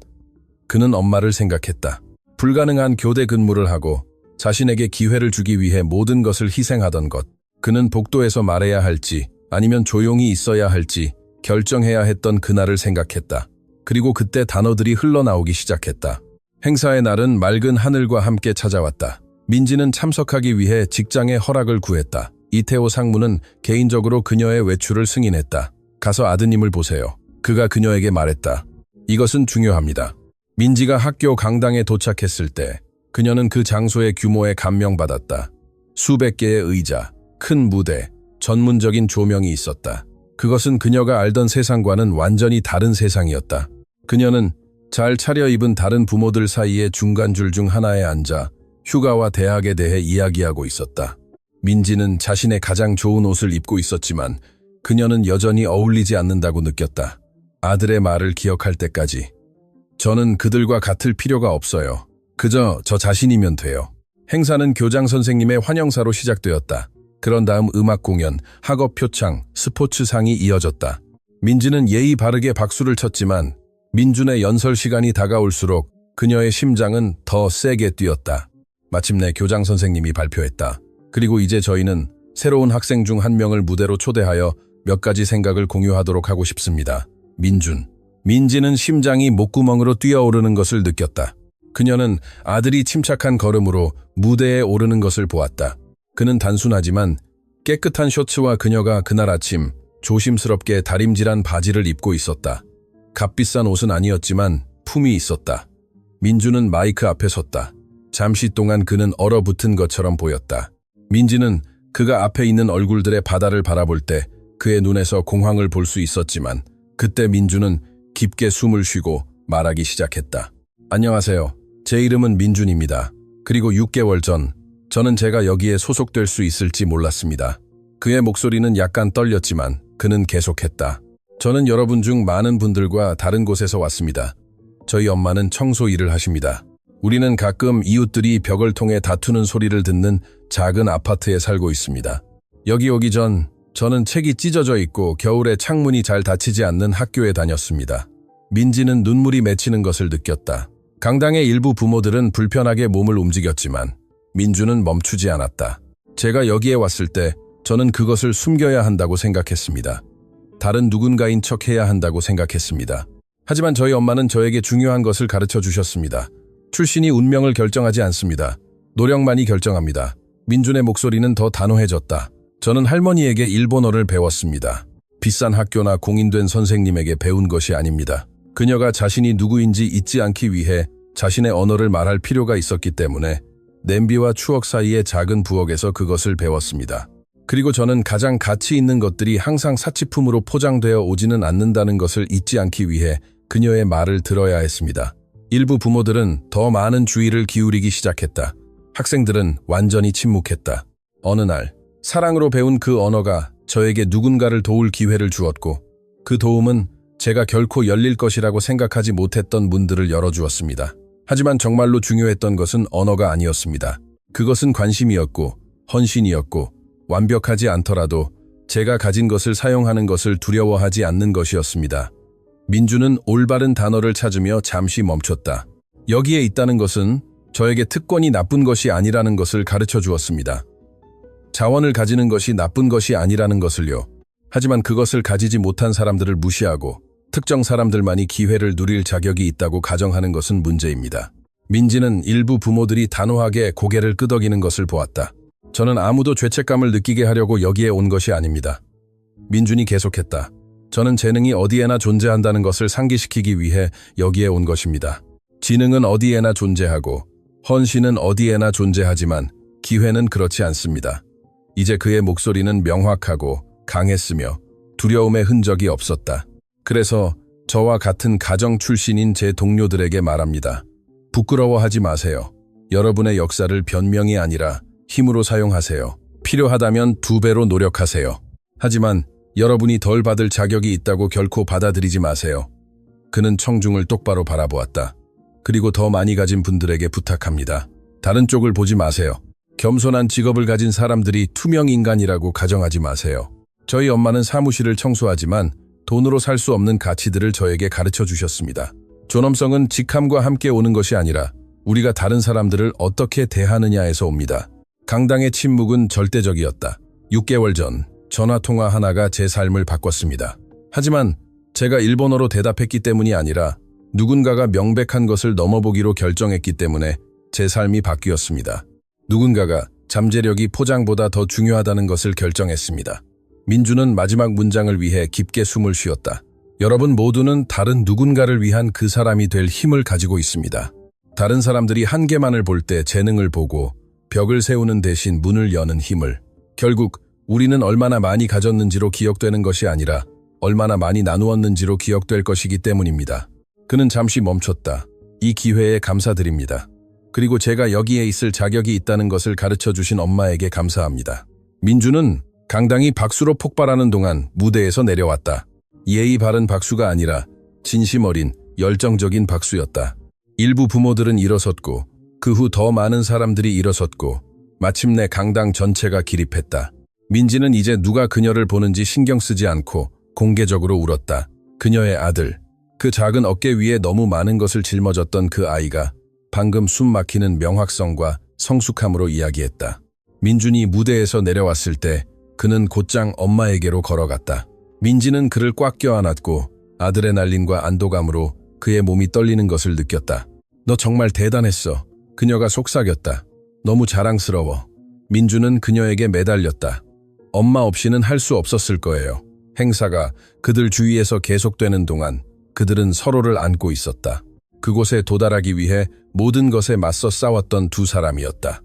Speaker 1: 그는 엄마를 생각했다. 불가능한 교대 근무를 하고 자신에게 기회를 주기 위해 모든 것을 희생하던 것. 그는 복도에서 말해야 할지 아니면 조용히 있어야 할지 결정해야 했던 그날을 생각했다. 그리고 그때 단어들이 흘러나오기 시작했다. 행사의 날은 맑은 하늘과 함께 찾아왔다. 민지는 참석하기 위해 직장의 허락을 구했다. 이태호 상무는 개인적으로 그녀의 외출을 승인했다. 가서 아드님을 보세요. 그가 그녀에게 말했다. 이것은 중요합니다. 민지가 학교 강당에 도착했을 때 그녀는 그 장소의 규모에 감명받았다. 수백 개의 의자, 큰 무대, 전문적인 조명이 있었다. 그것은 그녀가 알던 세상과는 완전히 다른 세상이었다. 그녀는 잘 차려입은 다른 부모들 사이의 중간줄 중 하나에 앉아 휴가와 대학에 대해 이야기하고 있었다. 민지는 자신의 가장 좋은 옷을 입고 있었지만 그녀는 여전히 어울리지 않는다고 느꼈다. 아들의 말을 기억할 때까지. 저는 그들과 같을 필요가 없어요. 그저 저 자신이면 돼요. 행사는 교장 선생님의 환영사로 시작되었다. 그런 다음 음악 공연, 학업 표창, 스포츠상이 이어졌다. 민지는 예의 바르게 박수를 쳤지만 민준의 연설 시간이 다가올수록 그녀의 심장은 더 세게 뛰었다. 마침내 교장 선생님이 발표했다. 그리고 이제 저희는 새로운 학생 중 한 명을 무대로 초대하여 몇 가지 생각을 공유하도록 하고 싶습니다. 민준. 민지는 심장이 목구멍으로 뛰어오르는 것을 느꼈다. 그녀는 아들이 침착한 걸음으로 무대에 오르는 것을 보았다. 그는 단순하지만 깨끗한 셔츠와 그녀가 그날 아침 조심스럽게 다림질한 바지를 입고 있었다. 값비싼 옷은 아니었지만 품이 있었다. 민주는 마이크 앞에 섰다. 잠시 동안 그는 얼어붙은 것처럼 보였다. 민지는 그가 앞에 있는 얼굴들의 바다를 바라볼 때 그의 눈에서 공황을 볼 수 있었지만 그때 민주는 깊게 숨을 쉬고 말하기 시작했다. 안녕하세요. 제 이름은 민준입니다. 그리고 6개월 전 저는 제가 여기에 소속될 수 있을지 몰랐습니다. 그의 목소리는 약간 떨렸지만 그는 계속했다. 저는 여러분 중 많은 분들과 다른 곳에서 왔습니다. 저희 엄마는 청소 일을 하십니다. 우리는 가끔 이웃들이 벽을 통해 다투는 소리를 듣는 작은 아파트에 살고 있습니다. 여기 오기 전 저는 책이 찢어져 있고 겨울에 창문이 잘 닫히지 않는 학교에 다녔습니다. 민지는 눈물이 맺히는 것을 느꼈다. 강당의 일부 부모들은 불편하게 몸을 움직였지만 민주는 멈추지 않았다. 제가 여기에 왔을 때 저는 그것을 숨겨야 한다고 생각했습니다. 다른 누군가인 척해야 한다고 생각했습니다. 하지만 저희 엄마는 저에게 중요한 것을 가르쳐 주셨습니다. 출신이 운명을 결정하지 않습니다. 노력만이 결정합니다. 민준의 목소리는 더 단호해졌다. 저는 할머니에게 일본어를 배웠습니다. 비싼 학교나 공인된 선생님에게 배운 것이 아닙니다. 그녀가 자신이 누구인지 잊지 않기 위해 자신의 언어를 말할 필요가 있었기 때문에 냄비와 추억 사이의 작은 부엌에서 그것을 배웠습니다. 그리고 저는 가장 가치 있는 것들이 항상 사치품으로 포장되어 오지는 않는다는 것을 잊지 않기 위해 그녀의 말을 들어야 했습니다. 일부 부모들은 더 많은 주의를 기울이기 시작했다. 학생들은 완전히 침묵했다. 어느 날 사랑으로 배운 그 언어가 저에게 누군가를 도울 기회를 주었고 그 도움은 제가 결코 열릴 것이라고 생각하지 못했던 문들을 열어주었습니다. 하지만 정말로 중요했던 것은 언어가 아니었습니다. 그것은 관심이었고 헌신이었고 완벽하지 않더라도 제가 가진 것을 사용하는 것을 두려워하지 않는 것이었습니다. 민주는 올바른 단어를 찾으며 잠시 멈췄다. 여기에 있다는 것은 저에게 특권이 나쁜 것이 아니라는 것을 가르쳐 주었습니다. 자원을 가지는 것이 나쁜 것이 아니라는 것을요. 하지만 그것을 가지지 못한 사람들을 무시하고 특정 사람들만이 기회를 누릴 자격이 있다고 가정하는 것은 문제입니다. 민지는 일부 부모들이 단호하게 고개를 끄덕이는 것을 보았다. 저는 아무도 죄책감을 느끼게 하려고 여기에 온 것이 아닙니다. 민준이 계속했다. 저는 재능이 어디에나 존재한다는 것을 상기시키기 위해 여기에 온 것입니다. 지능은 어디에나 존재하고 헌신은 어디에나 존재하지만 기회는 그렇지 않습니다. 이제 그의 목소리는 명확하고 강했으며 두려움의 흔적이 없었다. 그래서 저와 같은 가정 출신인 제 동료들에게 말합니다. 부끄러워하지 마세요. 여러분의 역사를 변명이 아니라 힘으로 사용하세요. 필요하다면 2배로 노력하세요. 하지만 여러분이 덜 받을 자격이 있다고 결코 받아들이지 마세요. 그는 청중을 똑바로 바라보았다. 그리고 더 많이 가진 분들에게 부탁합니다. 다른 쪽을 보지 마세요. 겸손한 직업을 가진 사람들이 투명 인간이라고 가정하지 마세요. 저희 엄마는 사무실을 청소하지만 돈으로 살 수 없는 가치들을 저에게 가르쳐 주셨습니다. 존엄성은 직함과 함께 오는 것이 아니라 우리가 다른 사람들을 어떻게 대하느냐에서 옵니다. 강당의 침묵은 절대적이었다. 6개월 전 전화통화 하나가 제 삶을 바꿨습니다. 하지만 제가 일본어로 대답했기 때문이 아니라 누군가가 명백한 것을 넘어보기로 결정했기 때문에 제 삶이 바뀌었습니다. 누군가가 잠재력이 포장보다 더 중요하다는 것을 결정했습니다. 민주는 마지막 문장을 위해 깊게 숨을 쉬었다. 여러분 모두는 다른 누군가를 위한 그 사람이 될 힘을 가지고 있습니다. 다른 사람들이 한계만을 볼 때 재능을 보고 벽을 세우는 대신 문을 여는 힘을. 결국 우리는 얼마나 많이 가졌는지로 기억되는 것이 아니라 얼마나 많이 나누었는지로 기억될 것이기 때문입니다. 그는 잠시 멈췄다. 이 기회에 감사드립니다. 그리고 제가 여기에 있을 자격이 있다는 것을 가르쳐 주신 엄마에게 감사합니다. 민주는 강당이 박수로 폭발하는 동안 무대에서 내려왔다. 예의 바른 박수가 아니라 진심 어린 열정적인 박수였다. 일부 부모들은 일어섰고 그 후 더 많은 사람들이 일어섰고 마침내 강당 전체가 기립했다. 민지는 이제 누가 그녀를 보는지 신경 쓰지 않고 공개적으로 울었다. 그녀의 아들, 그 작은 어깨 위에 너무 많은 것을 짊어졌던 그 아이가 방금 숨 막히는 명확성과 성숙함으로 이야기했다. 민준이 무대에서 내려왔을 때 그는 곧장 엄마에게로 걸어갔다. 민지는 그를 꽉 껴안았고 아드레날린과 안도감으로 그의 몸이 떨리는 것을 느꼈다. 너 정말 대단했어. 그녀가 속삭였다. 너무 자랑스러워. 민주는 그녀에게 매달렸다. 엄마 없이는 할 수 없었을 거예요. 행사가 그들 주위에서 계속되는 동안 그들은 서로를 안고 있었다. 그곳에 도달하기 위해 모든 것에 맞서 싸웠던 두 사람이었다.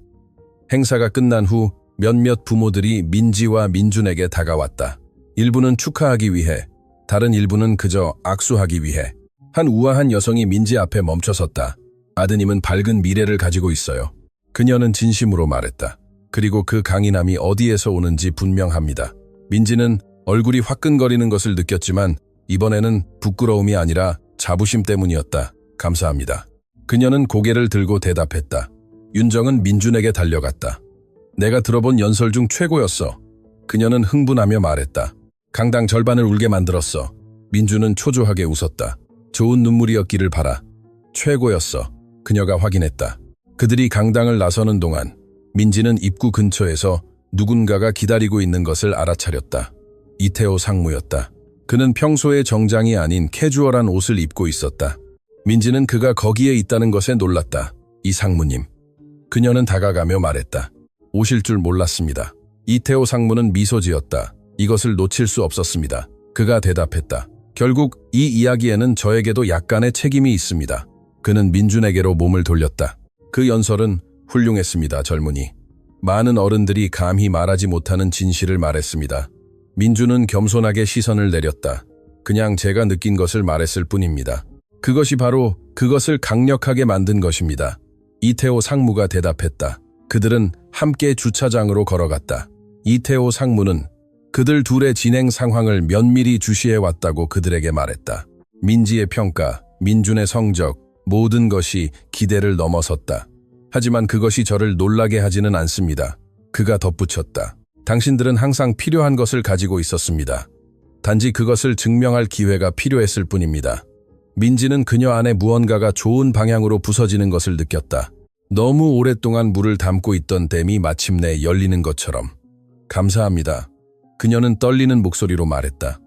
Speaker 1: 행사가 끝난 후 몇몇 부모들이 민지와 민준에게 다가왔다. 일부는 축하하기 위해, 다른 일부는 그저 악수하기 위해. 한 우아한 여성이 민지 앞에 멈춰섰다. 아드님은 밝은 미래를 가지고 있어요. 그녀는 진심으로 말했다. 그리고 그 강인함이 어디에서 오는지 분명합니다. 민지는 얼굴이 화끈거리는 것을 느꼈지만 이번에는 부끄러움이 아니라 자부심 때문이었다. 감사합니다. 그녀는 고개를 들고 대답했다. 윤정은 민준에게 달려갔다. 내가 들어본 연설 중 최고였어. 그녀는 흥분하며 말했다. 강당 절반을 울게 만들었어. 민준은 초조하게 웃었다. 좋은 눈물이었기를 바라. 최고였어. 그녀가 확인했다. 그들이 강당을 나서는 동안 민지는 입구 근처에서 누군가가 기다리고 있는 것을 알아차렸다. 이태호 상무였다. 그는 평소의 정장이 아닌 캐주얼한 옷을 입고 있었다. 민지는 그가 거기에 있다는 것에 놀랐다. 이 상무님. 그녀는 다가가며 말했다. 오실 줄 몰랐습니다. 이태호 상무는 미소 지었다. 이것을 놓칠 수 없었습니다. 그가 대답했다. 결국 이 이야기에는 저에게도 약간의 책임이 있습니다. 그는 민준에게로 몸을 돌렸다. 그 연설은 훌륭했습니다, 젊은이. 많은 어른들이 감히 말하지 못하는 진실을 말했습니다. 민준은 겸손하게 시선을 내렸다. 그냥 제가 느낀 것을 말했을 뿐입니다. 그것이 바로 그것을 강력하게 만든 것입니다. 이태호 상무가 대답했다. 그들은 함께 주차장으로 걸어갔다. 이태호 상무는 그들 둘의 진행 상황을 면밀히 주시해왔다고 그들에게 말했다. 민지의 평가, 민준의 성적, 모든 것이 기대를 넘어섰다. 하지만 그것이 저를 놀라게 하지는 않습니다. 그가 덧붙였다. 당신들은 항상 필요한 것을 가지고 있었습니다. 단지 그것을 증명할 기회가 필요했을 뿐입니다. 민지는 그녀 안에 무언가가 좋은 방향으로 부서지는 것을 느꼈다. 너무 오랫동안 물을 담고 있던 댐이 마침내 열리는 것처럼. 감사합니다. 그녀는 떨리는 목소리로 말했다.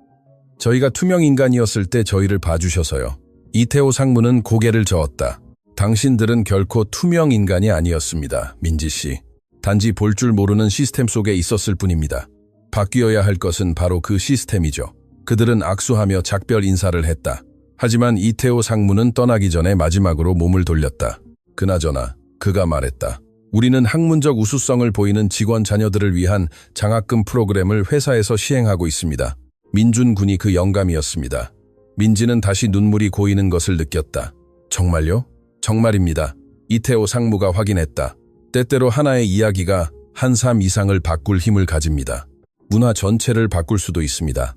Speaker 1: 저희가 투명 인간이었을 때 저희를 봐주셔서요. 이태호 상무는 고개를 저었다. 당신들은 결코 투명 인간이 아니었습니다, 민지 씨. 단지 볼 줄 모르는 시스템 속에 있었을 뿐입니다. 바뀌어야 할 것은 바로 그 시스템이죠. 그들은 악수하며 작별 인사를 했다. 하지만 이태호 상무는 떠나기 전에 마지막으로 몸을 돌렸다. 그나저나 그가 말했다. 우리는 학문적 우수성을 보이는 직원 자녀들을 위한 장학금 프로그램을 회사에서 시행하고 있습니다. 민준 군이 그 영감이었습니다. 민지는 다시 눈물이 고이는 것을 느꼈다. 정말요? 정말입니다. 이태호 상무가 확인했다. 때때로 하나의 이야기가 한 삶 이상을 바꿀 힘을 가집니다. 문화 전체를 바꿀 수도 있습니다.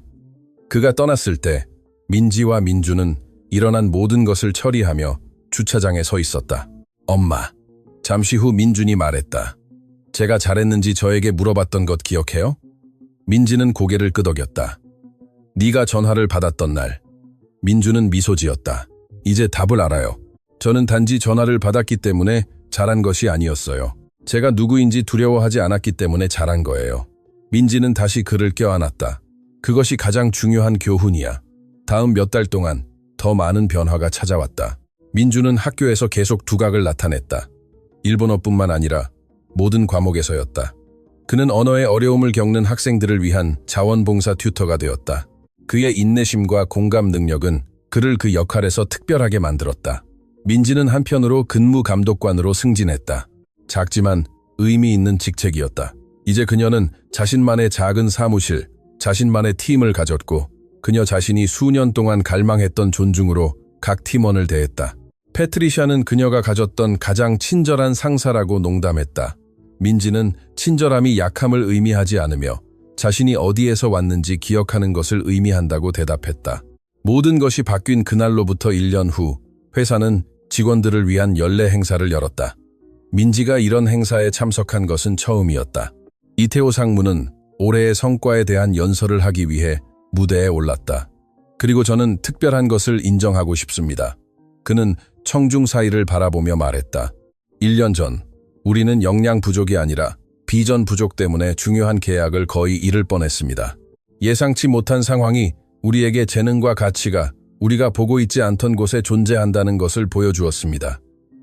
Speaker 1: 그가 떠났을 때 민지와 민준은 일어난 모든 것을 처리하며 주차장에 서 있었다. 엄마. 잠시 후 민준이 말했다. 제가 잘했는지 저에게 물어봤던 것 기억해요? 민지는 고개를 끄덕였다. 네가 전화를 받았던 날. 민준은 미소 지었다. 이제 답을 알아요. 저는 단지 전화를 받았기 때문에 잘한 것이 아니었어요. 제가 누구인지 두려워하지 않았기 때문에 잘한 거예요. 민지는 다시 그를 껴안았다. 그것이 가장 중요한 교훈이야. 다음 몇 달 동안 더 많은 변화가 찾아왔다. 민준은 학교에서 계속 두각을 나타냈다. 일본어뿐만 아니라 모든 과목에서였다. 그는 언어의 어려움을 겪는 학생들을 위한 자원봉사 튜터가 되었다. 그의 인내심과 공감 능력은 그를 그 역할에서 특별하게 만들었다. 민지는 한편으로 근무 감독관으로 승진했다. 작지만 의미 있는 직책이었다. 이제 그녀는 자신만의 작은 사무실, 자신만의 팀을 가졌고 그녀 자신이 수년 동안 갈망했던 존중으로 각 팀원을 대했다. 패트리샤는 그녀가 가졌던 가장 친절한 상사라고 농담했다. 민지는 친절함이 약함을 의미하지 않으며 자신이 어디에서 왔는지 기억하는 것을 의미한다고 대답했다. 모든 것이 바뀐 그날로부터 1년 후 회사는 직원들을 위한 연례 행사를 열었다. 민지가 이런 행사에 참석한 것은 처음이었다. 이태호 상무는 올해의 성과에 대한 연설을 하기 위해 무대에 올랐다. 그리고 저는 특별한 것을 인정하고 싶습니다. 그는 청중 사이를 바라보며 말했다. 1년 전 우리는 역량 부족이 아니라 비전 부족 때문에 중요한 계약을 거의 잃을 뻔했습니다. 예상치 못한 상황이 우리에게 재능과 가치가 우리가 보고 있지 않던 곳에 존재한다는 것을 보여주었습니다.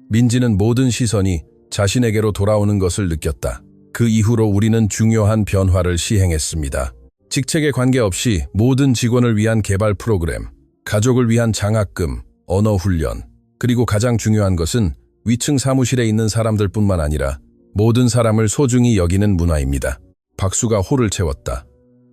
Speaker 1: 민지는 모든 시선이 자신에게로 돌아오는 것을 느꼈다. 그 이후로 우리는 중요한 변화를 시행했습니다. 직책에 관계없이 모든 직원을 위한 개발 프로그램, 가족을 위한 장학금, 언어 훈련, 그리고 가장 중요한 것은 위층 사무실에 있는 사람들뿐만 아니라 모든 사람을 소중히 여기는 문화입니다. 박수가 홀을 채웠다.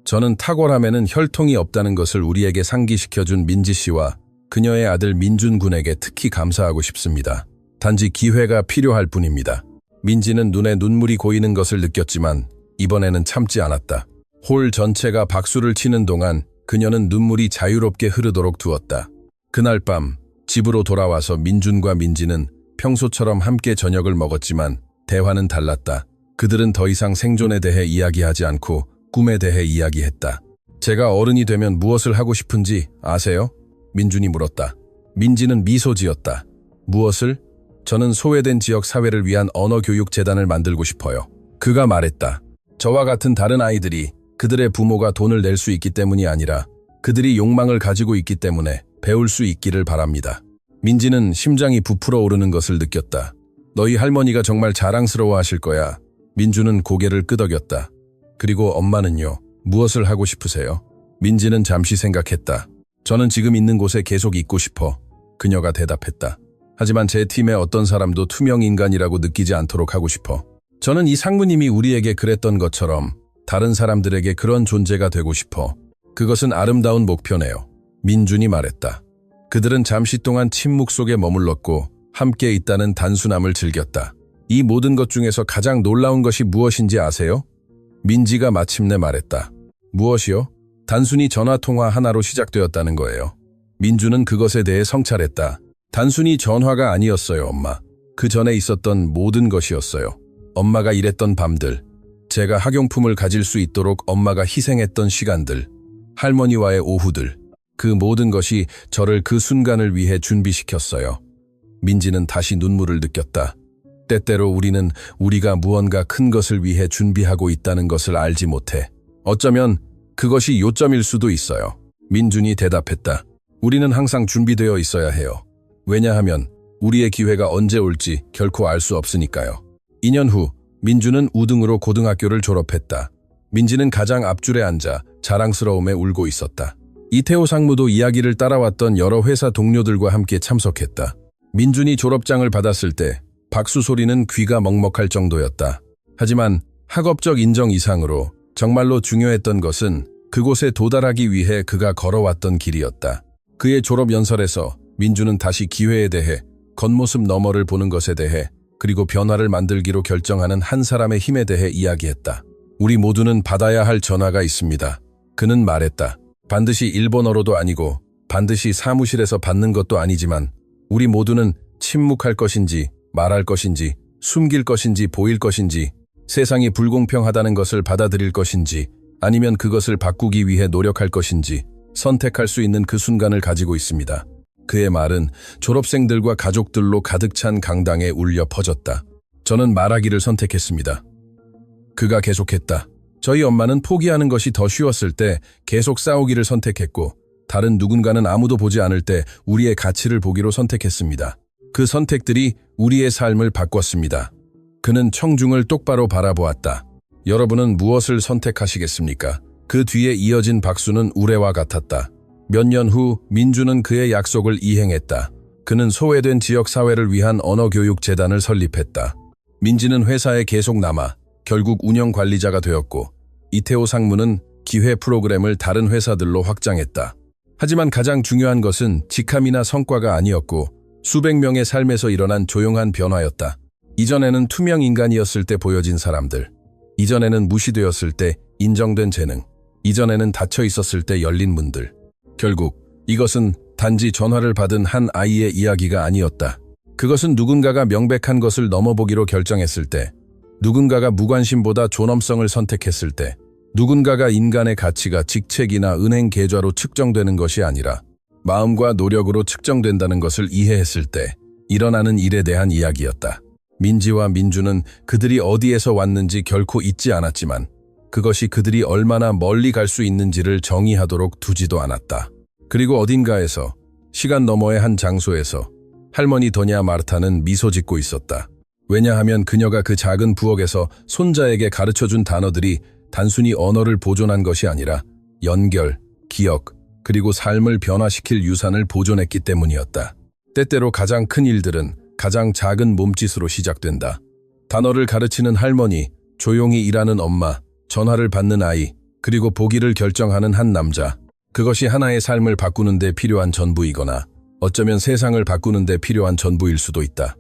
Speaker 1: 저는 탁월함에는 혈통이 없다는 것을 우리에게 상기시켜준 민지 씨와 그녀의 아들 민준 군에게 특히 감사하고 싶습니다. 단지 기회가 필요할 뿐입니다. 민지는 눈에 눈물이 고이는 것을 느꼈지만 이번에는 참지 않았다. 홀 전체가 박수를 치는 동안 그녀는 눈물이 자유롭게 흐르도록 두었다. 그날 밤 집으로 돌아와서 민준과 민지는 평소처럼 함께 저녁을 먹었지만 대화는 달랐다. 그들은 더 이상 생존에 대해 이야기하지 않고 꿈에 대해 이야기했다. 제가 어른이 되면 무엇을 하고 싶은지 아세요? 민준이 물었다. 민지는 미소 지었다. 무엇을? 저는 소외된 지역 사회를 위한 언어교육재단을 만들고 싶어요. 그가 말했다. 저와 같은 다른 아이들이 그들의 부모가 돈을 낼 수 있기 때문이 아니라 그들이 욕망을 가지고 있기 때문에 배울 수 있기를 바랍니다. 민지는 심장이 부풀어 오르는 것을 느꼈다. 너희 할머니가 정말 자랑스러워 하실 거야. 민주는 고개를 끄덕였다. 그리고 엄마는요? 무엇을 하고 싶으세요? 민지는 잠시 생각했다. 저는 지금 있는 곳에 계속 있고 싶어. 그녀가 대답했다. 하지만 제 팀의 어떤 사람도 투명 인간이라고 느끼지 않도록 하고 싶어. 저는 이 상무님이 우리에게 그랬던 것처럼 다른 사람들에게 그런 존재가 되고 싶어. 그것은 아름다운 목표네요. 민준이 말했다. 그들은 잠시 동안 침묵 속에 머물렀고 함께 있다는 단순함을 즐겼다. 이 모든 것 중에서 가장 놀라운 것이 무엇인지 아세요? 민지가 마침내 말했다. 무엇이요? 단순히 전화통화 하나로 시작되었다는 거예요. 민주는 그것에 대해 성찰했다. 단순히 전화가 아니었어요, 엄마. 그 전에 있었던 모든 것이었어요. 엄마가 일했던 밤들, 제가 학용품을 가질 수 있도록 엄마가 희생했던 시간들, 할머니와의 오후들, 그 모든 것이 저를 그 순간을 위해 준비시켰어요. 민지는 다시 눈물을 느꼈다. 때때로 우리는 우리가 무언가 큰 것을 위해 준비하고 있다는 것을 알지 못해. 어쩌면 그것이 요점일 수도 있어요. 민준이 대답했다. 우리는 항상 준비되어 있어야 해요. 왜냐하면 우리의 기회가 언제 올지 결코 알 수 없으니까요. 2년 후 민준은 우등으로 고등학교를 졸업했다. 민지는 가장 앞줄에 앉아 자랑스러움에 울고 있었다. 이태호 상무도 이야기를 따라왔던 여러 회사 동료들과 함께 참석했다. 민준이 졸업장을 받았을 때 박수 소리는 귀가 먹먹할 정도였다. 하지만 학업적 인정 이상으로 정말로 중요했던 것은 그곳에 도달하기 위해 그가 걸어왔던 길이었다. 그의 졸업 연설에서 민준은 다시 기회에 대해, 겉모습 너머를 보는 것에 대해, 그리고 변화를 만들기로 결정하는 한 사람의 힘에 대해 이야기했다. 우리 모두는 받아야 할 전화가 있습니다. 그는 말했다. 반드시 일본어로도 아니고 반드시 사무실에서 받는 것도 아니지만 우리 모두는 침묵할 것인지 말할 것인지 숨길 것인지 보일 것인지 세상이 불공평하다는 것을 받아들일 것인지 아니면 그것을 바꾸기 위해 노력할 것인지 선택할 수 있는 그 순간을 가지고 있습니다. 그의 말은 졸업생들과 가족들로 가득 찬 강당에 울려 퍼졌다. 저는 말하기를 선택했습니다. 그가 계속했다. 저희 엄마는 포기하는 것이 더 쉬웠을 때 계속 싸우기를 선택했고 다른 누군가는 아무도 보지 않을 때 우리의 가치를 보기로 선택했습니다. 그 선택들이 우리의 삶을 바꿨습니다. 그는 청중을 똑바로 바라보았다. 여러분은 무엇을 선택하시겠습니까? 그 뒤에 이어진 박수는 우레와 같았다. 몇 년 후 민주는 그의 약속을 이행했다. 그는 소외된 지역사회를 위한 언어교육재단을 설립했다. 민지는 회사에 계속 남아 결국 운영관리자가 되었고 이태호 상무는 기회 프로그램을 다른 회사들로 확장했다. 하지만 가장 중요한 것은 직함이나 성과가 아니었고 수백 명의 삶에서 일어난 조용한 변화였다. 이전에는 투명 인간이었을 때 보여진 사람들, 이전에는 무시되었을 때 인정된 재능, 이전에는 닫혀 있었을 때 열린 문들. 결국 이것은 단지 전화를 받은 한 아이의 이야기가 아니었다. 그것은 누군가가 명백한 것을 넘어보기로 결정했을 때, 누군가가 무관심보다 존엄성을 선택했을 때, 누군가가 인간의 가치가 직책이나 은행 계좌로 측정되는 것이 아니라 마음과 노력으로 측정된다는 것을 이해했을 때 일어나는 일에 대한 이야기였다. 민지와 민주는 그들이 어디에서 왔는지 결코 잊지 않았지만 그것이 그들이 얼마나 멀리 갈 수 있는지를 정의하도록 두지도 않았다. 그리고 어딘가에서 시간 너머의 한 장소에서 할머니 도냐 마르타는 미소 짓고 있었다. 왜냐하면 그녀가 그 작은 부엌에서 손자에게 가르쳐준 단어들이 단순히 언어를 보존한 것이 아니라 연결, 기억, 그리고 삶을 변화시킬 유산을 보존했기 때문이었다. 때때로 가장 큰 일들은 가장 작은 몸짓으로 시작된다. 단어를 가르치는 할머니, 조용히 일하는 엄마, 전화를 받는 아이, 그리고 보기를 결정하는 한 남자. 그것이 하나의 삶을 바꾸는 데 필요한 전부이거나 어쩌면 세상을 바꾸는 데 필요한 전부일 수도 있다.